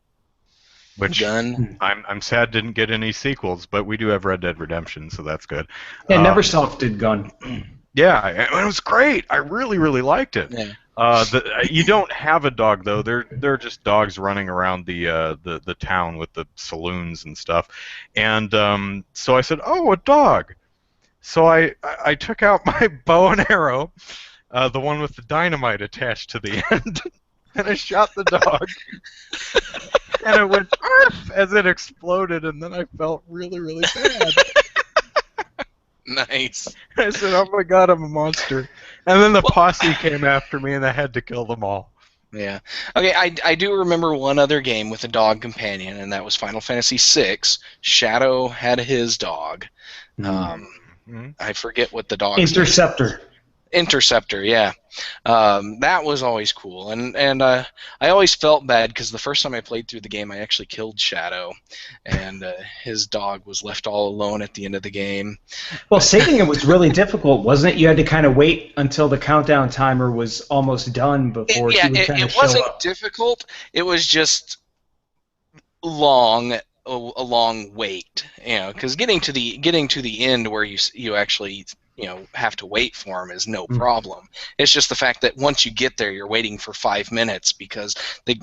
Which Gun? I'm sad didn't get any sequels, but we do have Red Dead Redemption, so that's good. Yeah, Neversoft did Gun. Yeah, it was great. I really, really liked it. Yeah. You don't have a dog though. They're just dogs running around the town with the saloons and stuff. And so I said, "Oh, a dog." So I took out my bow and arrow, the one with the dynamite attached to the end, and I shot the dog. And it went "Arf!" as it exploded, and then I felt really, really bad. Nice. I said, "Oh my God, I'm a monster!" And then the posse came after me, and I had to kill them all. Yeah. Okay, I do remember one other game with a dog companion, and that was Final Fantasy VI. Shadow had his dog. I forget what the dog's name is. Interceptor, yeah. That was always cool, and I always felt bad because the first time I played through the game, I actually killed Shadow, and his dog was left all alone at the end of the game. Well, saving it was really difficult, wasn't it? You had to kind of wait until the countdown timer was almost done before she would kind of show up. It wasn't difficult. It was just a long wait, because getting to the end where you actually have to wait for them is no problem. It's just the fact that once you get there, you're waiting for 5 minutes because the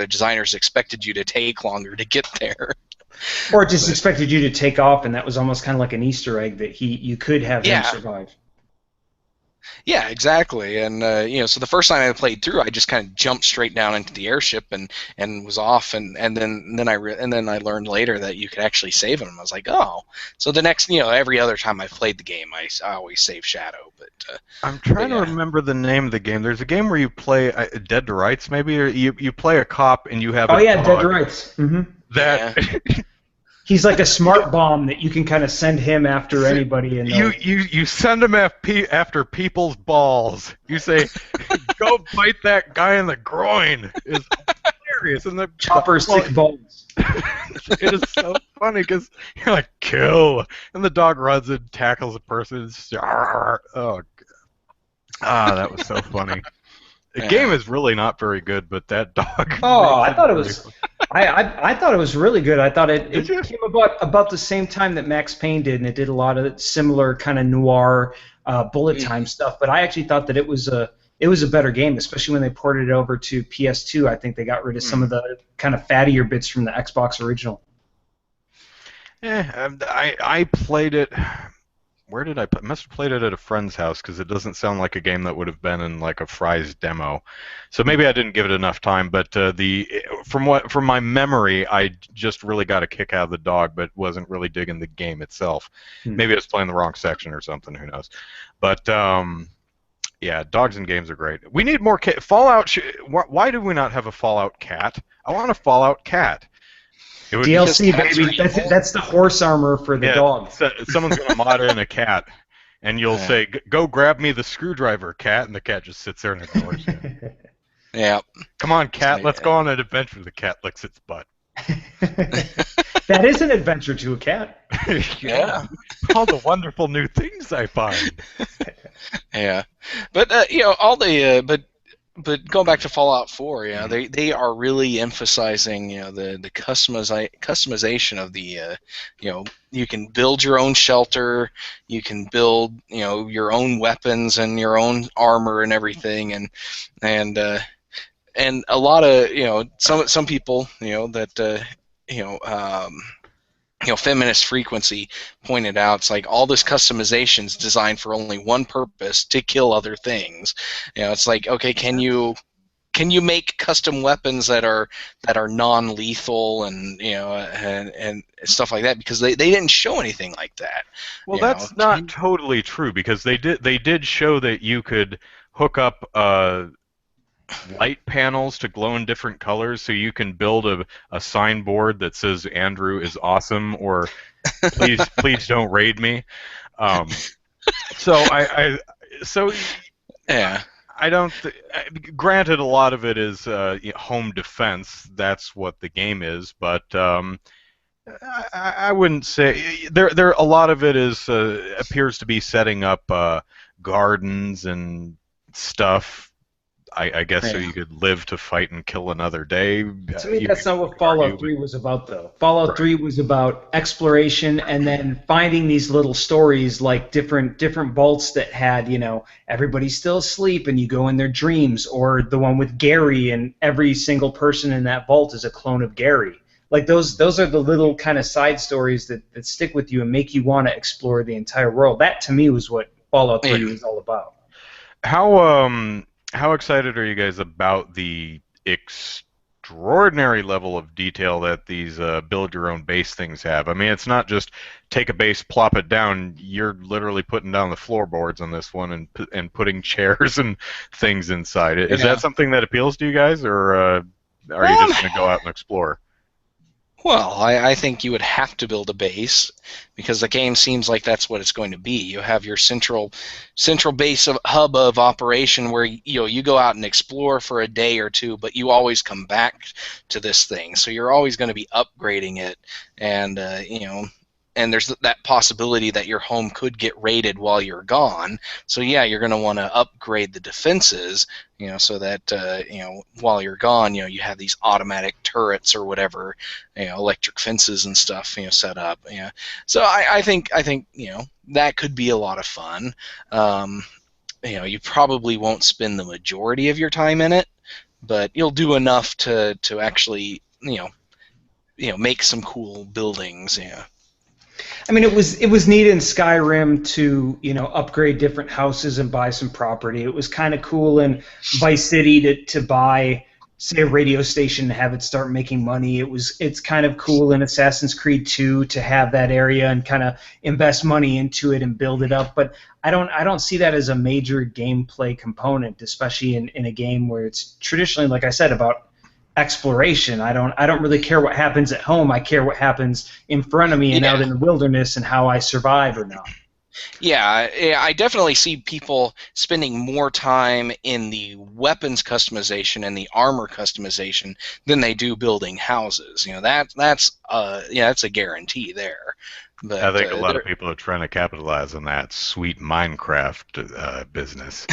designers expected you to take longer to get there. Or just expected you to take off, and that was almost kind of like an Easter egg that you could have him survive. Yeah, exactly. And so the first time I played through, I just kind of jumped straight down into the airship and was off. And then I learned later that you could actually save him. I was like, oh. So the next, every other time I've played the game, I always save Shadow. But I'm trying to remember the name of the game. There's a game where you play Dead to Rights, maybe, or you play a cop and you have. Oh yeah, Dead to Rights. Mm-hmm. That. Yeah. He's like a smart bomb that you can kind of send him after anybody. And you send him after people's balls. You say, "Go bite that guy in the groin." It's hilarious. And the chopper stick bones. It is so funny because you're like, "Kill," and the dog runs and tackles a person. It's just, that was so funny. The game is really not very good, but that dog. Oh, I thought it was. I thought it was really good. I thought it came about the same time that Max Payne did, and it did a lot of similar kind of noir bullet time stuff. But I actually thought that it was a better game, especially when they ported it over to PS2. I think they got rid of some of the kind of fattier bits from the Xbox original. Yeah, I played it. Where did I must have played it at a friend's house because it doesn't sound like a game that would have been in like a Fry's demo. So maybe I didn't give it enough time. But from my memory, I just really got a kick out of the dog, but wasn't really digging the game itself. Maybe I was playing the wrong section or something. Who knows? But yeah, dogs in games are great. We need more Fallout. Why do we not have a Fallout cat? I want a Fallout cat. DLC, baby. That's the horse armor for the dog. Someone's going to mod in a cat, and you'll say, "Go grab me the screwdriver, cat," and the cat just sits there and ignores you. Yeah. Come on, cat. Let's go on an adventure. The cat licks its butt. That is an adventure to a cat. Yeah. All the wonderful new things I find. Yeah. But But going back to Fallout 4, they are really emphasizing the customization of the you can build your own shelter, you can build your own weapons and your own armor and everything, and a lot of some people Feminist Frequency pointed out, it's like all this customization is designed for only one purpose: to kill other things. It's like, okay, can you make custom weapons that are non-lethal and stuff like that? Because they didn't show anything like that. Well, that's not totally true, because they did show that you could hook up light panels to glow in different colors, so you can build a signboard that says "Andrew is awesome" or please don't raid me. I don't. Granted, a lot of it is home defense. That's what the game is, but I wouldn't say there. A lot of it is appears to be setting up gardens and stuff. I guess so you could live to fight and kill another day. To me, that's not what Fallout 3 was about, though. Fallout 3 was about exploration and then finding these little stories, like different vaults that had, everybody's still asleep and you go in their dreams, or the one with Gary and every single person in that vault is a clone of Gary. Like those are the little kind of side stories that stick with you and make you want to explore the entire world. That to me was what Fallout 3 Yeah. was all about. How excited are you guys about the extraordinary level of detail that these build your own base things have? I mean, it's not just take a base, plop it down. You're literally putting down the floorboards on this one and putting chairs and things inside it. Is Yeah. that something that appeals to you guys, or are you Um, just going to go out and explore? Well, I think you would have to build a base because the game seems like that's what it's going to be. You have your central base of hub of operation where you go out and explore for a day or two, but you always come back to this thing. So you're always going to be upgrading it, and and there's that possibility that your home could get raided while you're gone. So yeah, you're going to want to upgrade the defenses, so that while you're gone, you have these automatic turrets or whatever, electric fences and stuff, set up. Yeah. So I think that could be a lot of fun. You probably won't spend the majority of your time in it, but you'll do enough to actually make some cool buildings. Yeah. I mean, it was neat in Skyrim to upgrade different houses and buy some property. It was kind of cool in Vice City to buy, say, a radio station and have it start making money. It's kind of cool in Assassin's Creed 2 to have that area and kind of invest money into it and build it up. But I don't see that as a major gameplay component, especially in a game where it's traditionally, like I said, about exploration. I don't really care what happens at home. I care what happens in front of me and out in the wilderness and how I survive or not. Yeah, I definitely see people spending more time in the weapons customization and the armor customization than they do building houses. That's a guarantee there. But I think a lot of people are trying to capitalize on that sweet Minecraft business.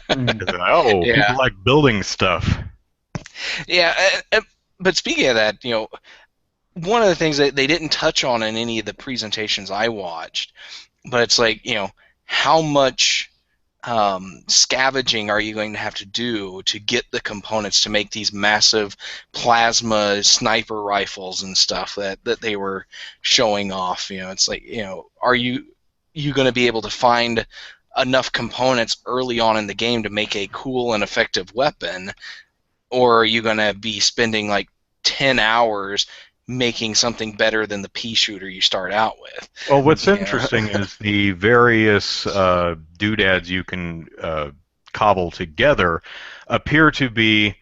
People like building stuff. Yeah, but speaking of that, one of the things that they didn't touch on in any of the presentations I watched, but it's like, how much scavenging are you going to have to do to get the components to make these massive plasma sniper rifles and stuff that they were showing off? It's like, are you going to be able to find enough components early on in the game to make a cool and effective weapon? Or are you going to be spending like 10 hours making something better than the pea shooter you start out with? Well, what's interesting is the various doodads you can cobble together appear to be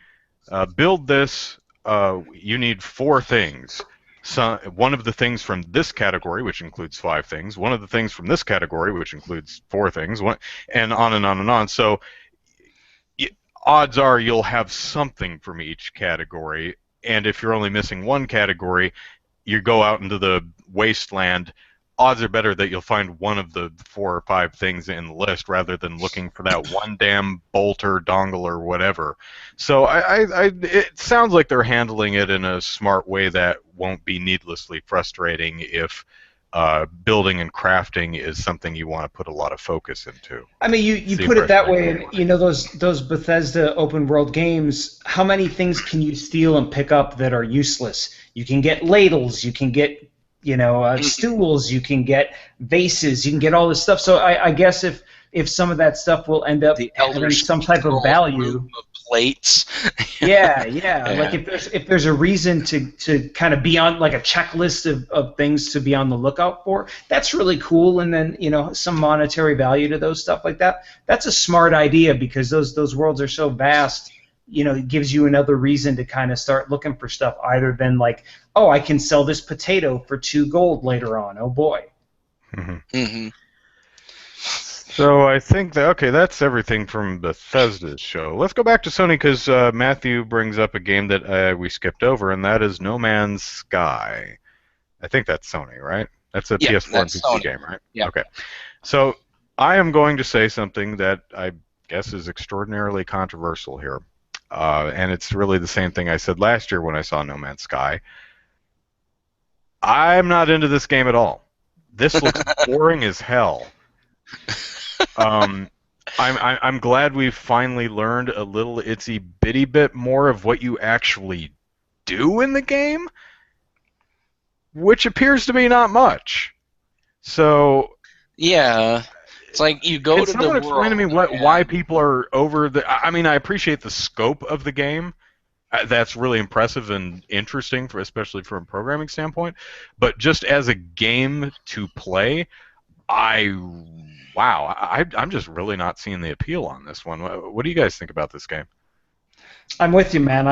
build this, you need 4 things. So, one of the things from this category, which includes 5 things, one of the things from this category, which includes 4 things, and on and on and on. So odds are you'll have something from each category, and if you're only missing one category, you go out into the wasteland, odds are better that you'll find one of the 4 or 5 things in the list rather than looking for that one damn bolt or dongle or whatever. So it sounds like they're handling it in a smart way that won't be needlessly frustrating if building and crafting is something you want to put a lot of focus into. I mean, you put it that way, and those Bethesda open world games, how many things can you steal and pick up that are useless? You can get ladles, you can get stools, you can get vases, you can get all this stuff. So I guess if some of that stuff will end up having some type of value. Plates. Yeah. Like if there's a reason to kind of be on like a checklist of things to be on the lookout for, that's really cool. And then some monetary value to those stuff like that. That's a smart idea because those worlds are so vast. It gives you another reason to kind of start looking for stuff other than like, oh, I can sell this potato for 2 gold later on. Oh boy. Mm-hmm. Mm-hmm. So I think that's everything from Bethesda's show. Let's go back to Sony because Matthew brings up a game that we skipped over, and that is No Man's Sky. I think that's Sony, right? That's a PS4 and PC Sony game, right? Yeah. Okay. So I am going to say something that I guess is extraordinarily controversial here, and it's really the same thing I said last year when I saw No Man's Sky. I'm not into this game at all. This looks boring as hell. I'm glad we've finally learned a little itsy bitty bit more of what you actually do in the game, which appears to be not much. So Yeah, it's like you go can to the someone explain to me world. why people are over the? I mean, I appreciate the scope of the game. That's really impressive and interesting, especially from a programming standpoint. But just as a game to play, I'm just really not seeing the appeal on this one. What do you guys think about this game? I'm with you, man.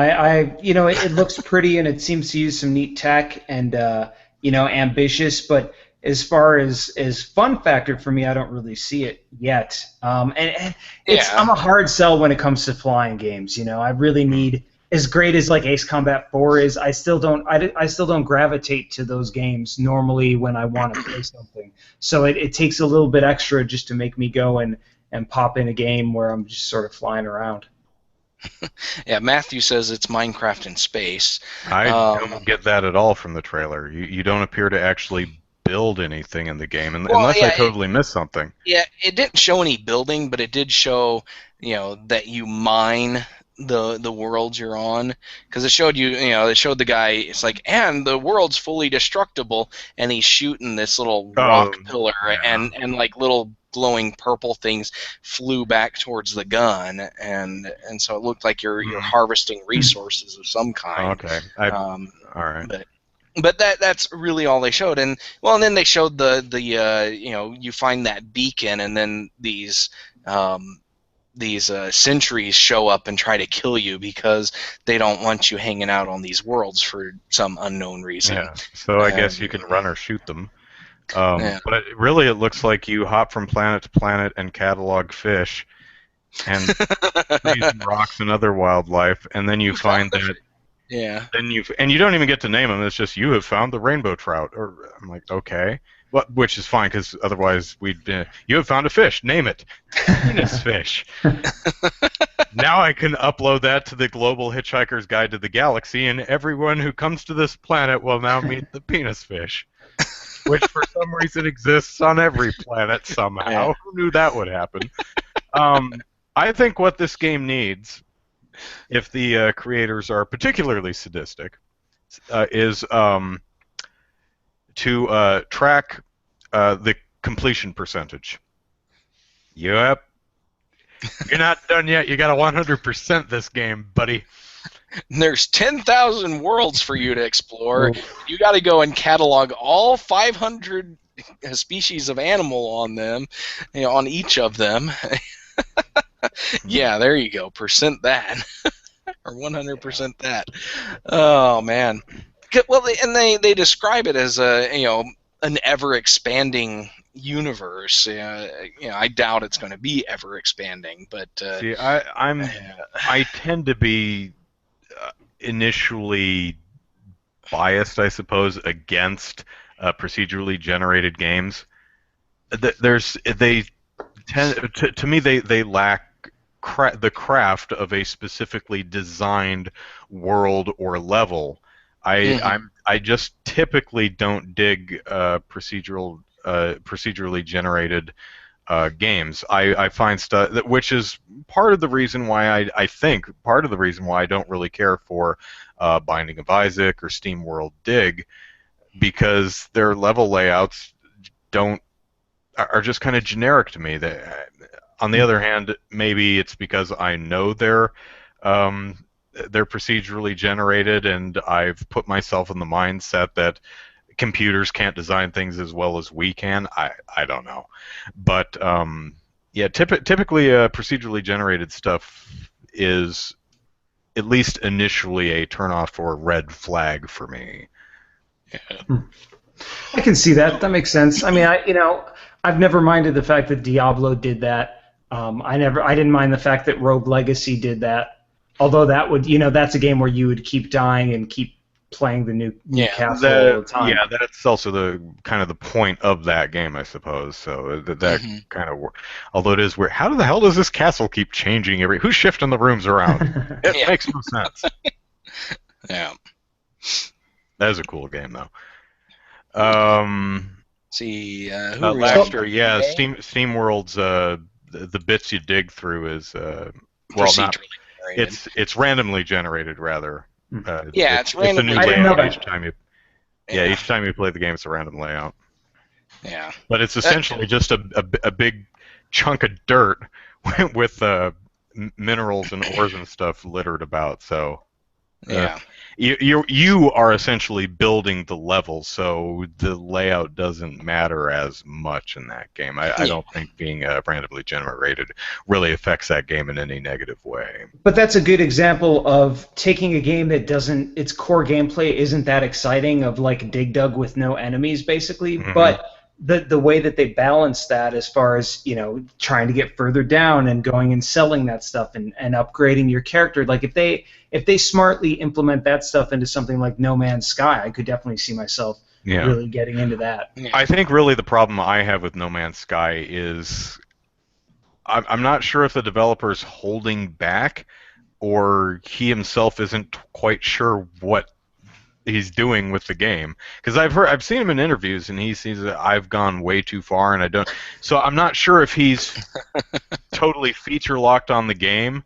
It looks pretty and it seems to use some neat tech and ambitious, but as far as fun factor for me, I don't really see it yet. And I'm a hard sell when it comes to flying games. I really need, as great as like Ace Combat 4 is, I still don't gravitate to those games normally when I want to play something. So it takes a little bit extra just to make me go and pop in a game where I'm just sort of flying around. Yeah, Matthew says it's Minecraft in space. I don't get that at all from the trailer. You don't appear to actually build anything in the game, unless I totally missed something. Yeah, it didn't show any building, but it did show, that you mine the worlds you're on, because it showed it showed the guy. It's like, and the world's fully destructible, and he's shooting this little rock pillar, and like little glowing purple things flew back towards the gun, and so it looked like you're harvesting resources of some kind. Okay. All right. But that's really all they showed, and then they showed the you find that beacon, and then these sentries show up and try to kill you because they don't want you hanging out on these worlds for some unknown reason. Yeah. So I guess you can run or shoot them. But it looks like you hop from planet to planet and catalog fish and trees and rocks and other wildlife, and then you find that. Yeah. Then you don't even get to name them. It's just you have found the rainbow trout. Or I'm like, okay, which is fine because otherwise you have found a fish. Name it, penis fish. Now I can upload that to the Global Hitchhiker's Guide to the Galaxy, and everyone who comes to this planet will now meet the penis fish. Which for some reason exists on every planet somehow. Yeah. Who knew that would happen? I think what this game needs, if the creators are particularly sadistic, is to track the completion percentage. Yep. You're not done yet. You got to 100% this game, buddy. There's 10,000 worlds for you to explore. You got to go and catalog all 500 species of animal on them, on each of them. Yeah, there you go. Percent that, or 100% that. Oh man. Well, they describe it as an ever expanding universe. I doubt it's going to be ever expanding, but see, I tend to be initially biased, I suppose, against procedurally generated games. They lack the craft of a specifically designed world or level. I just typically don't dig procedurally generated games. I find stuff which is part of the reason why I think part of the reason why I don't really care for Binding of Isaac or SteamWorld Dig, because their level layouts are just kind of generic to me. On the other hand, maybe it's because I know they're procedurally generated, and I've put myself in the mindset that computers can't design things as well as we can. I don't know, but typically procedurally generated stuff is at least initially a turnoff or red flag for me. Yeah. I can see that. That makes sense. I mean, I've never minded the fact that Diablo did that. I didn't mind the fact that Rogue Legacy did that. Although that would, that's a game where you would keep dying and keep playing the new castle all the time. Yeah, that's also the kind of the point of that game, I suppose. So that kind of, although it is weird. How the hell does this castle keep changing who's shifting the rooms around? It makes no sense. Yeah. That is a cool game, though. See, Laughter, yeah, SteamWorld's the bits you dig through is it's randomly generated rather. It's randomly generated each time you. Yeah, each time you play the game, it's a random layout. Yeah. But it's essentially just a big chunk of dirt with minerals and ores and stuff littered about. So Yeah. you are essentially building the level, so the layout doesn't matter as much in that game. I don't think being randomly generated really affects that game in any negative way. But that's a good example of taking a game that doesn't, its core gameplay isn't that exciting, of like Dig Dug with no enemies, basically. Mhm. But the way that they balance that, as far as, you know, trying to get further down and going and selling that stuff and upgrading your character, like if they smartly implement that stuff into something like No Man's Sky, I could definitely see myself really getting into that. Yeah. I think really the problem I have with No Man's Sky is I'm not sure if the developer's holding back or he himself isn't quite sure what he's doing with the game, because I've seen him in interviews and he sees that I've gone way too far and I don't, so I'm not sure if he's totally feature locked on the game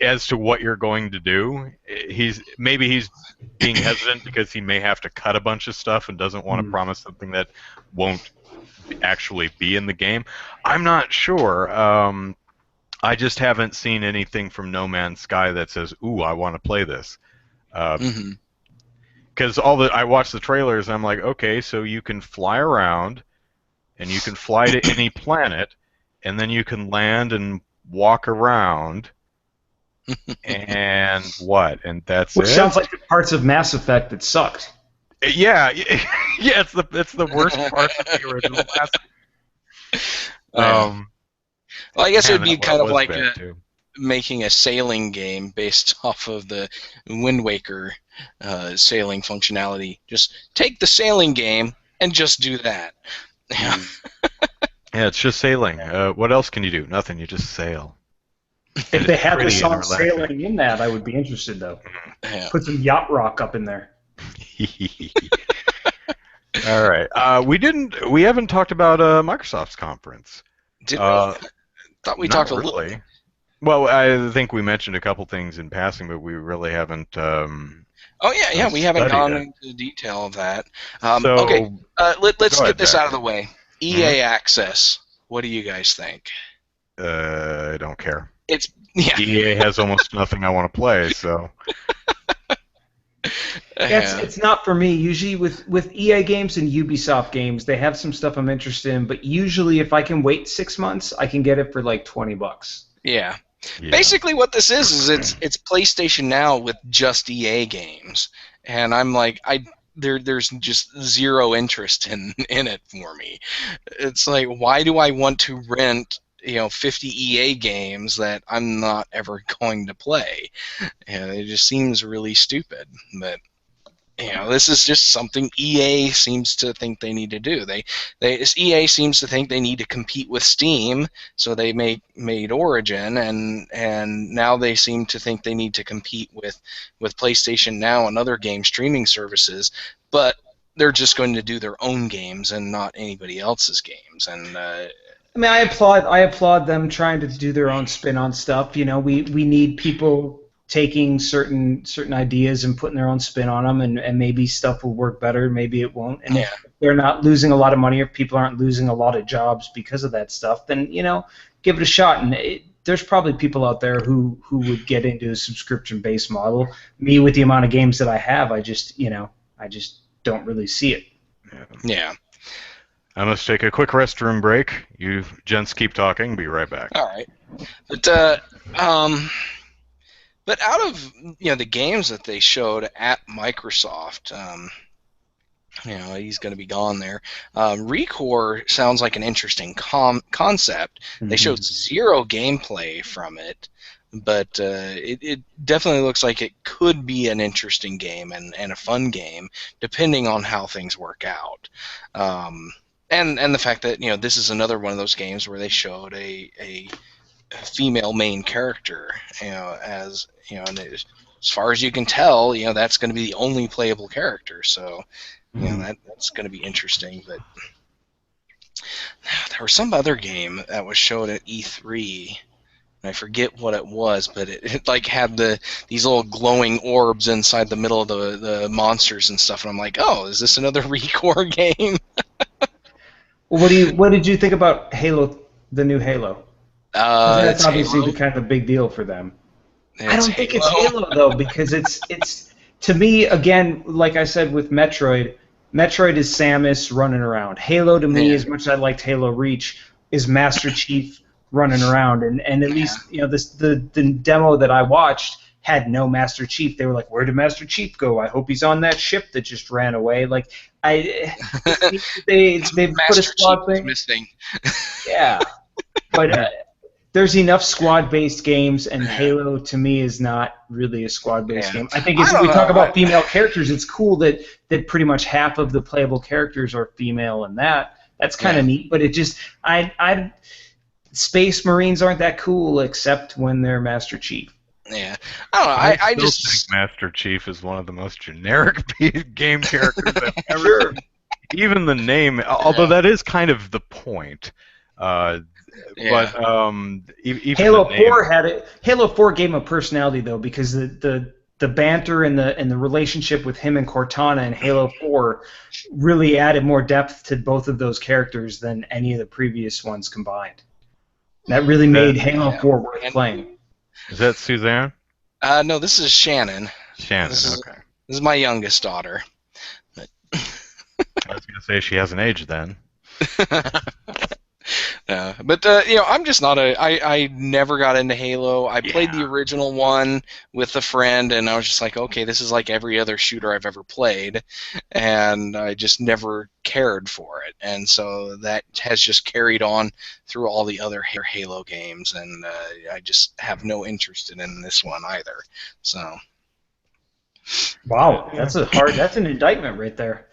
as to what you're going to do. Maybe he's being hesitant because he may have to cut a bunch of stuff and doesn't want to promise something that won't actually be in the game. I'm not sure. I just haven't seen anything from No Man's Sky that says, "Ooh, I want to play this." Because I watch the trailers and I'm like, okay, so you can fly around and you can fly to any planet and then you can land and walk around and what? And that's Which it? sounds like the parts of Mass Effect that sucked. Yeah, yeah, it's the worst part of the original Mass Effect. Well, I guess it would be kind of like too. Making a sailing game based off of the Wind Waker sailing functionality. Just take the sailing game and just do that. Yeah, it's just sailing. What else can you do? Nothing. You just sail. If they had the pretty and song relaxing. Sailing in that, I would be interested, though. yeah. Put some yacht rock up in there. All right. We haven't talked about Microsoft's conference. Did we? Thought we talked a little. Really. Well, I think we mentioned a couple things in passing, but we really haven't. Oh yeah, we haven't gone into detail of that. Okay, let's get this out of the way. EA Access. What do you guys think? I don't care. Yeah. EA has almost nothing I want to play, so. It's not for me. Usually with EA games and Ubisoft games, they have some stuff I'm interested in, but usually if I can wait 6 months, I can get it for like $20. Yeah. Basically what this is it's PlayStation Now with just EA games. And I'm like, there's just zero interest in it for me. It's like, why do I want to rent 50 EA games that I'm not ever going to play? It just seems really stupid. But this is just something EA seems to think they need to do. EA seems to think they need to compete with Steam, so they made Origin, and now they seem to think they need to compete with PlayStation Now and other game streaming services, but they're just going to do their own games and not anybody else's games. And I mean, I applaud them trying to do their own spin on stuff. We need people taking certain ideas and putting their own spin on them, and maybe stuff will work better, maybe it won't. And if they're not losing a lot of money, or people aren't losing a lot of jobs because of that stuff, then give it a shot. And there's probably people out there who would get into a subscription-based model. Me, with the amount of games that I have, I just don't really see it. Yeah. I must take a quick restroom break. You gents keep talking. Be right back. All right. But out of the games that they showed at Microsoft, he's going to be gone there. Recore sounds like an interesting concept. Mm-hmm. They showed zero gameplay from it, but it definitely looks like it could be an interesting game and a fun game, depending on how things work out. And the fact that this is another one of those games where they showed a female main character, as and as far as you can tell, that's going to be the only playable character. So, that's going to be interesting. But there was some other game that was showed at E3 I forget what it was, but it like had these little glowing orbs inside the middle of the monsters and stuff, and I'm like, oh, is this another Recore game? Well, what did you think about Halo, the new Halo? Because that's It's obviously the Halo. kind of big deal for them. I It's don't think it's Halo. Halo though, because it's to me again, like I said with Metroid, Metroid is Samus running around. Halo to me, Yeah, as much as I liked Halo Reach, is Master Chief running around, and at yeah. least the demo that I watched had no Master Chief. They were like, where did Master Chief go? I hope he's on that ship that just ran away. Like it seems that they've put a Master Chief squad is thing. missing. Yeah, but there's enough squad-based games, and Yeah, Halo to me is not really a squad-based yeah. game. I think I if don't we talk know. about female characters, it's cool that pretty much half of the playable characters are female, and that's kind Yeah, of neat. But it just I Space Marines aren't that cool except when they're Master Chief. yeah. I don't know. I I still think just Master Chief is one of the most generic game characters I've ever Sure. seen. Even the name, although yeah, that is kind of the point. Uh, yeah, but even the name. Halo 4 gave him a personality though because the banter and the relationship with him and Cortana in Halo 4 really added more depth to both of those characters than any of the previous ones combined. That really made Halo yeah. 4 worth And playing. Is that Suzanne? no, this is Shannon. Shannon. This is Okay. this is my youngest daughter. I was gonna say she hasn't aged then. But I'm just not I never got into Halo. I played the Yeah. original one with a friend, and I was just like, okay, this is like every other shooter I've ever played, and I just never cared for it, and so that has just carried on through all the other Halo games, and I just have no interest in this one either. So Wow, that's an indictment right there.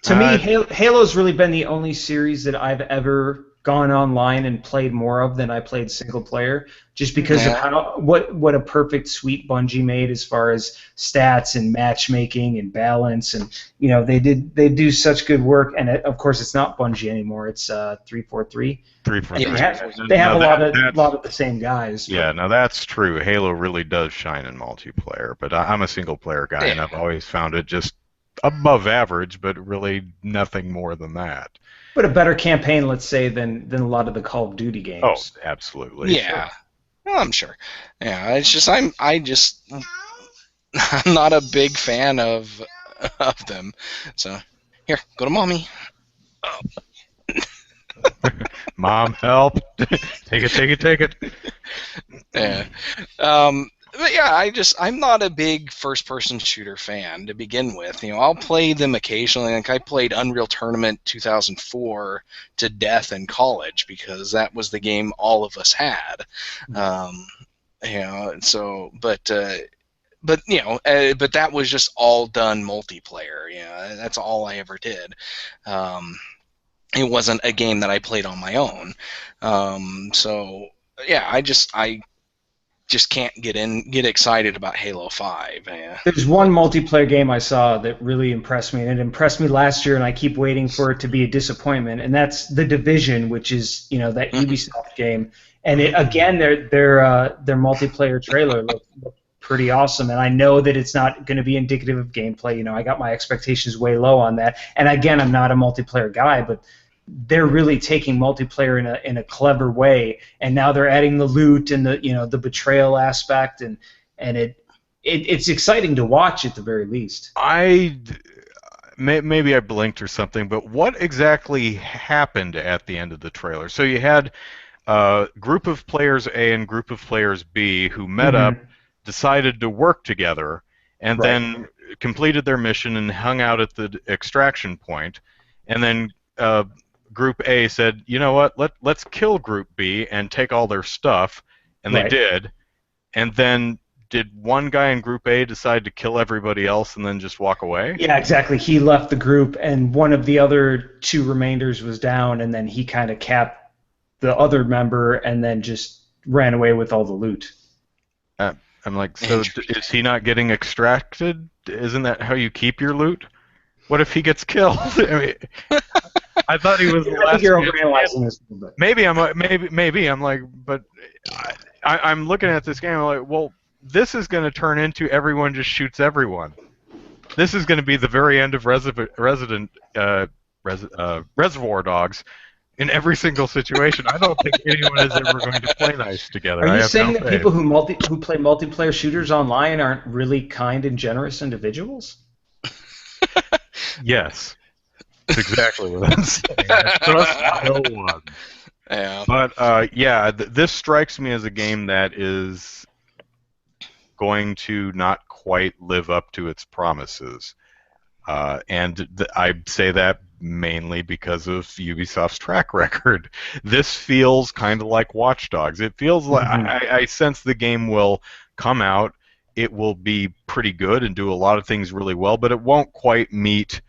To me, Uh, Halo's really been the only series that I've ever gone online and played more of than I played single player, just because of yeah, what a perfect suite Bungie made as far as stats and matchmaking and balance, and they do such good work. And of course, it's not Bungie anymore; it's 343. But three. yeah, they have No, a that's lot of the same guys. yeah. No, that's true. Halo really does shine in multiplayer, but I'm a single player guy, and yeah. I've always found it just above average, but really nothing more than that. But a better campaign, let's say, than a lot of the Call of Duty Oh, games. absolutely. Yeah. Well, I'm sure. Yeah, it's just I'm not a big fan of them. So here, go to mommy. Mom, help! Take it, take it, take it. Yeah. But yeah, I'm not a big first-person shooter fan to begin with. I'll play them occasionally. Like I played Unreal Tournament 2004 to death in college because that was the game all of us had. So but but that was just all done multiplayer. That's all I ever did. It wasn't a game that I played on my own. So yeah, I just can't get excited about Halo 5. Yeah. There's one multiplayer game I saw that really impressed me, and it impressed me last year, and I keep waiting for it to be a disappointment, and that's The Division, which is that Ubisoft game. And again, their multiplayer trailer looked pretty awesome, and I know that it's not going to be indicative of gameplay. I got my expectations way low on that, and again, I'm not a multiplayer guy, but they're really taking multiplayer in a clever way, and now they're adding the loot and the betrayal aspect, and it's exciting to watch at the very least. Maybe I blinked or something, but what exactly happened at the end of the trailer? So you had a group of players A and group of players B who met up, decided to work together, and Right. then completed their mission and hung out at the extraction point, and then Group A said, you know what, let's kill Group B and take all their stuff, and they Right. did. And then did one guy in Group A decide to kill everybody else and then just walk away? Yeah, exactly. He left the group, and one of the other two remainders was down, and then he kind of capped the other member, and then just ran away with all the loot. I'm like, so is he not getting extracted? Isn't that how you keep your loot? What if he gets killed? I mean, I thought he was the I think last. you're overanalyzing this a little bit. Maybe I'm like, but I'm looking at this game. I'm like, well, this is going to turn into everyone just shoots everyone. This is going to be the very end of Reservoir Dogs in every single situation. I don't think anyone is ever going to play nice together. Are I you have saying no that faith. people who play multiplayer shooters online aren't really kind and generous individuals? Yes, that's exactly what I'm saying. I trust no one. Yeah. But yeah, this strikes me as a game that is going to not quite live up to its promises. And I say that mainly because of Ubisoft's track record. This feels kind of like Watch Dogs. It feels like I sense the game will come out, it will be pretty good and do a lot of things really well, but it won't quite meet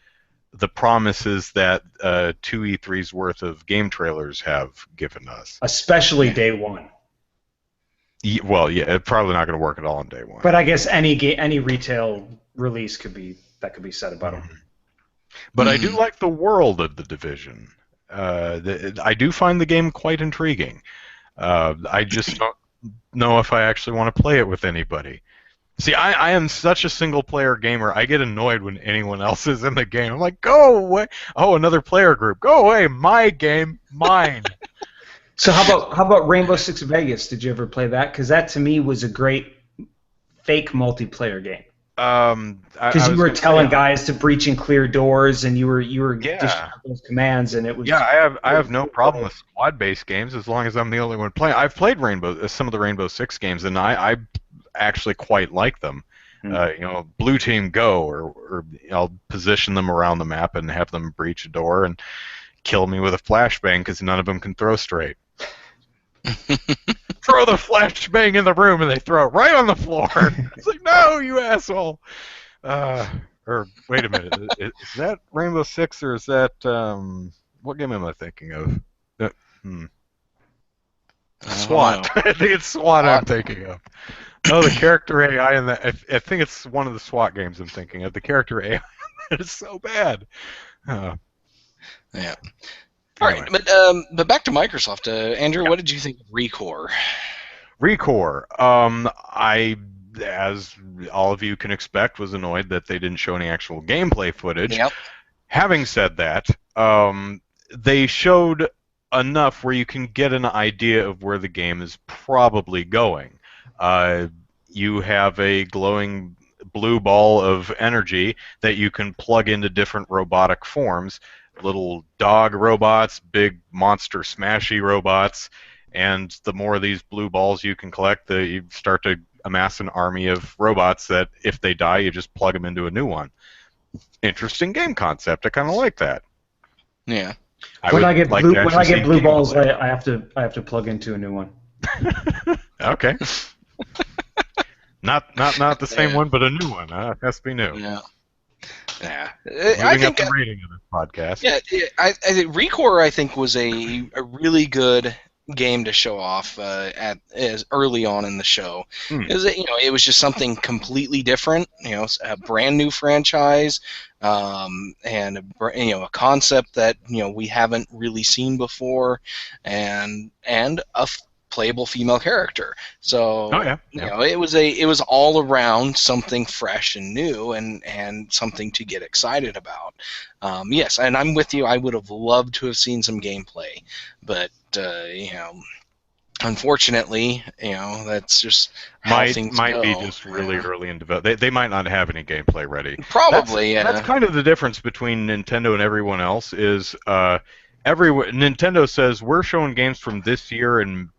the promises that 2 E3's worth of game trailers have given us. Especially day one. Well, yeah, it's probably not going to work at all on day one. But I guess any retail release could be said about them. But I do like the world of The Division. I do find the game quite intriguing. I just don't know if I actually want to play it with anybody. See, I am such a single-player gamer. I get annoyed when anyone else is in the game. I'm like, go away! Oh, another player group. Go away! My game, mine. So how about Rainbow Six Vegas? Did you ever play that? Because that to me was a great fake multiplayer game. Because you were telling guys to breach and clear doors, and you were dishing out those commands, and it was. Yeah, I have no problem with squad-based games as long as I'm the only one playing. I've played some of the Rainbow Six games, and I actually quite like them. Blue team go, or I'll position them around the map and have them breach a door and kill me with a flashbang because none of them can throw straight. Throw the flashbang in the room and they throw it right on the floor. It's like, no, you asshole. Or wait a minute, is that Rainbow Six or is that what game am I thinking of? SWAT. I think it's SWAT I'm thinking of. No, the character AI in that. I think it's one of the SWAT games I'm thinking of. The character AI is so bad. Yeah. All right, but back to Microsoft. Andrew, what did you think of Recore? Recore. As all of you can expect, was annoyed that they didn't show any actual gameplay footage. Yep. Having said that, they showed enough where you can get an idea of where the game is probably going. You have a glowing blue ball of energy that you can plug into different robotic forms. Little dog robots, big monster smashy robots, and the more of these blue balls you can collect, you start to amass an army of robots that, if they die, you just plug them into a new one. Interesting game concept. I kind of like that. Yeah. When I get blue balls, I have to plug into a new one. Okay. Not the same one, but a new one. It has to be new. Yeah. Yeah, I think up the rating of this podcast. Yeah, I think Recore, I think, was a really good game to show off as early on in the show. It was just something completely different. A brand new franchise, and a concept that we haven't really seen before, and a playable female character. So it was all around something fresh and new and something to get excited about. Yes, and I'm with you. I would have loved to have seen some gameplay, but unfortunately, that's just how things might go. Be just really early in development. They might not have any gameplay ready. Probably, that's kind of the difference between Nintendo and everyone else. Is Nintendo says we're showing games from this year and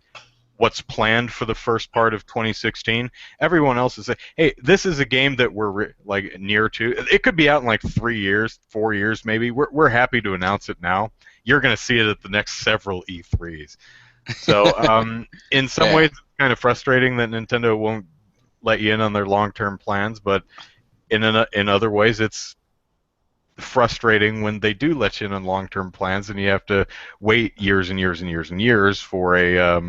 what's planned for the first part of 2016. Everyone else is like, hey, this is a game that we're near to. It could be out in 3 years, 4 years maybe. We're happy to announce it now. You're going to see it at the next several E3s. So in some ways, it's kind of frustrating that Nintendo won't let you in on their long-term plans, but in other ways, it's frustrating when they do let you in on long-term plans and you have to wait years and years and years and years for a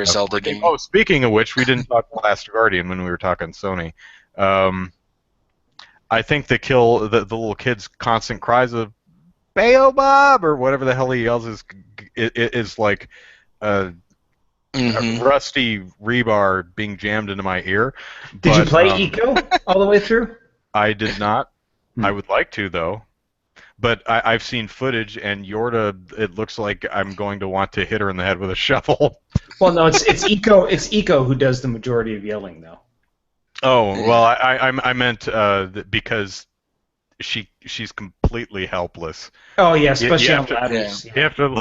Zelda game. Oh, speaking of which, we didn't talk Last Guardian when we were talking Sony. I think the little kid's constant cries of Baobab or whatever the hell he yells is like a rusty rebar being jammed into my ear. Did you play Eco all the way through? I did not. I would like to, though. But I've seen footage, and Yorda, it looks like I'm going to want to hit her in the head with a shovel. Well, no, it's Eco. It's Eco who does the majority of yelling, though. Oh well, I meant because she's completely helpless. Oh yeah, especially on ladders. You have to.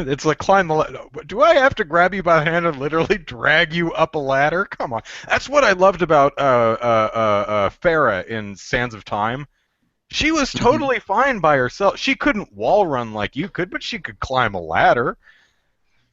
It's like climb the ladder. Do I have to grab you by the hand and literally drag you up a ladder? Come on. That's what I loved about Farah in Sands of Time. She was totally fine by herself. She couldn't wall run like you could, but she could climb a ladder.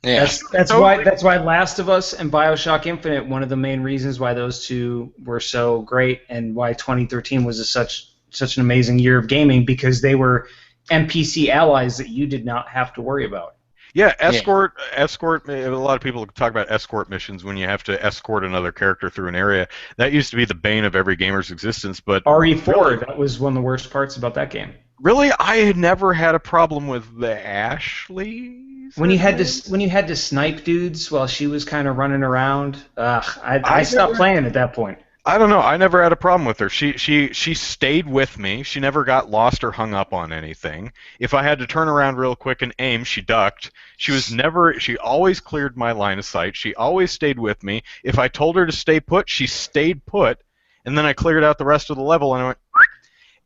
Yeah. That's why Last of Us and BioShock Infinite, one of the main reasons why those two were so great and why 2013 was such an amazing year of gaming, because they were NPC allies that you did not have to worry about. Yeah, escort. A lot of people talk about escort missions when you have to escort another character through an area. That used to be the bane of every gamer's existence. But RE4, really, that was one of the worst parts about that game. Really, I had never had a problem with the Ashleys. When you had to snipe dudes while she was kind of running around, I stopped playing at that point. I don't know. I never had a problem with her. She stayed with me. She never got lost or hung up on anything. If I had to turn around real quick and aim, she ducked. She always cleared my line of sight. She always stayed with me. If I told her to stay put, she stayed put. And then I cleared out the rest of the level and I went,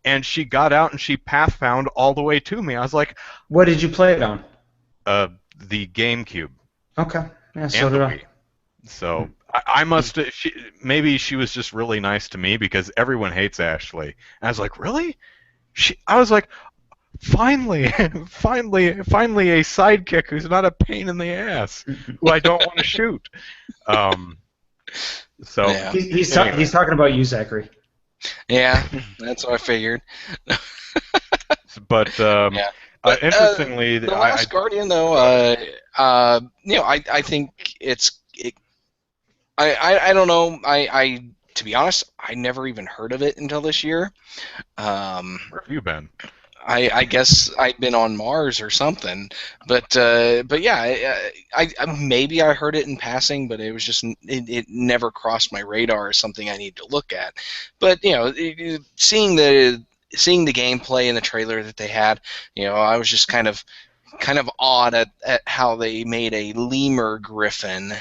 and she got out and she path found all the way to me. I was like, what did you play it on? The GameCube. Okay. Yeah, so did I. So I must. Maybe she was just really nice to me because everyone hates Ashley. And I was like, really? I was like, finally a sidekick who's not a pain in the ass, who I don't want to shoot. So yeah. He's talking about you, Zachary. Yeah, that's what I figured. But yeah. But interestingly, the Last Guardian, though, I think I don't know. To be honest, I never even heard of it until this year. Where have you been? I guess I've been on Mars or something. But yeah, I maybe I heard it in passing, but it was just it never crossed my radar as something I need to look at. But seeing the gameplay and the trailer that they had, I was just kind of awed at how they made a lemur griffin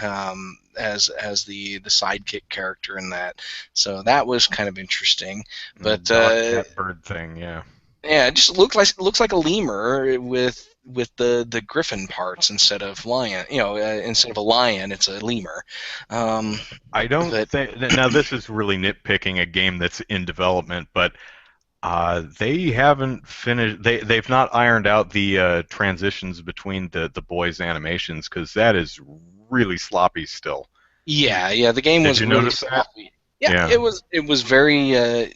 as the sidekick character in that. So that was kind of interesting. But that bird thing, yeah. Yeah, it just looks like a lemur with the griffin parts instead of lion. Instead of a lion, it's a lemur. I don't think. Now this is really nitpicking a game that's in development, but they haven't finished. They've not ironed out the transitions between the boys' animations, because that is really sloppy still. Yeah. The game was really sloppy. Yeah, it was very.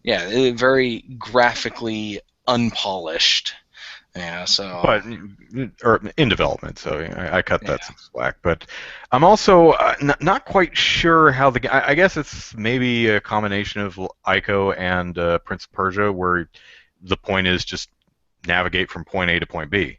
Very graphically unpolished. Yeah, so. But in development, so I cut that some slack. But I'm also not quite sure how I guess it's maybe a combination of Ico and Prince of Persia, where the point is just navigate from point A to point B.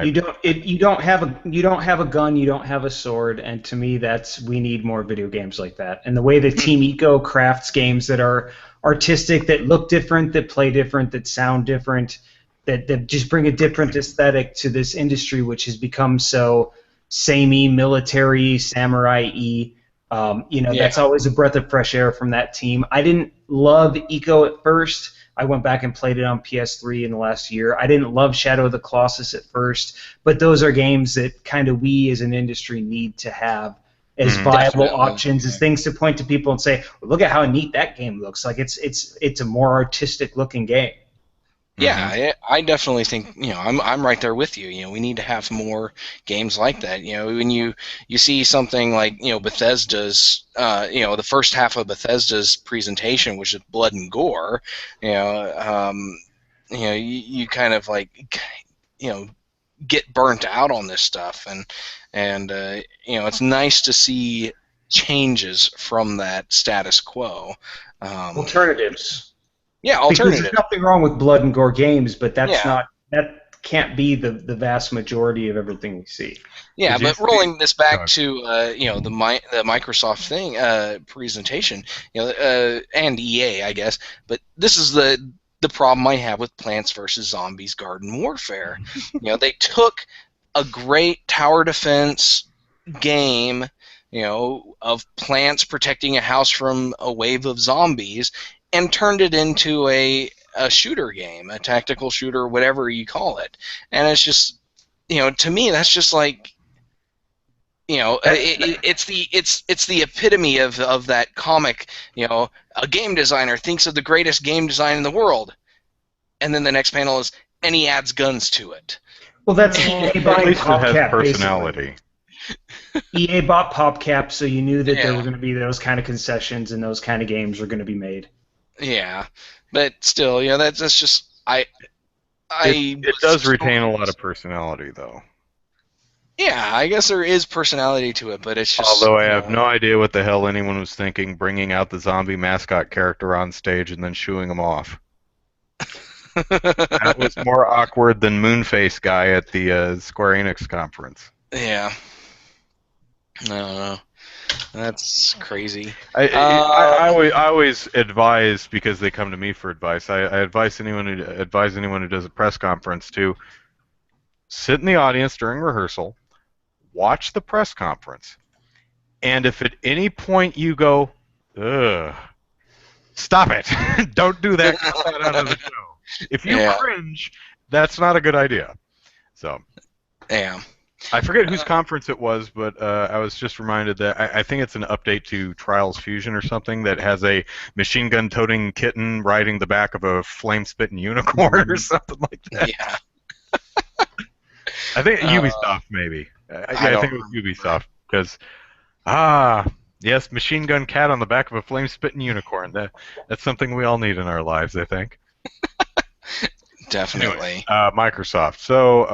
You don't have a gun, you don't have a sword, and to me we need more video games like that. And the way that Team Eco crafts games that are artistic, that look different, that play different, that sound different, that just bring a different aesthetic to this industry, which has become so samey, military, samurai-y. That's always a breath of fresh air from that team. I didn't love Eco at first. I went back and played it on PS3 in the last year. I didn't love Shadow of the Colossus at first, but those are games that kind of we as an industry need to have as viable options, as things to point to people and say, well, look at how neat that game looks. Like it's a more artistic looking game. Yeah, I definitely think I'm right there with you. We need to have more games like that. When you see something like Bethesda's, the first half of Bethesda's presentation, which is blood and gore, you kind of get burnt out on this stuff, and it's nice to see changes from that status quo. Alternatives. Yeah, Because there's alternative. nothing wrong with blood and gore games, but Yeah. that can't be the vast majority of everything we see. Yeah, Did you but see- rolling this back God. to the Microsoft thing presentation, and EA, I guess. But this is the problem I have with Plants vs Zombies Garden Warfare. They took a great tower defense game, of plants protecting a house from a wave of zombies, and turned it into a shooter game, a tactical shooter, whatever you call it. And it's just, to me, that's just like, it's the epitome of that comic. A game designer thinks of the greatest game design in the world, and then the next panel is, and he adds guns to it. Well, that's At EA buying least it has PopCap, personality. basically. EA bought PopCap, so you knew that there Yeah. were going to be those kind of concessions and those kind of games were going to be made. Yeah, but still, that's just It does retain a lot of personality, though. Yeah, I guess there is personality to it, but it's just. Although I have no idea what the hell anyone was thinking, bringing out the zombie mascot character on stage and then shooing him off. That was more awkward than Moonface guy at the Square Enix conference. Yeah. I don't know. That's crazy. I always advise, because they come to me for advice. I advise anyone who does a press conference to sit in the audience during rehearsal, watch the press conference, and if at any point you go, ugh, stop it! Don't do that. Cut that out of the show. If you cringe, that's not a good idea. So. Yeah. I forget whose conference it was, but I was just reminded that I think it's an update to Trials Fusion or something that has a machine gun toting kitten riding the back of a flame spitting unicorn or something like that. Yeah. I think Ubisoft maybe. I think it was Ubisoft because yes, machine gun cat on the back of a flame spitting unicorn. That's something we all need in our lives, I think. Definitely. Anyway, Microsoft. So,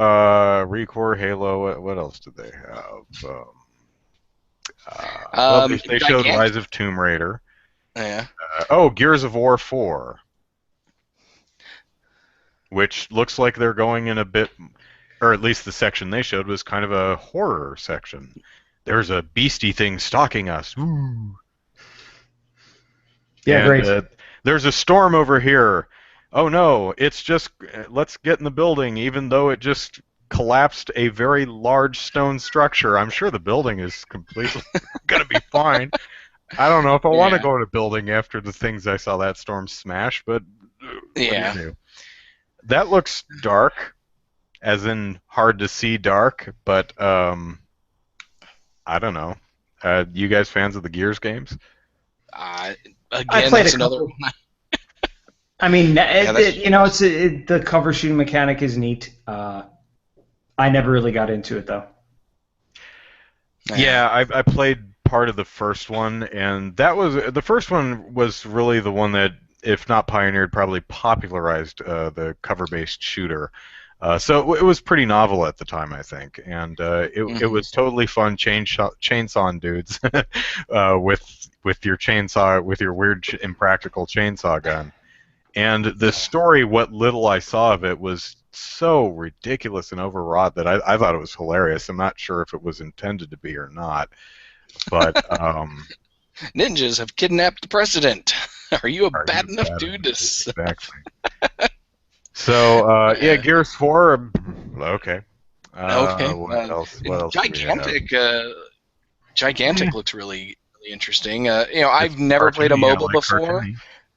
Recore, Halo. What else did they have? Well, they showed Rise of Tomb Raider. Yeah. Gears of War 4, which looks like they're going in a bit, or at least the section they showed was kind of a horror section. There's a beastie thing stalking us. Ooh. Yeah, and, great. There's a storm over here. Oh no, it's just, let's get in the building, even though it just collapsed a very large stone structure. I'm sure the building is completely going to be fine. I don't know if I want to go in a building after the things I saw that storm smash, but what do you do? That looks dark, as in hard to see dark, but I don't know. You guys fans of the Gears games? Again, I played that's a another couple. one. I mean, the cover shooting mechanic is neat. I never really got into it though. Yeah, I played part of the first one, and the first one was really the one that, if not pioneered, probably popularized the cover-based shooter. So it was pretty novel at the time, I think, and it was totally fun chainsaw dudes with your chainsaw, with your weird impractical chainsaw gun. And the story, what little I saw of it, was so ridiculous and overwrought that I thought it was hilarious. I'm not sure if it was intended to be or not, but Ninjas have kidnapped the president. Are you a bad enough dude to... Exactly. So, Gears 4, okay. Okay. What else? Gigantic looks really, really interesting. I've never played a MOBA before.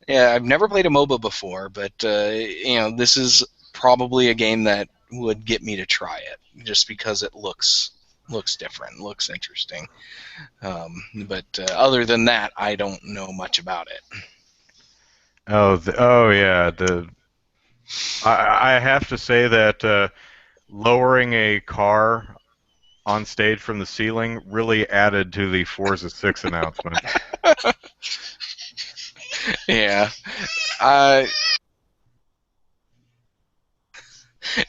Yeah, I've never played a MOBA before, but this is probably a game that would get me to try it, just because it looks different, looks interesting. But other than that, I don't know much about it. I have to say that lowering a car on stage from the ceiling really added to the Forza 6 announcement. Yeah.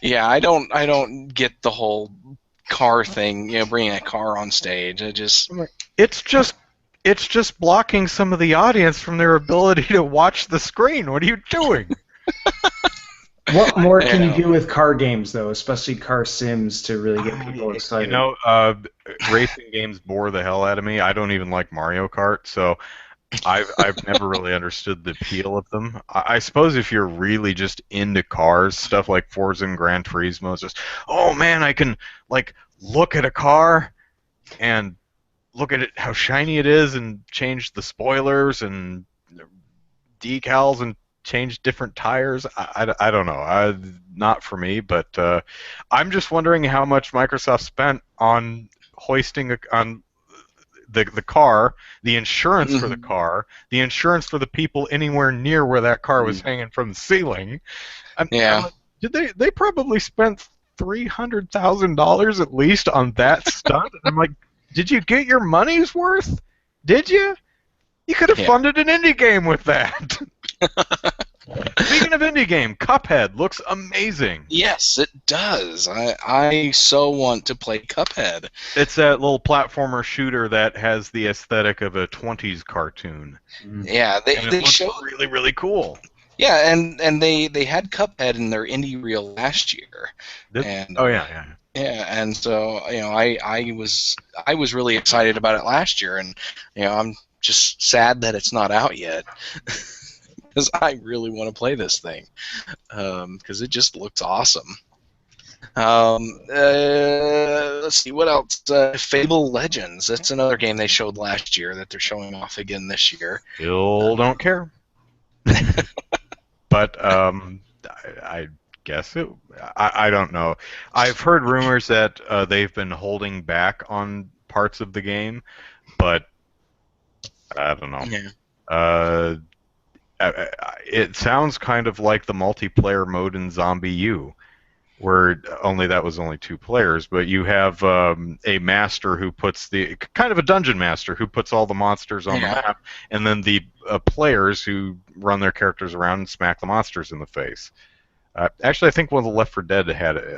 Yeah, I don't get the whole car thing, bringing a car on stage. It's It's just blocking some of the audience from their ability to watch the screen. What are you doing? What more can you know. do with car games, though, especially car sims, to really get people excited? Racing games bore the hell out of me. I don't even like Mario Kart, so I've never really understood the appeal of them. I suppose if you're really just into cars, stuff like Forza and Gran Turismo is just, oh man, I can like look at a car and look at it how shiny it is and change the spoilers and decals and change different tires. I don't know. Not for me, but I'm just wondering how much Microsoft spent on hoisting on the car, the insurance for the car, the insurance for the people anywhere near where that car was hanging from the ceiling. I'm like, they probably spent $300,000 at least on that stunt? And I'm like, did you get your money's worth? Did you? You could have funded an indie game with that. Speaking of indie game, Cuphead looks amazing. Yes, it does. I so want to play Cuphead. It's that little platformer shooter that has the aesthetic of a 20s cartoon. Yeah, they showed really, really cool. Yeah, and they had Cuphead in their indie reel last year. Yeah, and so I was really excited about it last year, and I'm just sad that it's not out yet. Because I really want to play this thing, because it just looks awesome. Let's see, what else? Fable Legends. That's another game they showed last year that they're showing off again this year. Still don't care. But I guess it. I don't know. I've heard rumors that they've been holding back on parts of the game, but I don't know. Yeah. It sounds kind of like the multiplayer mode in Zombie U, where that was only 2 players, but you have a master who puts kind of a dungeon master who puts all the monsters on the map, and then the players who run their characters around and smack the monsters in the face. Actually, I think one of the Left 4 Dead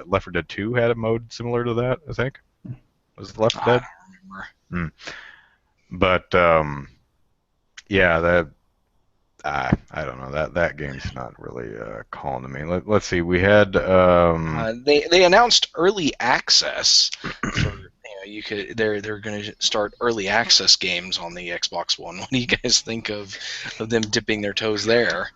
Left 4 Dead 2 had a mode similar to that. I think was it Left 4 Dead. I don't remember. But yeah, that. I don't know. That game's not really calling to me. Let's see. We had they announced early access for they're going to start early access games on the Xbox One. What do you guys think of them dipping their toes there?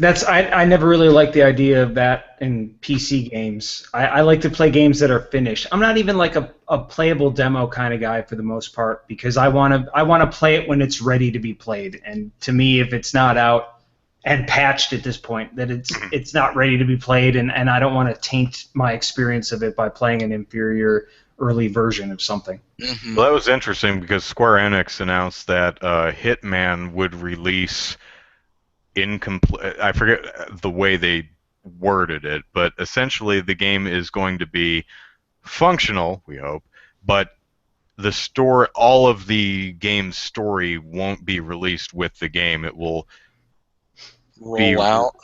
I never really liked the idea of that in PC games. I like to play games that are finished. I'm not even like a playable demo kind of guy for the most part, because I want to play it when it's ready to be played. And to me, if it's not out and patched at this point, that it's not ready to be played, and I don't want to taint my experience of it by playing an inferior early version of something. Mm-hmm. Well, that was interesting because Square Enix announced that Hitman would release incomplete. I forget the way they worded it, but essentially the game is going to be functional, we hope, but all of the game's story won't be released with the game. It will roll out,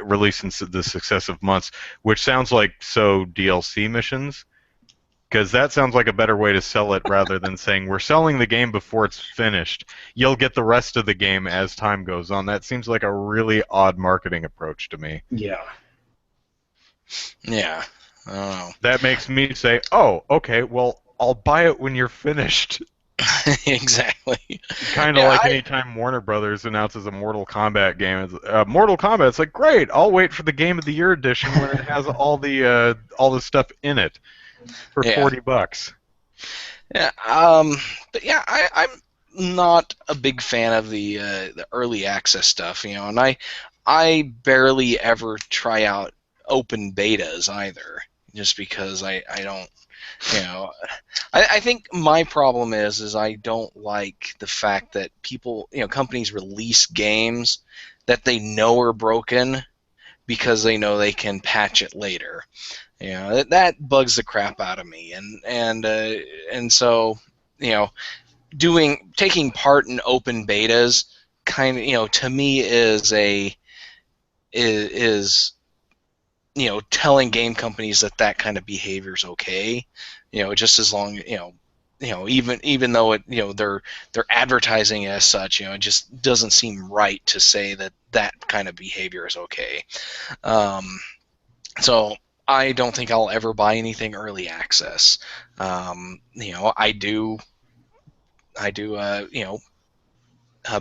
released in the successive months, which sounds like DLC missions. Because that sounds like a better way to sell it rather than saying we're selling the game before it's finished. You'll get the rest of the game as time goes on. That seems like a really odd marketing approach to me. Yeah. Yeah. I don't know. That makes me say, oh, okay, well, I'll buy it when you're finished. Exactly. Kind of like anytime Warner Brothers announces a Mortal Kombat game. Mortal Kombat, it's like, great, I'll wait for the Game of the Year edition when it has all the stuff in it. For $40. Yeah, but yeah, I'm not a big fan of the early access stuff, and I barely ever try out open betas either, just because I don't, I think my problem is I don't like the fact that companies release games that they know are broken because they know they can patch it later. That bugs the crap out of me, and so taking part in open betas kind of to me is telling game companies that kind of behavior is okay, just as long even though they're advertising as such, it just doesn't seem right to say that kind of behavior is okay. So I don't think I'll ever buy anything early access. I do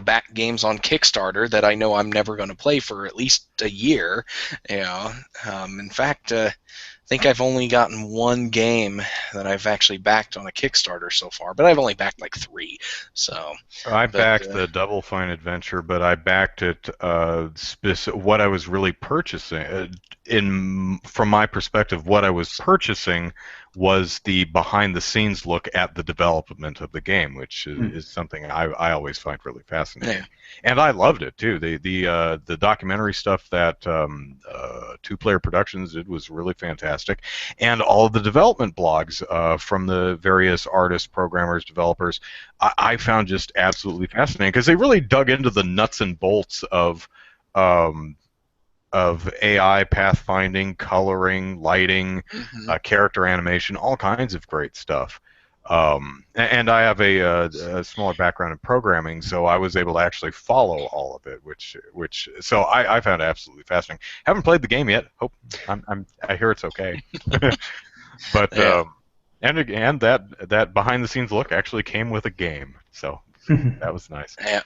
back games on Kickstarter that I know I'm never going to play for at least a year. In fact, I think I've only gotten one game that I've actually backed on a Kickstarter so far, but I've only backed like 3. So I backed the Double Fine Adventure, but I backed it what I was really purchasing. From my perspective, what I was purchasing was the behind-the-scenes look at the development of the game, which is something I always find really fascinating. Yeah. And I loved it too. The documentary stuff that Two Player Productions did was really fantastic, and all of the development blogs from the various artists, programmers, developers, I found just absolutely fascinating because they really dug into the nuts and bolts of AI pathfinding, coloring, lighting, character animation, all kinds of great stuff. And I have a smaller background in programming, so I was able to actually follow all of it, which so I found it absolutely fascinating. Haven't played the game yet. Hope I hear it's okay. But Yeah. and that behind the scenes look actually came with a game, so that was nice. Yeah.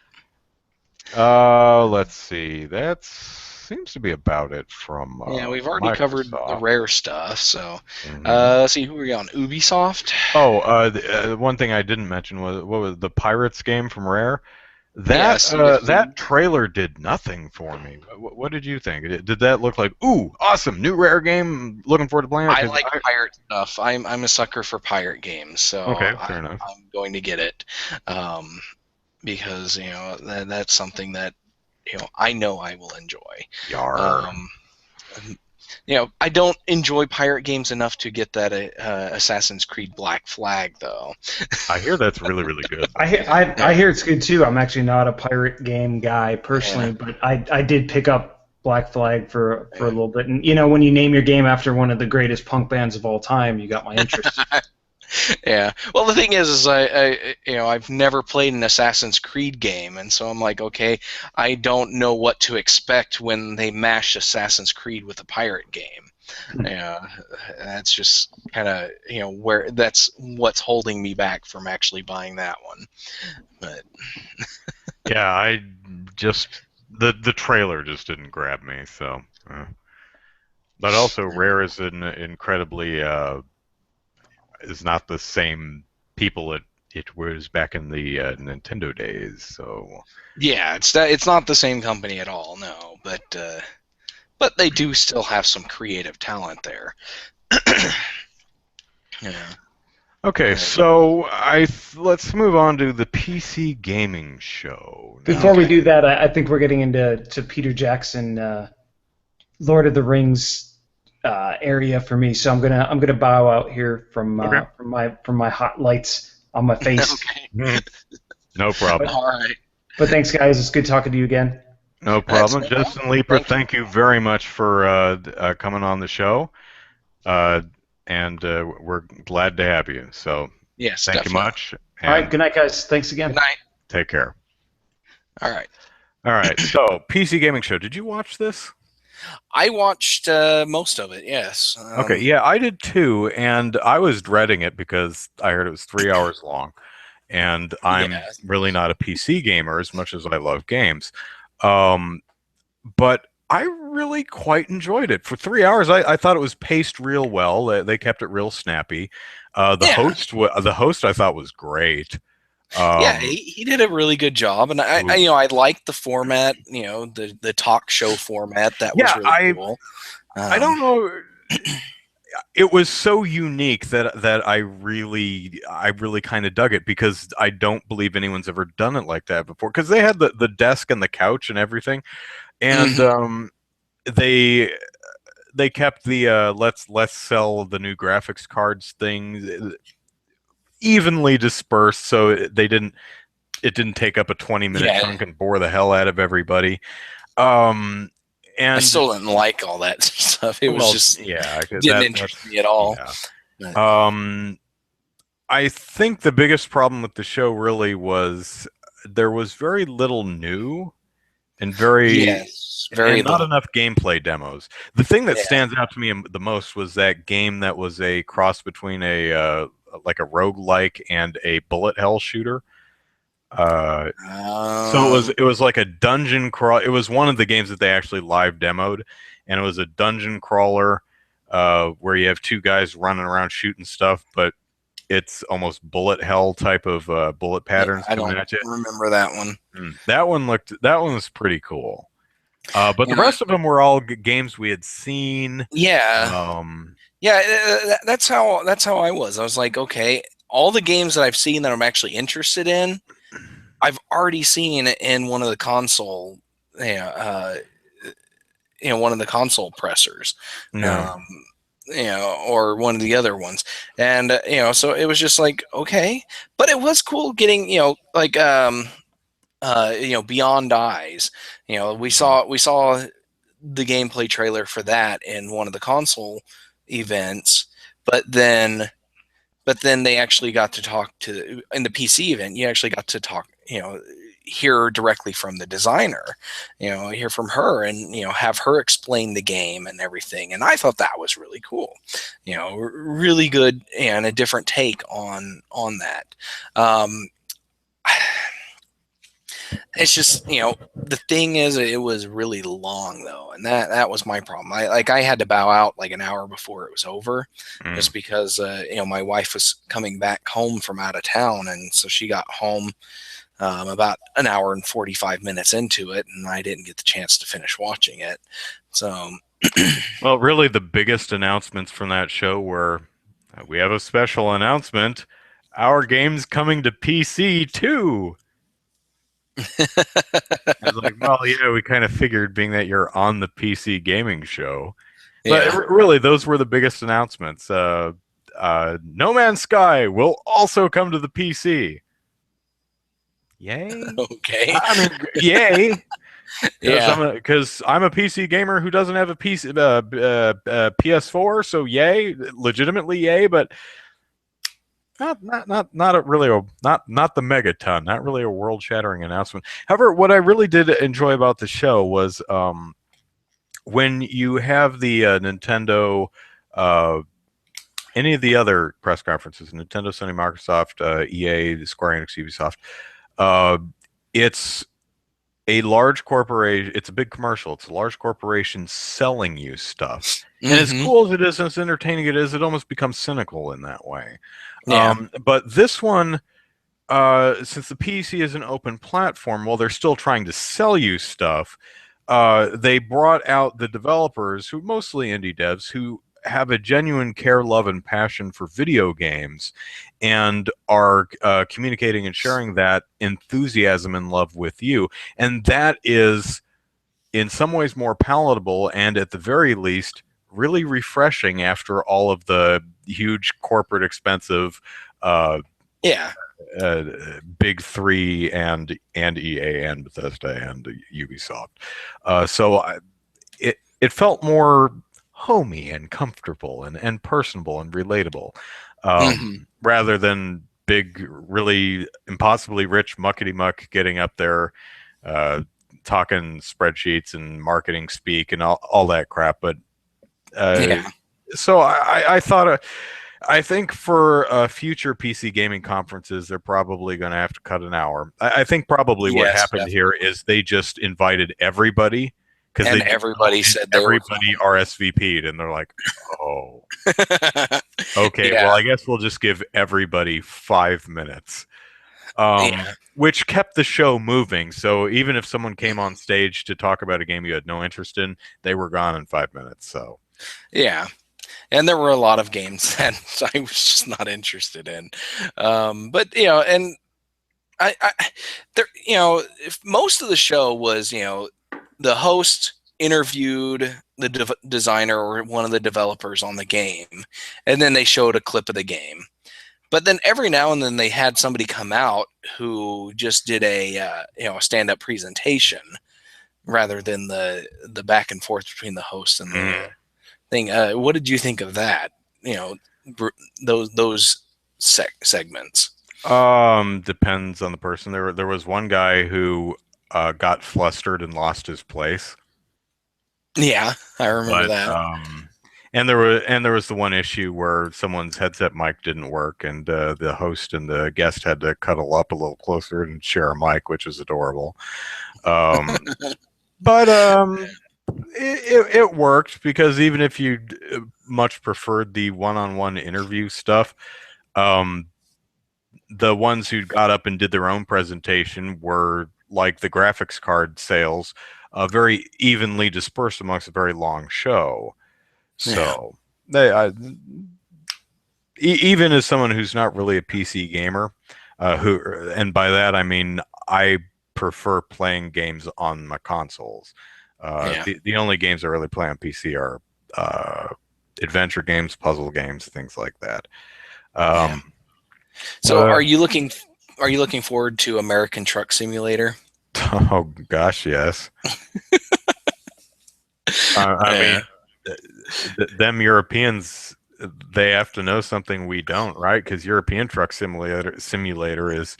Let's see. That seems to be about it from We've already covered the Microsoft. Rare stuff. So let's see, who are we on? Ubisoft. The one thing I didn't mention was what was the Pirates game from Rare. That that trailer did nothing for me. What did you think? Did that look like, ooh, awesome, new Rare game? Looking forward to playing it. I like pirate stuff. I'm a sucker for pirate games, so okay, fair enough. I'm going to get it because that's something that I know I will enjoy. Yar. I don't enjoy pirate games enough to get that Assassin's Creed Black Flag, though. I hear that's really, really good. I hear it's good too. I'm actually not a pirate game guy personally, but I did pick up Black Flag for a little bit. And when you name your game after one of the greatest punk bands of all time, you got my interest. Yeah. Well, the thing is I've never played an Assassin's Creed game, and so I'm like, okay, I don't know what to expect when they mash Assassin's Creed with a pirate game. That's just kind of where that's what's holding me back from actually buying that one. But yeah, I just the trailer just didn't grab me. So, but also Rare is an incredibly is not the same people it was back in the Nintendo days. So yeah, it's not the same company at all. No, but they do still have some creative talent there. Yeah. Okay, so let's move on to the PC gaming show. Before we do that, I think we're getting into Peter Jackson, Lord of the Rings area for me. So I'm gonna bow out here from my hot lights on my face. Okay. No problem. All right. But thanks, guys. It's good talking to you again. No problem. Justin Leeper, thank you very much for coming on the show. And we're glad to have you. So yes, thank you much. All right, good night, guys. Thanks again. Good night. Take care. All right. All right. So PC gaming show. Did you watch this? I watched most of it. Yes. Okay. Yeah, I did too, and I was dreading it because I heard it was 3 hours long, and I'm really not a PC gamer as much as I love games. But I really quite enjoyed it. For 3 hours, I thought it was paced real well. They kept it real snappy. The host I thought was great. Yeah, he did a really good job, and I liked the format. The talk show format. That was really cool. I don't know. It was so unique that I really kind of dug it because I don't believe anyone's ever done it like that before. Because they had the desk and the couch and everything. And they kept the let's sell the new graphics cards thing evenly dispersed, so it didn't take up a 20-minute chunk and bore the hell out of everybody. And I still didn't like all that stuff. It was just didn't interest me at all. Yeah. I think the biggest problem with the show really was there was very little new and Yes, very not little. enough gameplay demos. The thing that Yeah. stands out to me the most was that game that was a cross between a like a roguelike and a bullet hell shooter. Uh, so Um, it was like a dungeon crawl. It was one of the games that they actually live demoed, and it was a dungeon crawler where you have two guys running around shooting stuff, but it's almost bullet hell type of bullet yeah, patterns I coming don't at you. remember that one. That one was pretty cool. But the And rest of them were all games we had seen. yeah, Um, yeah, that's how I was. I was like, okay, all the games that I've seen that I'm actually interested in, I've already seen in one of the console, yeah, one of the console pressers, no. um, or one of the other ones, and so it was just like, okay, but it was cool getting, like, Beyond Eyes. We saw the gameplay trailer for that in one of the console events, but then they actually got to talk to in the PC event. You actually got to talk, hear directly from the designer, hear from her, and have her explain the game and everything. And I thought that was really cool, really good and a different take on that. Um, it's just, the thing is, it was really long though, and that was my problem. I had to bow out like an hour before it was over, Mm. just because my wife was coming back home from out of town, and so she got home about an hour and 45 minutes into it, and I didn't get the chance to finish watching it. So Well, really, the biggest announcements from that show were we have a special announcement. Our game's coming to PC too. I was like, well, yeah, we kind of figured, being that you're on the PC gaming show. But yeah. really, those were the biggest announcements. No Man's Sky will also come to the PC. Yay! Okay. I mean, yay! Yeah. Because I'm a PC gamer who doesn't have a PC PS4, so yay, legitimately yay, but not a really a not the megaton, not really a world shattering announcement. However, what I really did enjoy about the show was when you have the Nintendo, uh, any of the other press conferences, Nintendo, Sony, Microsoft, EA, Square Enix, Ubisoft, uh, it's a large corporation. It's a big commercial. It's a large corporation selling you stuff. And as Hmm. cool as it is, and as entertaining it is, it almost becomes cynical in that way. Yeah. But this one, since the PC is an open platform, while they're still trying to sell you stuff, they brought out the developers, who mostly indie devs, who have a genuine care, love, and passion for video games, and are communicating and sharing that enthusiasm and love with you. And that is, in some ways, more palatable, and at the very least, really refreshing after all of the huge corporate expensive uh, Yeah. uh, big three and EA and Bethesda and Ubisoft. It felt more homey and comfortable and personable and relatable, Hmm. rather than big, really impossibly rich muckety muck getting up there, uh, talking spreadsheets and marketing speak and all that crap. But uh, Yeah. so I thought. I think for future PC gaming conferences, they're probably going to have to cut an hour. I think probably what Yes, happened here definitely. is they just invited everybody because they And didn't know, everybody and said they were everybody RSVP'd, and they're like, oh, coming. okay, well, Yeah. I guess we'll just give everybody 5 minutes. Yeah. Which kept the show moving. So even if someone came on stage to talk about a game you had no interest in, they were gone in 5 minutes. So Yeah. And there were a lot of games that I was just not interested in. But and I there, if most of the show was, the host interviewed the designer or one of the developers on the game, and then they showed a clip of the game. But then every now and then they had somebody come out who just did a stand up presentation rather than the back and forth between the host and the mm, thing. What did you think of that? You know, those segments? Depends on the person. There was one guy who got flustered and lost his place. Yeah, I remember But that. there was the one issue where someone's headset mic didn't work, and the host and the guest had to cuddle up a little closer and share a mic, which is adorable. Um, but it worked, because even if you much preferred the one-on-one interview stuff, the ones who got up and did their own presentation were like the graphics card sales, very evenly dispersed amongst a very long show. So even as someone who's not really a PC gamer, and by that I mean I prefer playing games on my consoles. The only games I really play on PC are adventure games, puzzle games, things like that. So, are you looking forward to American Truck Simulator? Oh gosh, yes. I mean, them Europeans, they have to know something we don't, right? Because European Truck Simulator is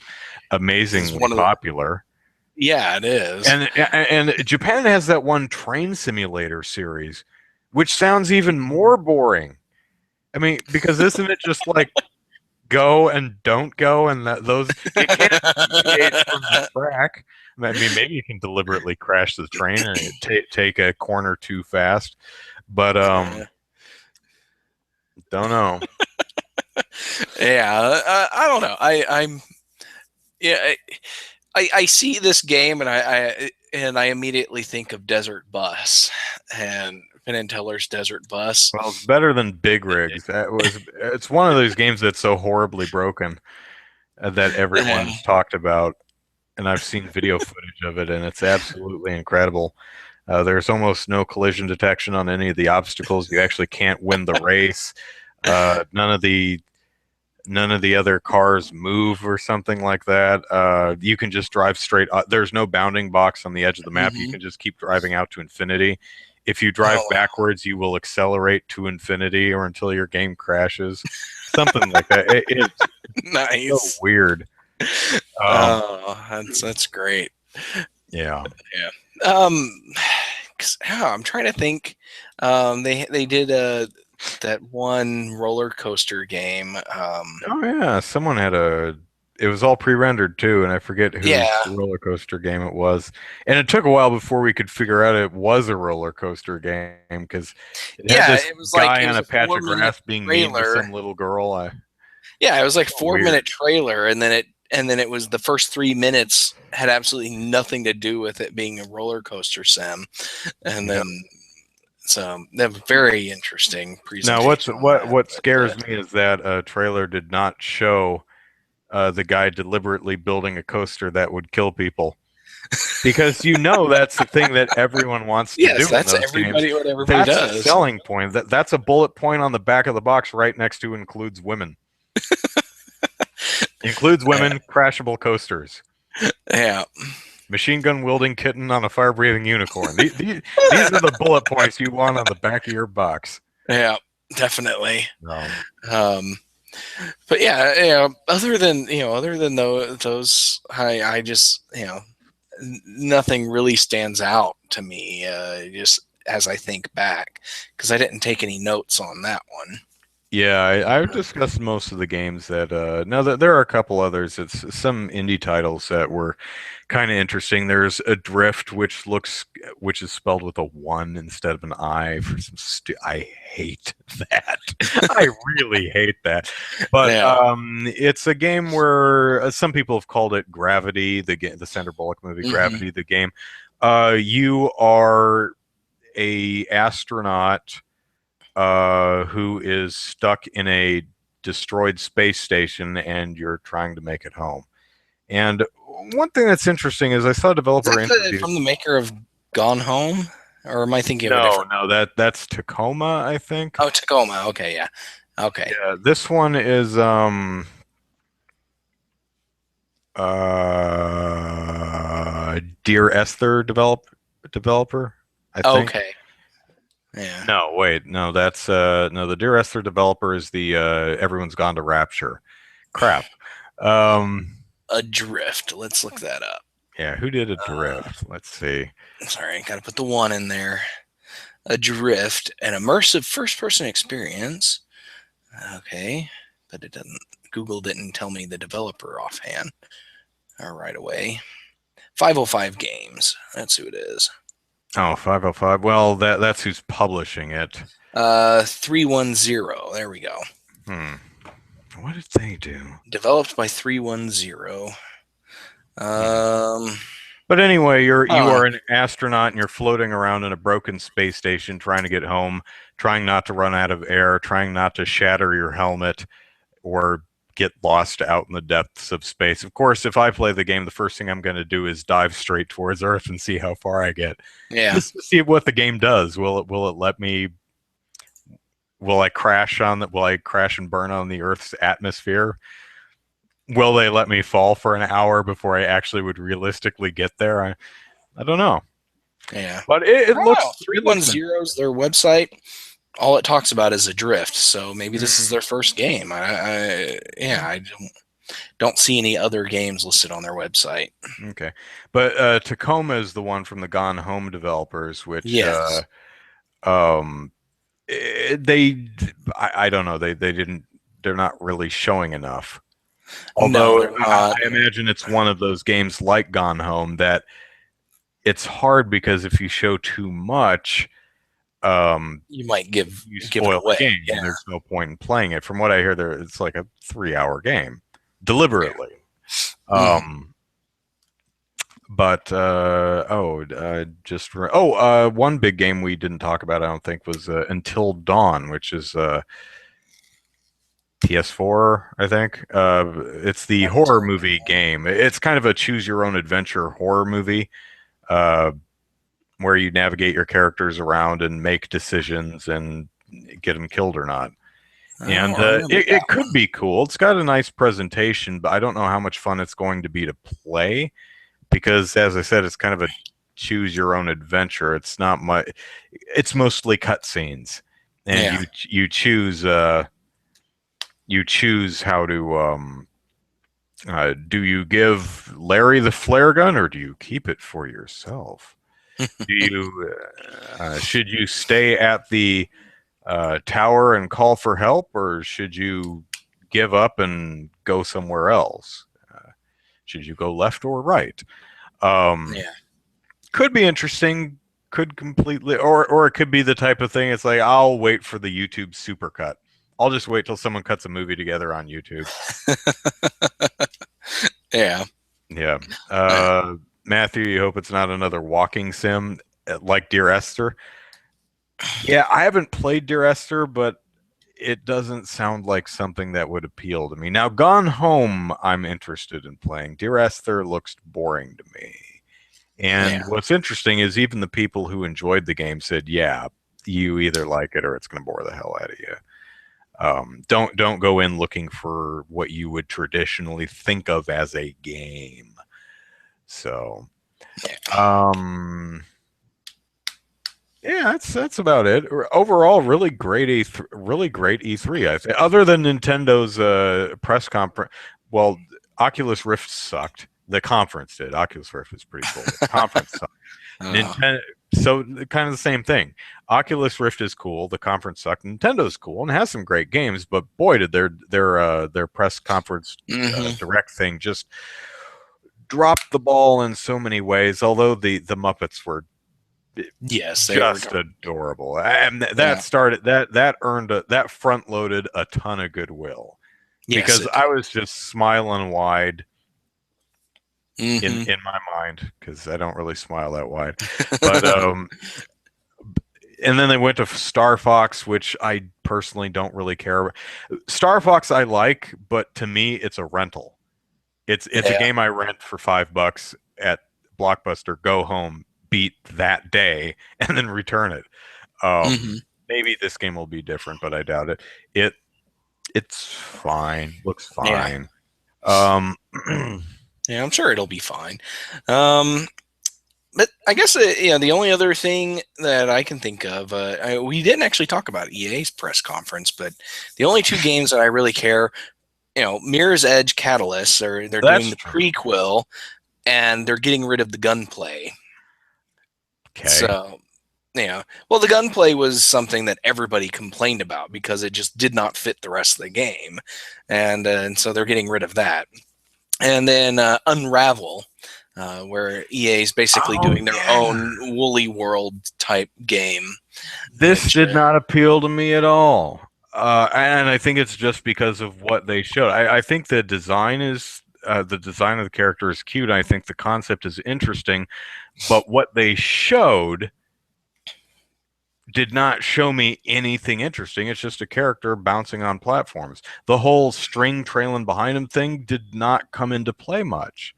amazingly popular. Yeah, it is. And Japan has that one Train Simulator series, which sounds even more boring. I mean, because isn't it just like go and don't go, and those you can't deviate from the track. I mean, maybe you can deliberately crash the train and take a corner too fast, but don't know. Yeah, I don't know. I see this game, and I immediately think of Desert Bus and Penn and Teller's Desert Bus. Well, it's better than Big Rigs. It's one of those games that's so horribly broken that everyone's talked about, and I've seen video footage of it, and it's absolutely incredible. There's almost no collision detection on any of the obstacles. You actually can't win the race. None of the other cars move or something like that. You can just drive straight up. There's no bounding box on the edge of the map. You can just keep driving out to infinity. If you drive backwards, you will accelerate to infinity or until your game crashes. Something like that. It's nice. So weird. That's great. Yeah. I'm trying to think. They did that one roller coaster game. Oh yeah, someone had it was all pre-rendered too, and I forget whose roller coaster game it was. And it took a while before we could figure out it was a roller coaster game, because it had this guy on a patch of grass being mean to some little girl. It was like 4-minute trailer, and then it was the first 3 minutes had absolutely nothing to do with it being a roller coaster sim, and then. So that was very interesting presentation. Now, what scares me is that trailer did not show the guy deliberately building a coaster that would kill people, because that's the thing that everyone wants to do. Yes, that's in those everybody. games. What everybody that's does. A selling point. That's a bullet point on the back of the box, right next to includes women. Includes women, crashable coasters. Yeah. Machine gun wielding kitten on a fire breathing unicorn. These are the bullet points you want on the back of your box. Yeah, definitely. No. But yeah, other than those, I just nothing really stands out to me. Just as I think back, because I didn't take any notes on that one. Yeah, I've discussed most of the games that. Now that there are a couple others, it's some indie titles that were kind of interesting. There's Adrift, which is spelled with a 1 instead of an I. For some I hate that. I really hate that. But it's a game where some people have called it Gravity, the Sandra Bullock movie, Gravity, the game. You are a astronaut who is stuck in a destroyed space station, and you're trying to make it home. And one thing that's interesting is I saw a developer interview from the maker of Gone Home, or am I thinking of a different? No, that's Tacoma, I think. Oh, Tacoma. Okay, yeah. Okay. Yeah, this one is Dear Esther developer, I think. Okay. Yeah. No, wait, no, that's the Dear Esther developer is the Everyone's Gone to Rapture. Crap. Adrift. Let's look that up. Yeah, who did Adrift? Let's see. Sorry, gotta put the one in there. Adrift, an immersive first-person experience. Okay, but it doesn't. Google didn't tell me the developer offhand or right away. 505 Games. That's who it is. Oh, 505. Well, that's who's publishing it. 310. There we go. What did they do? Developed by 310. But anyway, you are an astronaut and you're floating around in a broken space station trying to get home, trying not to run out of air, trying not to shatter your helmet or get lost out in the depths of space. Of course, if I play the game, the first thing I'm going to do is dive straight towards Earth and see how far I get. Yeah. Just to see what the game does. Will it let me? Will I crash and burn on the Earth's atmosphere? Will they let me fall for an hour before I actually would realistically get there? I don't know. Yeah. But it looks 310's their website. All it talks about is Adrift, so maybe this is their first game. I don't see any other games listed on their website. Okay, but Tacoma is the one from the Gone Home developers, which yes. I don't know. They're not really showing enough. Although no, I imagine it's one of those games like Gone Home that it's hard because if you show too much, you might give it away. The game, and there's no point in playing it. From what I hear, it's like a 3-hour game, deliberately. But one big game we didn't talk about, I don't think, was Until Dawn, which is PS4, I think. It's the horror movie game. It's kind of a choose-your-own-adventure horror movie where you navigate your characters around and make decisions and get them killed or not. And it could be cool. It's got a nice presentation, but I don't know how much fun it's going to be to play because, as I said, it's kind of a choose-your-own-adventure. It's not much. It's mostly cutscenes, and you choose. You choose how to. Do you give Larry the flare gun, or do you keep it for yourself? Do you should you stay at the tower and call for help, or should you give up and go somewhere else? Should you go left or right? Could be interesting. Could completely, or it could be the type of thing. It's like I'll wait for the YouTube supercut. I'll just wait till someone cuts a movie together on YouTube. Yeah. Matthew, you hope it's not another walking sim like Dear Esther. Yeah, I haven't played Dear Esther, but it doesn't sound like something that would appeal to me. Now, Gone Home, I'm interested in playing. Dear Esther looks boring to me. And what's interesting is even the people who enjoyed the game said, yeah, you either like it or it's going to bore the hell out of you. Don't go in looking for what you would traditionally think of as a game. So, yeah, that's about it. Overall, really great E3. I think, other than Nintendo's press conference. Well, Oculus Rift sucked. The conference did. Oculus Rift was pretty cool. The conference sucked. Nintendo. So kind of the same thing. Oculus Rift is cool. The conference sucked. Nintendo's cool and has some great games, but boy, did their press conference direct thing just drop the ball in so many ways. Although the Muppets were just adorable, and that front loaded a ton of goodwill because I was just smiling wide. In my mind, because I don't really smile that wide, but and then they went to Star Fox, which I personally don't really care about. Star Fox I like, but to me it's a rental. It's a game I rent for $5 at Blockbuster, go home, beat that day, and then return it. Maybe this game will be different, but I doubt it. It's fine, looks fine. Yeah, I'm sure it'll be fine. But I guess the only other thing that I can think of, we didn't actually talk about EA's press conference, but the only two games that I really care Mirror's Edge Catalyst, they're doing That's the true. prequel, and they're getting rid of the gunplay. Okay. So, well, the gunplay was something that everybody complained about because it just did not fit the rest of the game, and so they're getting rid of that. And then Unravel, where EA is basically Oh doing their yeah. own Woolly World type game, This which did not appeal to me at all. And I think it's just because of what they showed. I think the design the design of the character is cute. I think the concept is interesting, but what they showed did not show me anything interesting. It's just a character bouncing on platforms. The whole string trailing behind him thing did not come into play much.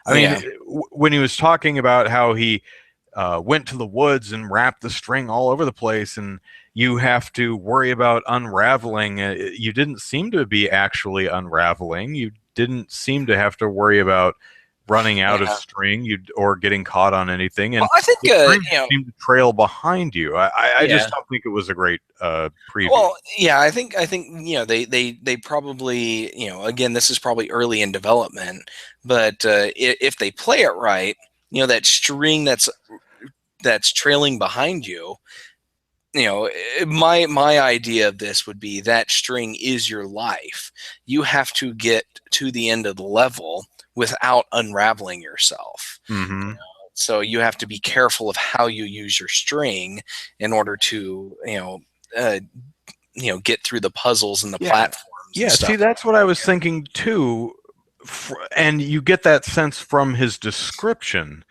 I mean, yeah, when he was talking about how he went to the woods and wrapped the string all over the place, and you have to worry about unraveling. You didn't seem to be actually unraveling. You didn't seem to have to worry about running out of yeah. string or getting caught on anything. Well, And I think the string seemed to trail behind you. I yeah. just don't think it was a great preview. Well, yeah, I think they probably again, this is probably early in development, but if they play it right, that string that's trailing behind you, my idea of this would be that string is your life. You have to get to the end of the level without unraveling yourself. Mm-hmm. So you have to be careful of how you use your string in order to uh, get through the puzzles and the Yeah. platforms and Yeah, see, stuff. that's what I was thinking too. And you get that sense from his description,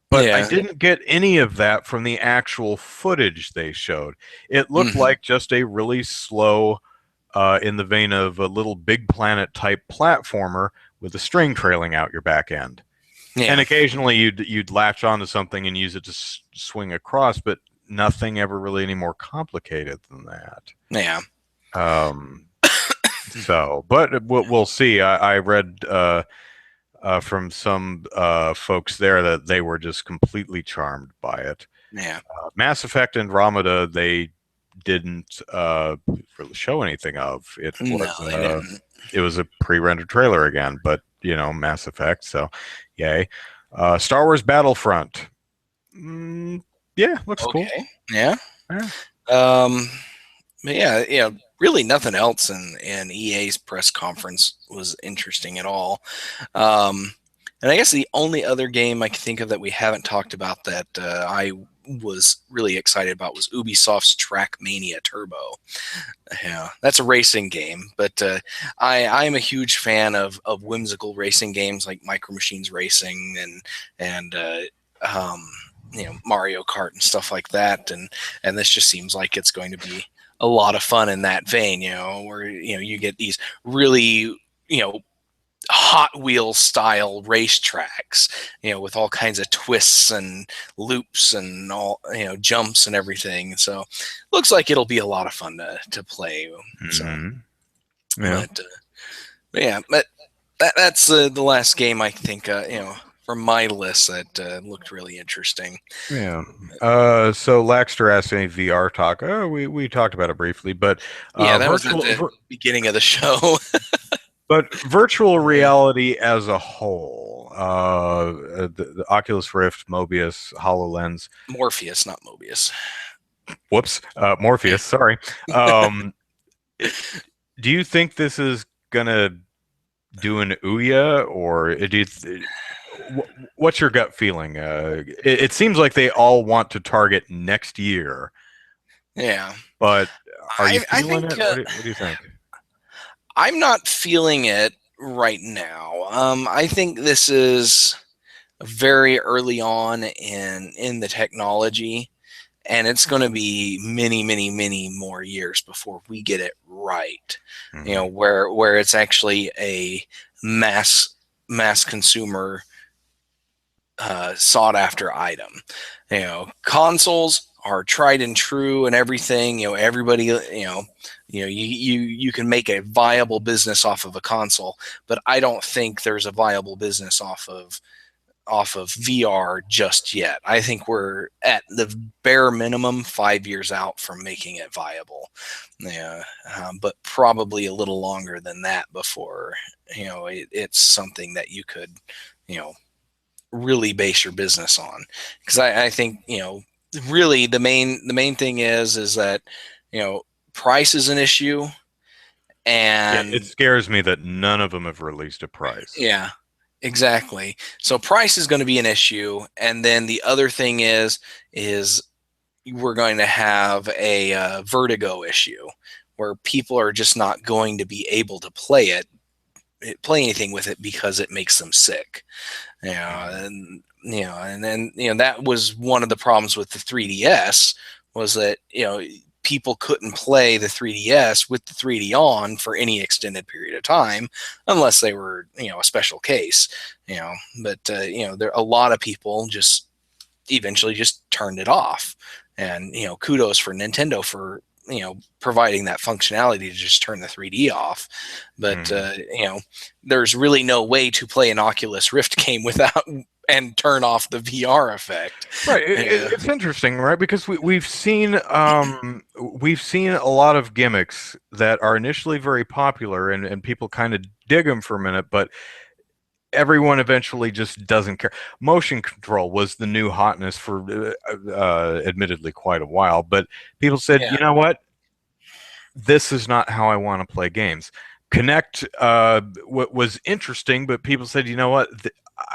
but I Yeah. didn't get any of that from the actual footage they showed. It looked Mhm. like just a really slow, in the vein of a little Big Planet type platformer with a string trailing out your back end. And Yeah. occasionally you'd latch onto something and use it to swing across, but nothing ever really any more complicated than that. Yeah. Um, but we'll see. I read from some folks there that they were just completely charmed by it. Yeah. Mass Effect Andromeda, they didn't really show anything of. No, they didn't. It was a pre-rendered trailer again, but Mass Effect, so yay. Star Wars Battlefront, yeah, looks cool. Okay. Yeah. Yeah. But yeah. Really, nothing else in EA's press conference was interesting at all. And I guess the only other game I can think of that we haven't talked about that I was really excited about was Ubisoft's Trackmania Turbo. Yeah, that's a racing game, but I'm a huge fan of whimsical racing games like Micro Machines Racing and Mario Kart and stuff like that, and this just seems like it's going to be a lot of fun in that vein, where you get these really Hot Wheels style racetracks, with all kinds of twists and loops and all, jumps and everything. So looks like it'll be a lot of fun to play. So, Yeah. but yeah, but that's the last game I think, from my list that looked really interesting. Yeah. So Laxter asked any VR talk. Oh, we talked about it briefly, but Yeah, that was at the beginning of the show. but virtual reality as a whole, the Oculus Rift, Mobius, HoloLens, Morpheus, not Mobius. whoops, Morpheus. Sorry. Do you think this is gonna do an Ouya, or what's your gut feeling? It seems like they all want to target next year. Yeah, but are you I feeling think, it? What do you think? I'm not feeling it right now. I think this is very early on in the technology, and it's going to be many, many, many more years before we get it right. Mm-hmm. Where it's actually a mass consumer sought after item. Consoles are tried and true and everything. Everybody, you can make a viable business off of a console, but I don't think there's a viable business off of off of VR just yet. I think we're at the bare minimum 5 years out from making it viable. Yeah, but probably a little longer than that before it's something that you could really base your business on. Because I think really the main thing is that price is an issue. And it scares me that none of them have released a price. Yeah, exactly. So price is going to be an issue, and then the other thing is we're going to have a vertigo issue where people are just not going to be able to play anything with it because it makes them sick. And then that was one of the problems with the 3DS was that people couldn't play the 3DS with the 3D on for any extended period of time unless they were a special case. But there a lot of people just eventually just turned it off. And kudos for Nintendo for providing that functionality to just turn the 3D off. But there's really no way to play an Oculus Rift game without and turn off the VR effect. Right. It's interesting, right? Because we've seen a lot of gimmicks that are initially very popular and people kind of dig them for a minute, but everyone eventually just doesn't care. Motion control was the new hotness for admittedly quite a while, but people said, you know what? This is not how I want to play games. Kinect was interesting, but people said, you know what?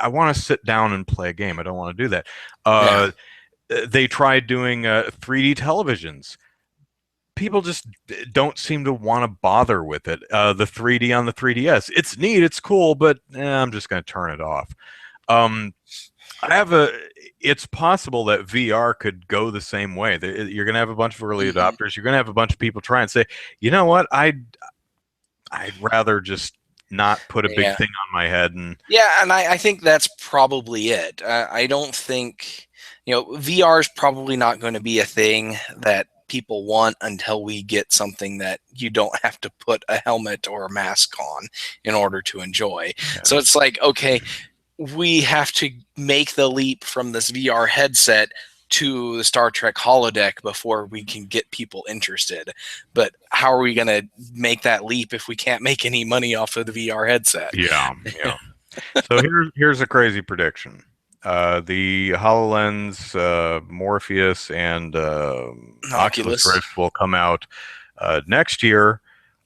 I want to sit down and play a game. I don't want to do that. They tried doing 3D televisions. People just don't seem to want to bother with it. The 3D on the 3DS. It's neat. It's cool, but I'm just going to turn it off. It's possible that VR could go the same way. You're going to have a bunch of early adopters. You're going to have a bunch of people try and say, you know what? I'd rather just not put a big thing on my head. And I think that's probably it. I don't think VR is probably not going to be a thing that people want until we get something that you don't have to put a helmet or a mask on in order to enjoy. So it's like, okay, we have to make the leap from this VR headset to the Star Trek holodeck before we can get people interested. But how are we going to make that leap if we can't make any money off of the VR headset? Yeah. So here's a crazy prediction. The HoloLens, Morpheus, and Oculus Rift will come out next year.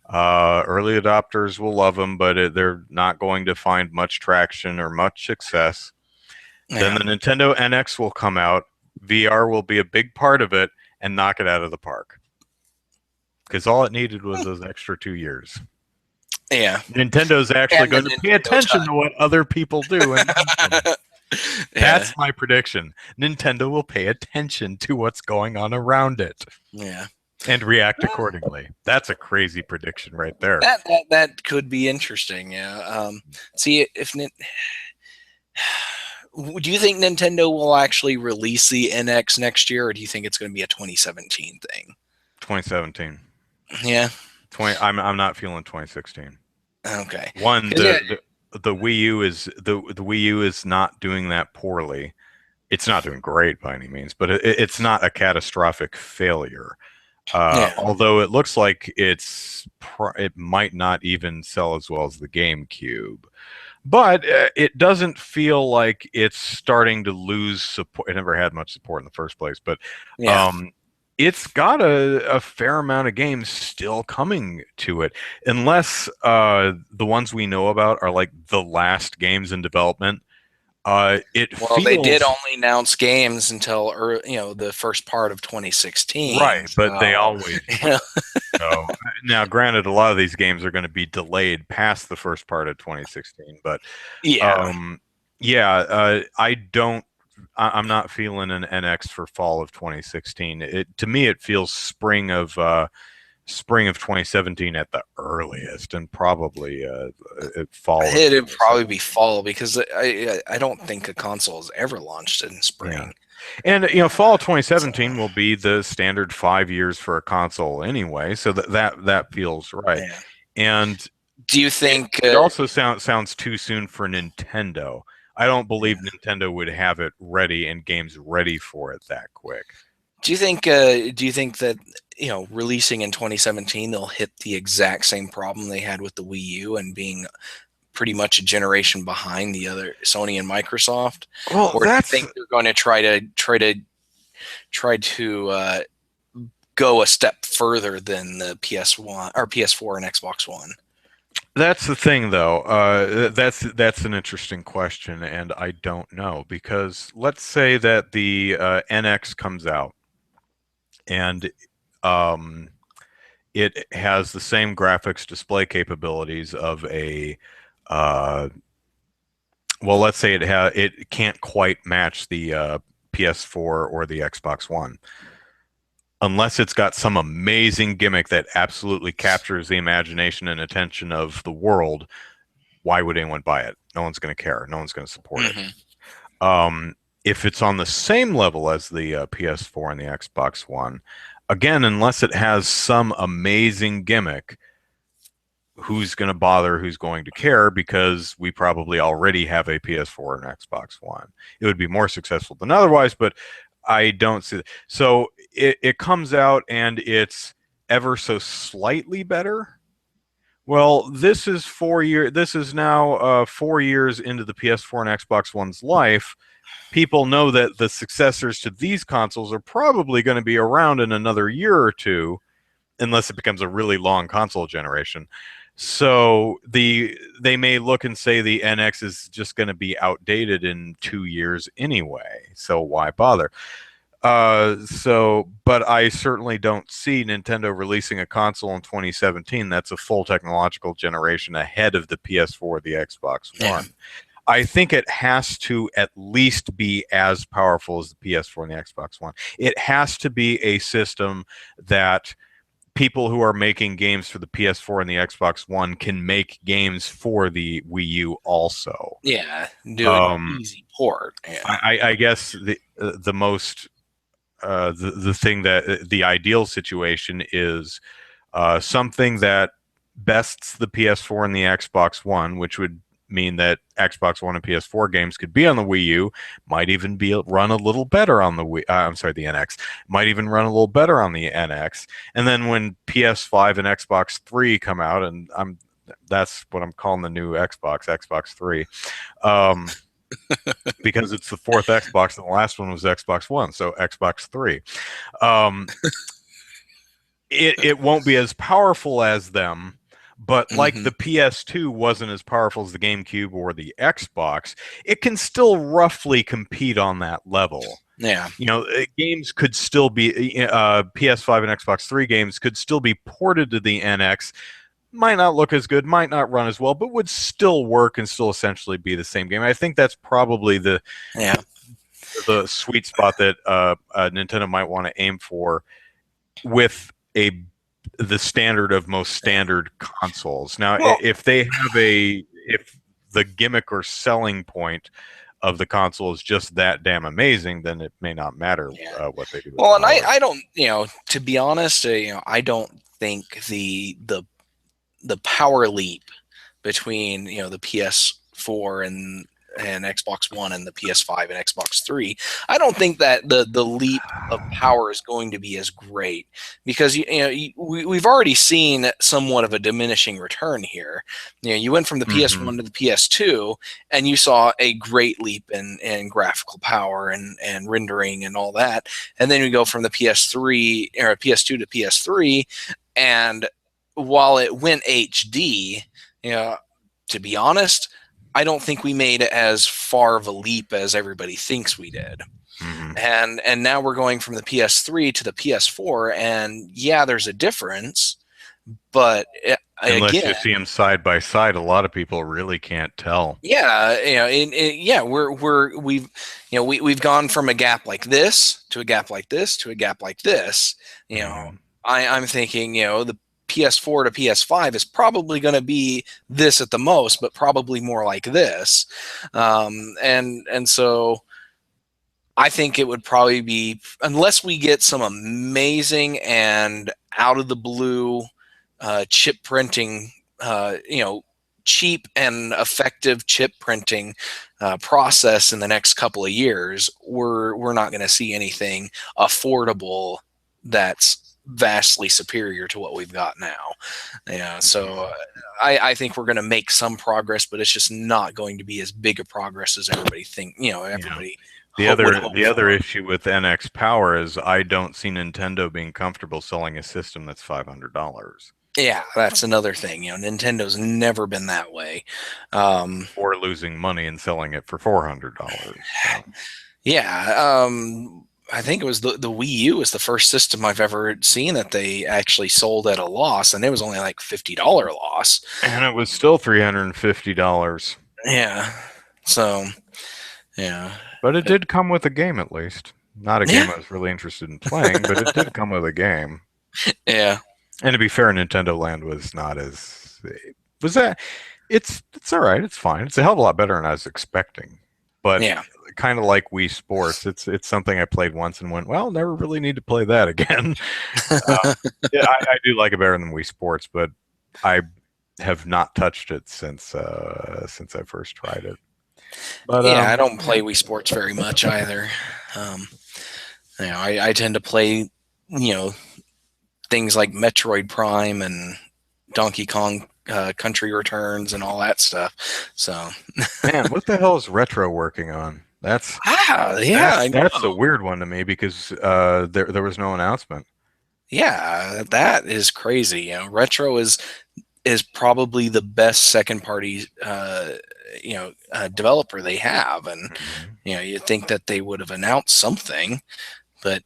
Early adopters will love them, but they're not going to find much traction or much success. Then the Nintendo NX will come out. VR will be a big part of it and knock it out of the park. Because all it needed was those extra 2 years. Yeah. Nintendo's actually going to pay attention to what other people do. And that's my prediction. Nintendo will pay attention to what's going on around it. Yeah. And react accordingly. That's a crazy prediction right there. That could be interesting. Yeah. See if do you think Nintendo will actually release the NX next year, or do you think it's going to be a 2017 thing? 2017. Yeah. I'm not feeling 2016. Okay. The Wii U is the Wii U is not doing that poorly. It's not doing great by any means, but it's not a catastrophic failure. Although it looks like it might not even sell as well as the GameCube. But it doesn't feel like it's starting to lose support. It never had much support in the first place, but it's got a fair amount of games still coming to it, unless the ones we know about are like the last games in development. They did only announce games until the first part of 2016. Right, but they always. So, now, granted, a lot of these games are going to be delayed past the first part of 2016, but I'm not feeling an NX for fall of 2016. To me, it feels spring of 2017 at the earliest, and probably fall. It'd probably be fall, because I don't think a console has ever launched in spring. Yeah. And fall of 2017 will be the standard 5 years for a console anyway, so that feels right. And do you think it also sounds too soon for Nintendo? I don't believe Nintendo would have it ready and games ready for it that quick. Do you think that releasing in 2017 they'll hit the exact same problem they had with the Wii U and being pretty much a generation behind the other Sony and Microsoft? Well, or do you think they're going to try to go a step further than the PS1 or PS4 and Xbox One? That's the thing, though. That's an interesting question, and I don't know, because let's say that the NX comes out, and it has the same graphics display capabilities of a well, let's say it can't quite match the PS4 or the Xbox One. Unless it's got some amazing gimmick that absolutely captures the imagination and attention of the world, why would anyone buy it? No one's going to care. No one's going to support it. If it's on the same level as the PS4 and the Xbox One, again, unless it has some amazing gimmick, who's going to bother? Who's going to care? Because we probably already have a PS4 and Xbox One. It would be more successful than otherwise, but I don't see that. So it comes out and it's ever so slightly better. Well, this is 4 years. This is now 4 years into the PS4 and Xbox One's life. People know that the successors to these consoles are probably going to be around in another year or two, unless it becomes a really long console generation. So they may look and say the NX is just going to be outdated in 2 years anyway. So why bother? But I certainly don't see Nintendo releasing a console in 2017 that's a full technological generation ahead of the PS4 or the Xbox One. I think it has to at least be as powerful as the PS4 and the Xbox One. It has to be a system that people who are making games for the PS4 and the Xbox One can make games for the Wii U also. Yeah, do an easy port. Yeah. I guess the most the thing that the ideal situation is something that bests the PS4 and the Xbox One, which would mean that Xbox One and PS4 games could be on the Wii U, might even run a little better on the Wii. I'm sorry, the NX might even run a little better on the NX. And then when PS5 and Xbox 3 come out, and that's what I'm calling the new Xbox 3, because it's the fourth Xbox, and the last one was Xbox One, so Xbox 3. It won't be as powerful as them. But like the PS2 wasn't as powerful as the GameCube or the Xbox, it can still roughly compete on that level. Yeah. Games could still be, PS5 and Xbox 3 games could still be ported to the NX. Might not look as good, might not run as well, but would still work and still essentially be the same game. I think that's probably the sweet spot that Nintendo might want to aim for with the standard of most standard consoles. Now, if they have if the gimmick or selling point of the console is just that damn amazing, then it may not matter what they do. Well, and I don't, to be honest, I don't think the power leap between the PS4 and Xbox One and the PS5 and Xbox 3, I don't think that the leap of power is going to be as great, because we've already seen somewhat of a diminishing return here. You went from the PS1 to the PS2, and you saw a great leap in graphical power and rendering and all that, and then you go from the PS3 or PS2 to PS3, and while it went HD, to be honest, I don't think we made as far of a leap as everybody thinks we did. And now we're going from the PS3 to the PS4, and there's a difference, but unless you see them side by side, a lot of people really can't tell. We've gone from a gap like this to a gap like this to a gap like this. I'm thinking, the PS4 to PS5 is probably going to be this at the most, but probably more like this. And so I think it would probably be, unless we get some amazing and out of the blue chip printing, cheap and effective chip printing process in the next couple of years, we're not going to see anything affordable that's vastly superior to what we've got now. Yeah, so I think we're going to make some progress, but it's just not going to be as big a progress as everybody think. Everybody. The other issue with NX Power is I don't see Nintendo being comfortable selling a system that's $500. Yeah, that's another thing. Nintendo's never been that way. Or losing money and selling it for $400. So. Yeah, I think it was the Wii U was the first system I've ever seen that they actually sold at a loss, and it was only like $50 loss. And it was still $350. Yeah. So, yeah. But it did come with a game, at least. Not a game I was really interested in playing, but it did come with a game. Yeah. And to be fair, Nintendo Land was not as... Was that... It's all right. It's fine. It's a hell of a lot better than I was expecting. But kind of like Wii Sports, it's something I played once and went, well, never really need to play that again. I do like it better than Wii Sports, but I have not touched it since I first tried it. But, I don't play Wii Sports very much either. I tend to play, things like Metroid Prime and Donkey Kong Country Returns and all that stuff. So, man, what the hell is Retro working on? That's a weird one to me because there was no announcement. Yeah, that is crazy. Retro is probably the best second party developer they have, and you'd think that they would have announced something, but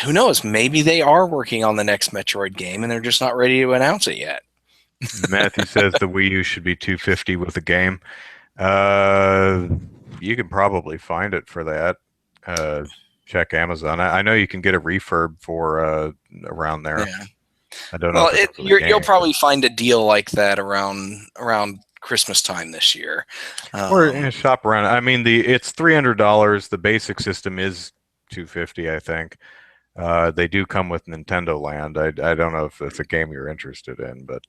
who knows? Maybe they are working on the next Metroid game and they're just not ready to announce it yet. Matthew says the Wii U should be $250 with a game. You can probably find it for that. Check Amazon. I know you can get a refurb for around there. Yeah. I don't know. You'll probably find a deal like that around Christmas time this year. Or in a shop around. I mean, it's $300. The basic system is $250, I think. They do come with Nintendo Land. I don't know if it's a game you're interested in, but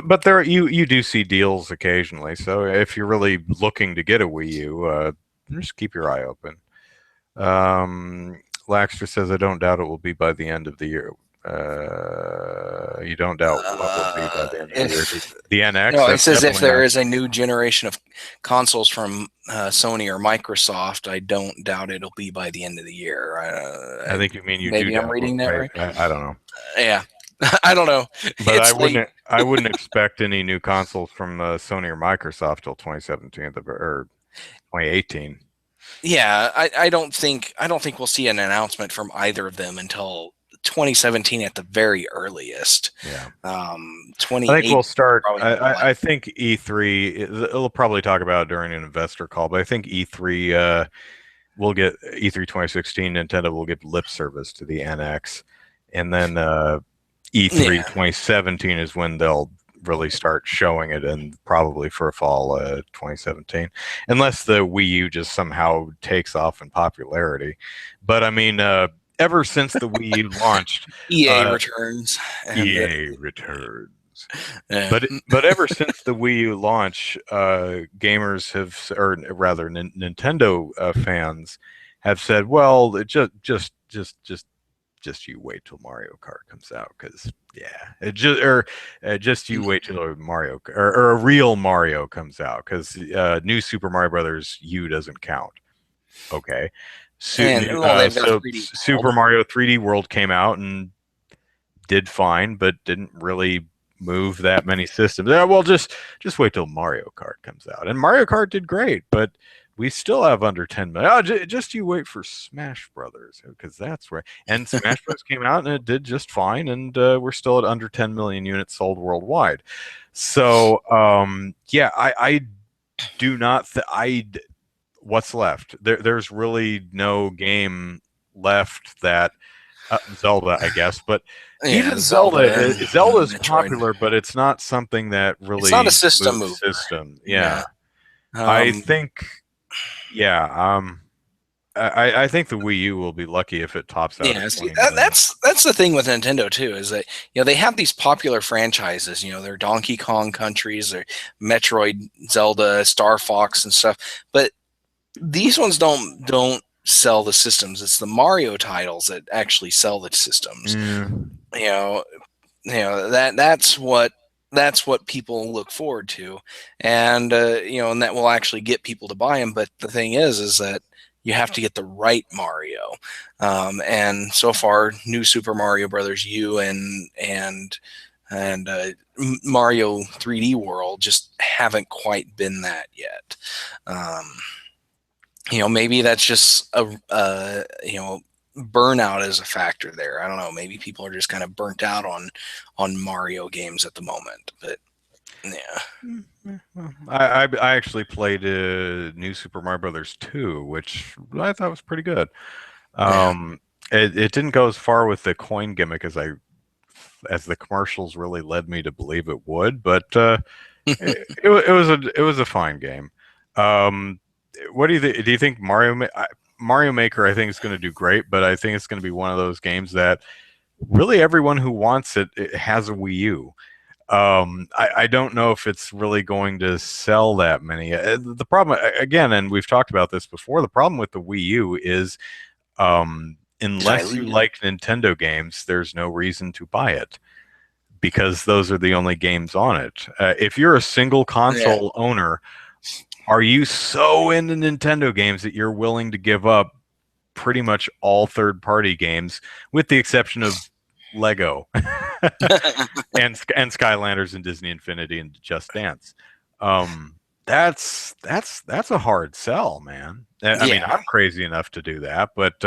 but there you do see deals occasionally. So if you're really looking to get a Wii U, just keep your eye open. Laxter says, I don't doubt it will be by the end of the year. You don't doubt what will be by the end of the year. The NX? No, it says if there is a new generation of consoles from Sony or Microsoft, I don't doubt it'll be by the end of the year. I think you mean you maybe do. I'm reading that right? I don't know. Yeah. I don't know. But I wouldn't expect any new consoles from Sony or Microsoft till 2017 or 2018. Yeah, I don't think we'll see an announcement from either of them until 2017 at the very earliest. Yeah. 2018. I think we'll start. I think E3. It'll probably talk about it during an investor call, but I think E3 will get E3 2016. Nintendo will give lip service to the NX, and then E3 2017 is when they'll really start showing it, and probably for fall 2017, unless the Wii U just somehow takes off in popularity. But I mean. Ever since the Wii U launched, EA returns. EA returns. But ever since the Wii U launch, gamers have, or rather, Nintendo fans have said, "Well, just you wait till Mario Kart comes out, because just you wait till Mario or a real Mario comes out, because New Super Mario Brothers U doesn't count." Okay. Super Mario 3D World came out and did fine, but didn't really move that many systems. Yeah, well, just wait till Mario Kart comes out, and Mario Kart did great, but we still have under 10 million. Oh, just you wait for Smash Brothers, because that's where. And Smash Bros came out and it did just fine, and we're still at under 10 million units sold worldwide. So I do not. What's left? There's really no game left that Zelda, I guess, but even Zelda's popular, but it's not something that really. It's not a system move. I think, I think the Wii U will be lucky if it tops out at Yeah, see, 20 million. that's the thing with Nintendo too, is that they have these popular franchises, their Donkey Kong countries, their Metroid, Zelda, Star Fox, and stuff, but these ones don't sell the systems. It's the Mario titles that actually sell the systems. Mm. You know, that's what people look forward to, and and that will actually get people to buy them. But the thing is that you have to get the right Mario, and so far, New Super Mario Brothers U and Mario 3D World just haven't quite been that yet. Maybe that's just burnout is a factor there. I don't know. Maybe people are just kind of burnt out on Mario games at the moment. But yeah, I actually played New Super Mario Brothers 2, which I thought was pretty good. It didn't go as far with the coin gimmick as the commercials really led me to believe it would, but it was a fine game. What do you think Mario Maker? I think is going to do great, but I think it's going to be one of those games that really everyone who wants it has a Wii U. I don't know if it's really going to sell that many. The problem, again, and we've talked about this before, the problem with the Wii U is unless you like Nintendo games, there's no reason to buy it because those are the only games on it. If you're a single console owner, are you so into Nintendo games that you're willing to give up pretty much all third-party games, with the exception of Lego and Skylanders and Disney Infinity and Just Dance? That's a hard sell, man. I mean, I'm crazy enough to do that, but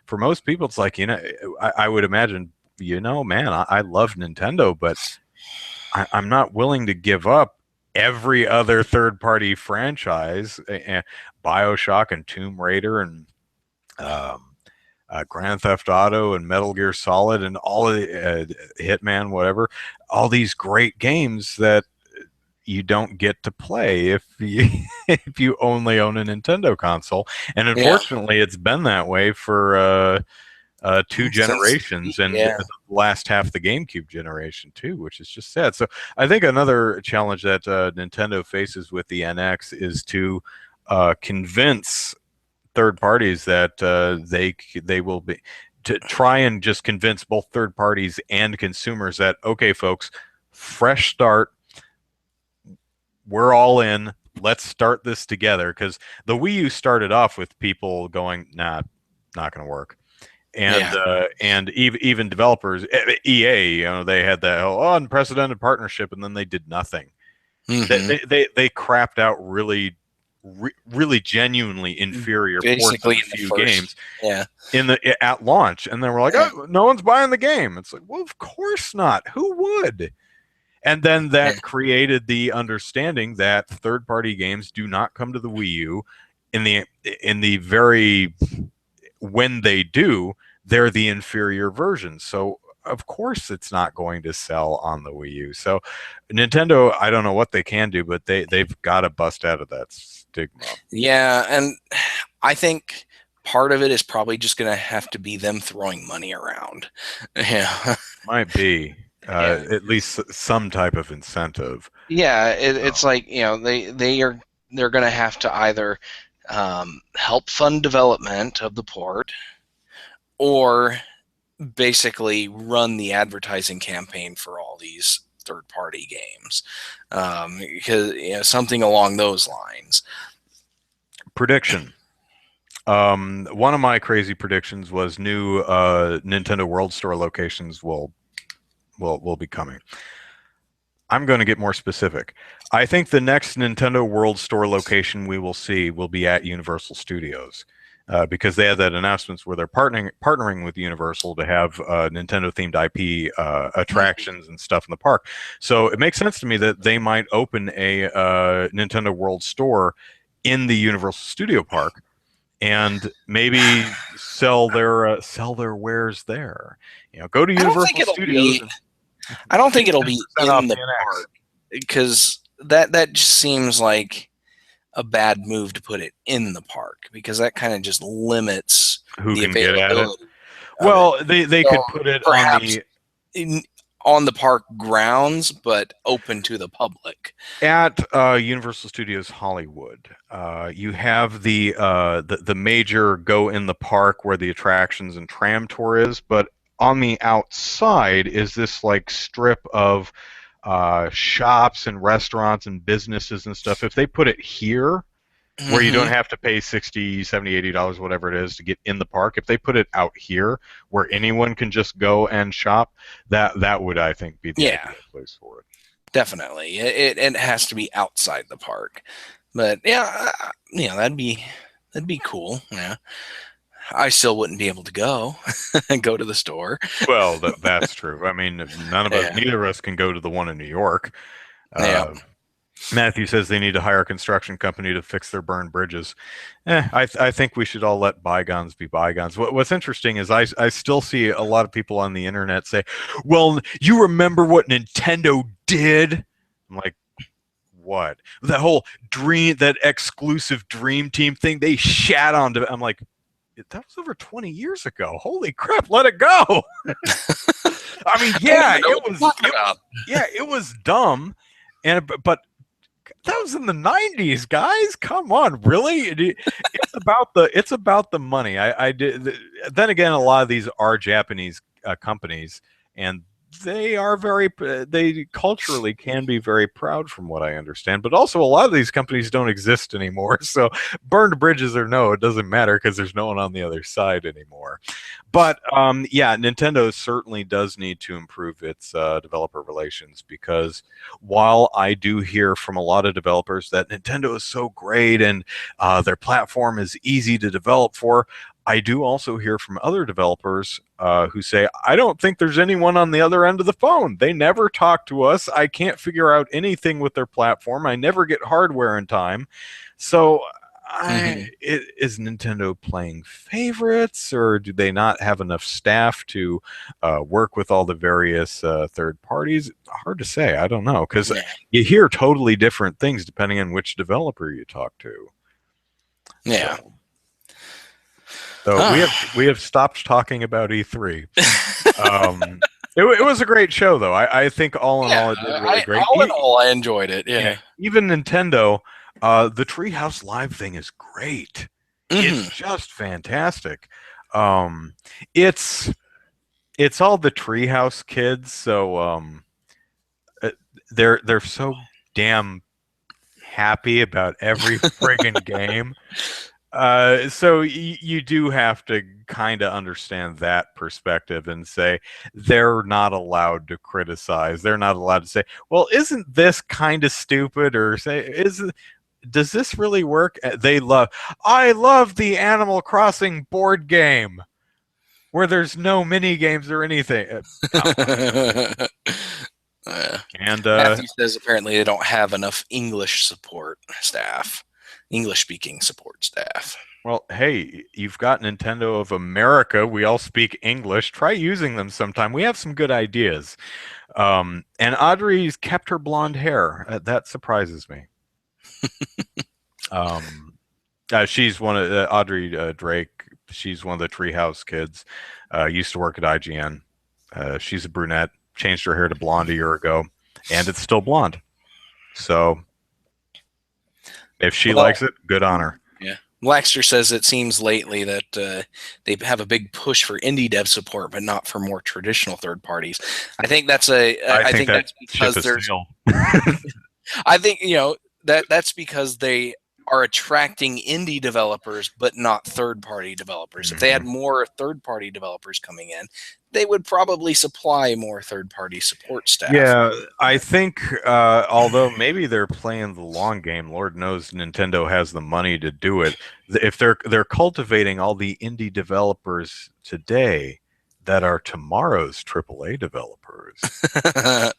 for most people, it's like, I would imagine, man, I love Nintendo, but I'm not willing to give up every other third-party franchise, BioShock and Tomb Raider and Grand Theft Auto and Metal Gear Solid and all of the Hitman, whatever, all these great games that you don't get to play if you only own a Nintendo console. And unfortunately, it's been that way for 2 generations, and the last half the GameCube generation too, which is just sad. So I think another challenge that Nintendo faces with the NX is to convince third parties that they will be, to try and just convince both third parties and consumers that, okay, folks, fresh start, we're all in, let's start this together. Because the Wii U started off with people going, nah, not going to work. And even developers, EA, they had that unprecedented partnership, and then they did nothing. Mm-hmm. They crapped out really genuinely inferior ports of a few games at launch, and then we're like, oh, no one's buying the game. It's like, well, of course not. Who would? And then that created the understanding that third-party games do not come to the Wii U in the very, when they do, they're the inferior version. So of course it's not going to sell on the Wii U. So Nintendo, I don't know what they can do, but they've got to bust out of that stigma. Yeah, and I think part of it is probably just going to have to be them throwing money around. Yeah, might be. At least some type of incentive. Yeah, it's like, they're going to have to either help fund development of the port, or basically run the advertising campaign for all these third-party games, because something along those lines. Prediction. One of my crazy predictions was new Nintendo World Store locations will be coming. I'm going to get more specific. I think the next Nintendo World Store location we will see will be at Universal Studios, because they had that announcements where they're partnering with Universal to have Nintendo-themed IP attractions and stuff in the park. So it makes sense to me that they might open a Nintendo World Store in the Universal Studio Park, and maybe sell their wares there. Go to Universal Studios. I don't think it'll be in the park, because that just seems like a bad move to put it in the park, because that kind of just limits Who the can get at it? availability of it. Well, they So could put it on perhaps the on the park grounds, but open to the public. at Universal Studios Hollywood. You have the major go in the park where the attractions and tram tour is, but on the outside is this like strip of shops and restaurants and businesses and stuff. If they put it here, where you don't have to pay $60, $70, $80, whatever it is to get in the park, if they put it out here where anyone can just go and shop, that would, I think, be the ideal place for it. Definitely. It has to be outside the park. But yeah, that'd be cool. Yeah. I still wouldn't be able to go and go to the store. Well, that's true. I mean, neither of us can go to the one in New York. Matthew says they need to hire a construction company to fix their burned bridges. I think we should all let bygones be bygones. What's interesting is I still see a lot of people on the internet say, well, you remember what Nintendo did? I'm like, what? That whole that exclusive Dream Team thing, they shat on. I'm like, that was over 20 years ago. Holy crap, let it go. I mean, it was dumb, but that was in the 90s, guys. Come on, really? It's about the money. Then again, a lot of these are Japanese companies, and they culturally can be very proud, from what I understand. But also, a lot of these companies don't exist anymore. So, burned bridges or no, it doesn't matter because there's no one on the other side anymore. But Nintendo certainly does need to improve its developer relations, because while I do hear from a lot of developers that Nintendo is so great and their platform is easy to develop for, I do also hear from other developers who say, I don't think there's anyone on the other end of the phone. They never talk to us. I can't figure out anything with their platform. I never get hardware in time. So is Nintendo playing favorites, or do they not have enough staff to work with all the various third parties? Hard to say. I don't know, because you hear totally different things depending on which developer you talk to. Yeah. So we have stopped talking about E3. It was a great show, though. I think all in all, it did really great. All in all, I enjoyed it. Yeah. Even Nintendo, the Treehouse Live thing is great. It's just fantastic. It's all the Treehouse kids, so they're so damn happy about every friggin' game. So you do have to kind of understand that perspective and say they're not allowed to criticize. They're not allowed to say, well, isn't this kind of stupid? Or say, does this really work? I love the Animal Crossing board game where there's no mini games or anything. And Matthew says apparently they don't have enough English speaking support staff. Well, hey, you've got Nintendo of America. We all speak English. Try using them sometime. We have some good ideas. And Audrey's kept her blonde hair. That surprises me. She's one of Audrey Drake. She's one of the Treehouse kids. Used to work at IGN. She's a brunette. Changed her hair to blonde a year ago, and it's still blonde. So if she likes it, good on her. Yeah. Laxter says it seems lately that they have a big push for indie dev support, but not for more traditional third parties. I think that's that's because there's. I think that's because they are attracting indie developers, but not third-party developers. If they had more third-party developers coming in, they would probably supply more third-party support staff. Yeah, I think, although maybe they're playing the long game, Lord knows Nintendo has the money to do it. If they're cultivating all the indie developers today that are tomorrow's AAA developers. There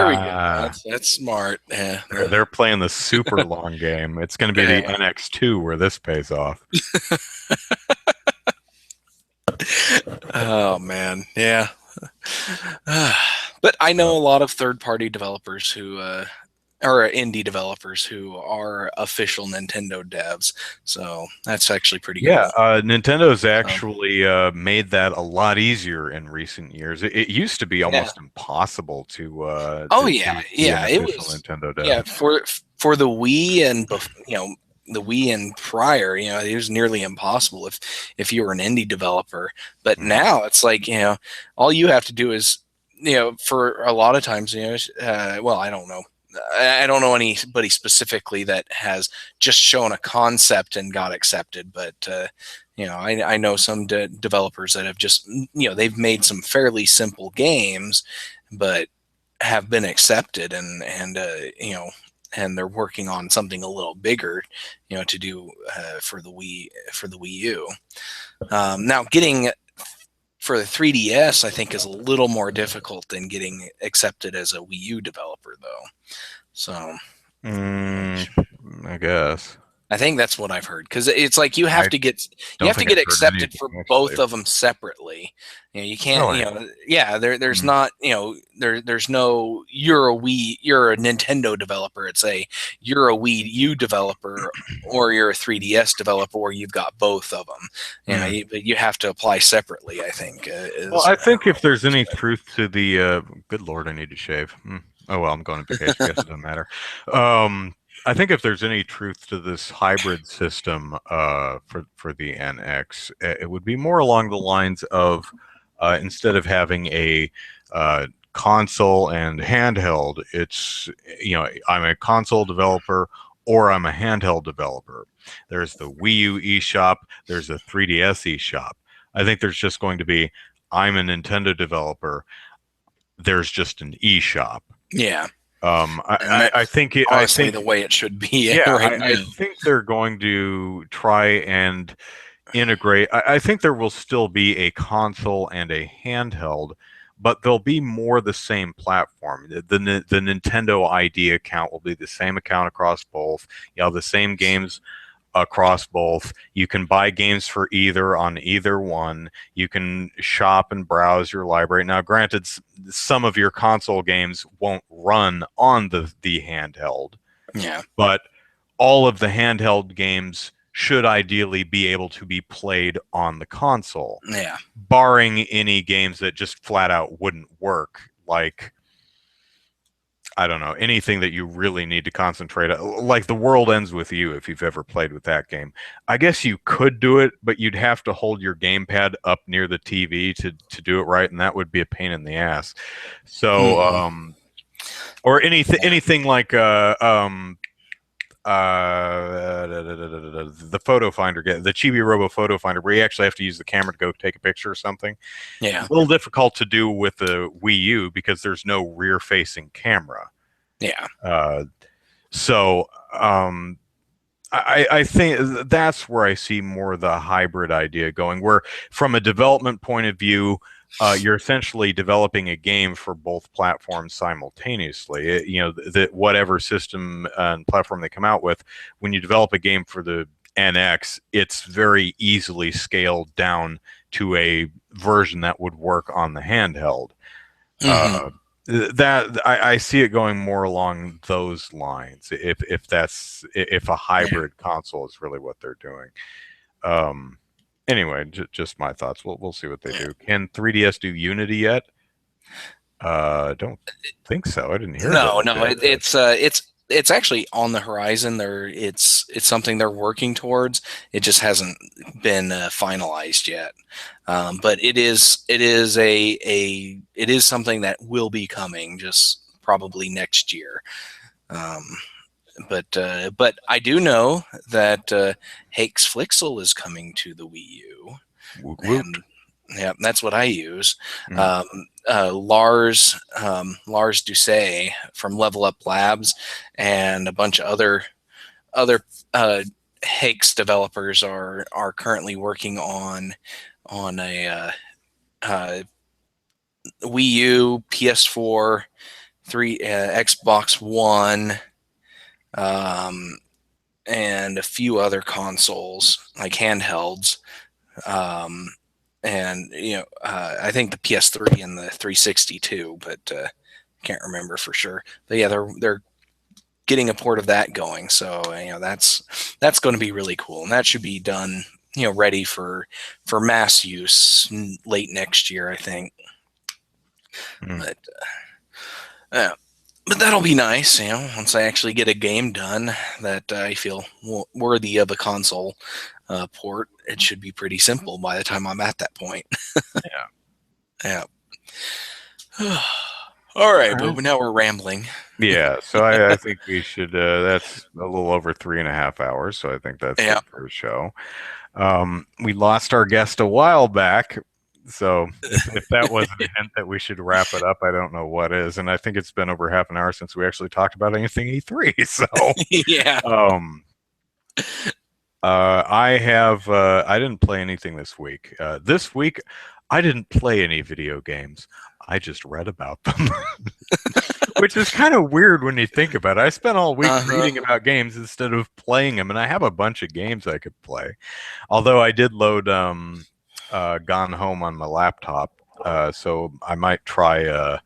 we go. That's smart. Yeah. They're playing the super long game. It's going to be the NX2 where this pays off. Oh, man. Yeah. But I know a lot of third-party developers who or indie developers who are official Nintendo devs. So that's actually pretty Yeah, cool. Nintendo's So, actually made that a lot easier in recent years. It used to be yeah. almost impossible Oh to yeah, be an yeah. It official was Nintendo dev. yeah for the Wii and the Wii and prior, it was nearly impossible if you were an indie developer. But Mhm. now it's like all you have to do is for a lot of times well, I don't know. I don't know anybody specifically that has just shown a concept and got accepted, but I know some developers that have just they've made some fairly simple games, but have been accepted and they're working on something a little bigger, to do for the Wii U. Now, getting for the 3DS, I think, is a little more difficult than getting accepted as a Wii U developer, though. So, Mm, I guess. I think that's what I've heard because it's like I you don't have to think get I've heard accepted for anything actually. both of them separately. You can't Really? yeah there's Mm. not there's no you're a Nintendo developer. It's you're a Wii U developer or you're a 3DS developer or you've got both of them. Mm. But you have to apply separately. I think Well, is I how think if it there's works. any But truth to the good Lord, I need to shave. Oh well, I'm going on vacation. I guess it doesn't matter. Um, I think if there's any truth to this hybrid system for the NX, it would be more along the lines of instead of having a console and handheld, it's I'm a console developer or I'm a handheld developer. There's the Wii U eShop. There's a 3DS eShop. I think there's just going to be I'm a Nintendo developer. There's just an eShop. yeah, and I that's think I honestly think the way it should be yeah, right I now. think they're going to try and integrate. I think there will still be a console and a handheld, but they'll be more the same platform. The Nintendo ID account will be the same account across both. The same games across both. You can buy games for either on either one. You can shop and browse your library. Now, granted, some of your console games won't run on the handheld, Yeah, but all of the handheld games should ideally be able to be played on the console, yeah, barring any games that just flat out wouldn't work, like I don't know, anything that you really need to concentrate on. Like The World Ends With You, if you've ever played with that game. I guess you could do it, but you'd have to hold your gamepad up near the TV to do it right, and that would be a pain in the ass. So, hmm or anything like the photo finder, the Chibi Robo photo finder, where you actually have to use the camera to go take a picture or something. A yeah, little difficult to do with the Wii U because there's no rear-facing camera. yeah, Uh, so I think that's where I see more the hybrid idea going, where from a development point of view, you're essentially developing a game for both platforms simultaneously. That whatever system and platform they come out with, when you develop a game for the NX, it's very easily scaled down to a version that would work on the handheld. hmm Uh, that I see it going more along those lines. If a yeah. hybrid console is really what they're doing. Um, anyway, just my thoughts. We'll see what they Yeah. do. Can 3DS do Unity yet? Don't think so. I didn't hear that No, no, they did. it's actually on the horizon. It's something they're working towards. It just hasn't been finalized yet. But it is something that will be coming, just probably next year. Um, but I do know that Hakes Flixel is coming to the Wii U, Woot woot. and yeah, that's what I use. Mm. Um, Lars Doucet from Level Up Labs and a bunch of other Hakes developers are currently working on a uh, Wii U, PS4, Xbox One, um, and a few other consoles like handhelds. Um, and I think the PS3 and the 360 too, but can't remember for sure. But yeah, they're getting a port of that going. So that's going to be really cool, and that should be done, ready for mass use late next year, I think. But but that'll be nice, once I actually get a game done that I feel worthy of a console port. It should be pretty simple by the time I'm at that point. Yeah. All right, but now we're rambling. Yeah, so I think we should. That's a little over 3.5 hours, so I think that's good for a show. We lost our guest a while back, so if that wasn't a hint that we should wrap it up, I don't know what is. And I think it's been over half an hour since we actually talked about anything E3. So yeah. I didn't play anything this week. This week, I didn't play any video games. I just read about them, which is kind of weird when you think about it. I spent all week reading about games instead of playing them, and I have a bunch of games I could play. Although I did load Gone Home on my laptop, so I might try.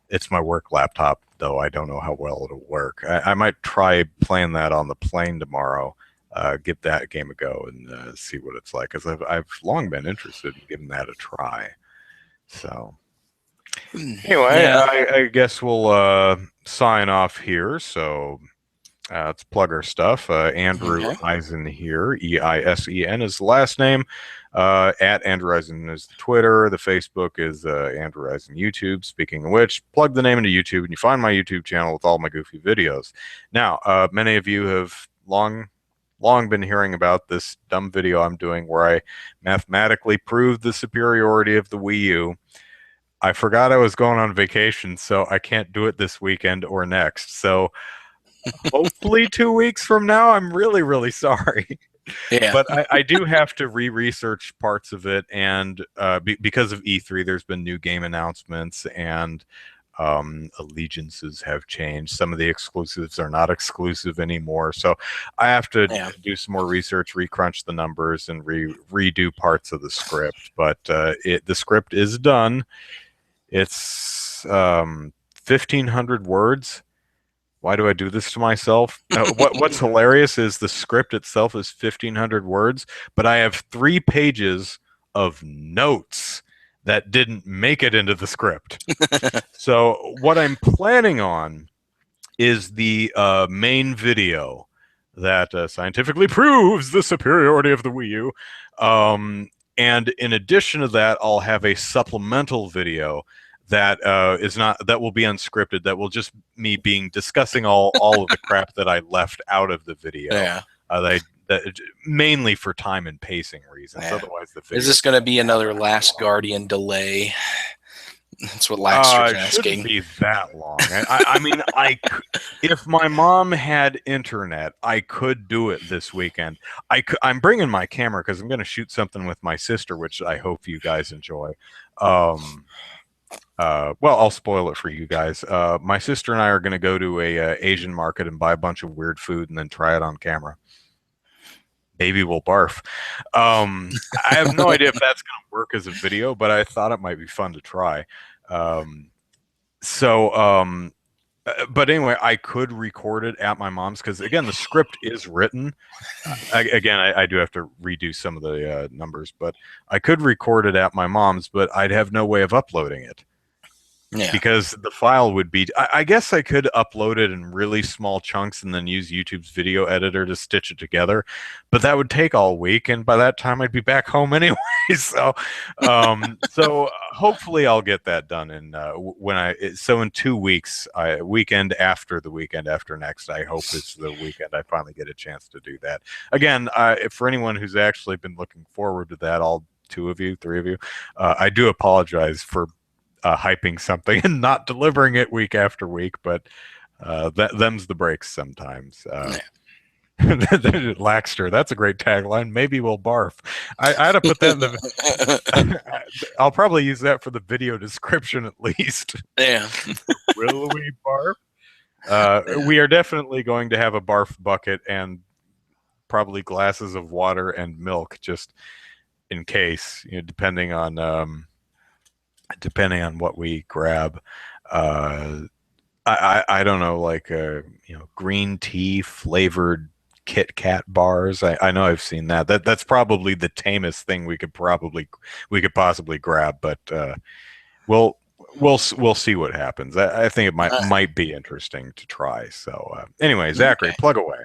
It's my work laptop, though I don't know how well it'll work. I might try playing that on the plane tomorrow. Give that game a go and see what it's like, because I've long been interested in giving that a try. So anyway, I guess we'll sign off here. So let's plug our stuff. Andrew Eisen here, Eisen is the last name. At Andrew Eisen is the Twitter. The Facebook is Andrew Eisen YouTube. Speaking of which, plug the name into YouTube and you find my YouTube channel with all my goofy videos. Now, many of you have long been hearing about this dumb video I'm doing where I mathematically proved the superiority of the Wii U. I forgot I was going on vacation, so I can't do it this weekend or next. So hopefully 2 weeks from now. I'm really, really sorry. Yeah. But I do have to re-research parts of it, and because of E3, there's been new game announcements, and allegiances have changed. Some of the exclusives are not exclusive anymore, so I have to do some more research, recrunch the numbers, and redo parts of the script. But the script is done. It's 1,500 words. Why do I do this to myself? What's hilarious is the script itself is 1,500 words, but I have 3 pages of notes that didn't make it into the script. So what I'm planning on is the main video that scientifically proves the superiority of the Wii U. And in addition to that, I'll have a supplemental video that that will be unscripted. That will just me discussing all of the crap that I left out of the video. Yeah. That mainly for time and pacing reasons. Yeah. Otherwise, the video is this going to be another Last Guardian delay? That's what Laxter's asking. It shouldn't be that long. I mean, if my mom had internet, I could do it this weekend. I'm bringing my camera because I'm going to shoot something with my sister, which I hope you guys enjoy. Well, I'll spoil it for you guys. My sister and I are going to go to a Asian market and buy a bunch of weird food and then try it on camera. Baby will barf. I have no idea if that's going to work as a video, but I thought it might be fun to try. But anyway, I could record it at my mom's because, again, the script is written. I do have to redo some of the numbers, but I could record it at my mom's, but I'd have no way of uploading it. Yeah. Because the file would be, I guess I could upload it in really small chunks and then use YouTube's video editor to stitch it together, but that would take all week, and by that time I'd be back home anyway. So hopefully I'll get that done in in 2 weeks, weekend after the weekend after next. I hope it's the weekend I finally get a chance to do that. Again, for anyone who's actually been looking forward to that, all 2 of you, 3 of you, I do apologize for hyping something and not delivering it week after week, but them's the breaks sometimes. Laxter, that's a great tagline. Maybe we'll barf. I had to put that in the I'll probably use that for the video description at least. Yeah. Will we barf? We are definitely going to have a barf bucket and probably glasses of water and milk, just in case, depending on what we grab. I don't know, like green tea flavored Kit Kat bars. I know I've seen that. That's probably the tamest thing we could possibly grab, but we'll we'll see what happens. I think it might be interesting to try. So anyway, Zachary, Okay. plug away.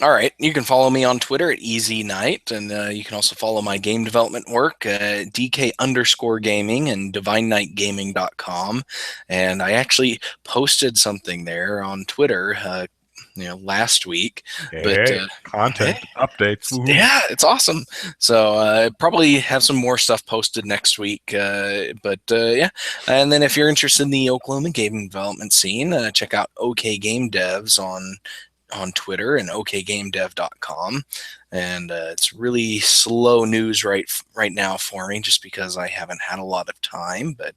All right. You can follow me on Twitter at Easy Night, and you can also follow my game development work, DK_gaming and DivineKnightGaming.com. And I actually posted something there on Twitter, last week. But Hey, content hey, updates. Woo-hoo. yeah, it's awesome. So probably have some more stuff posted next week. But yeah, and then if you're interested in the Oklahoma gaming development scene, check out OK Game Devs on Twitter and okgamedev.com. And it's really slow news right now for me, just because I haven't had a lot of time. But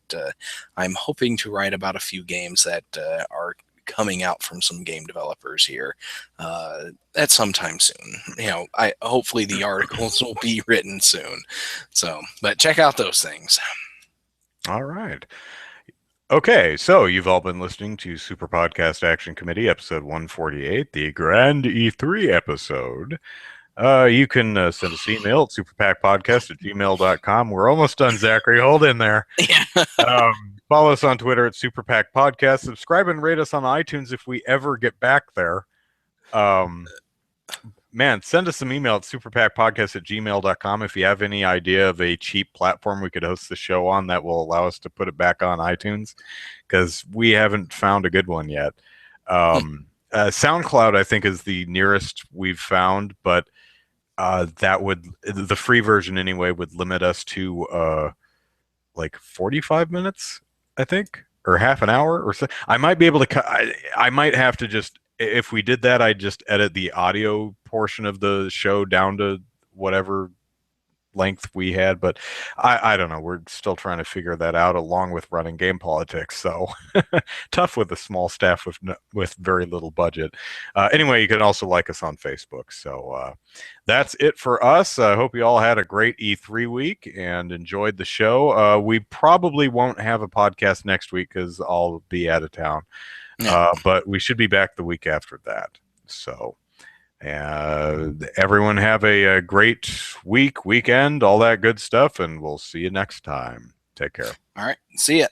I'm hoping to write about a few games that are coming out from some game developers here at some time soon. I hopefully the articles will be written soon. So, but check out those things. All right. Okay, so you've all been listening to Super Podcast Action Committee, episode 148, the Grand E3 episode. You can send us an email at superpackpodcast@gmail.com. We're almost done, Zachary. Hold in there. Follow us on Twitter at superpackpodcast. Subscribe and rate us on iTunes if we ever get back there. Man, send us some email at superpackpodcast@gmail.com if you have any idea of a cheap platform we could host the show on that will allow us to put it back on iTunes, because we haven't found a good one yet. SoundCloud, I think, is the nearest we've found, but the free version anyway would limit us to like 45 minutes, I think, or half an hour or so. I might be able to cut. I might have to just, if we did that, I'd just edit the audio portion of the show down to whatever length we had, but I don't know. We're still trying to figure that out, along with running game politics. So tough with a small staff with very little budget. Anyway, you can also like us on Facebook. So that's it for us. I hope you all had a great E3 week and enjoyed the show. We probably won't have a podcast next week because I'll be out of town. But we should be back the week after that. So everyone have a great weekend, all that good stuff, and we'll see you next time. Take care. All right. See ya.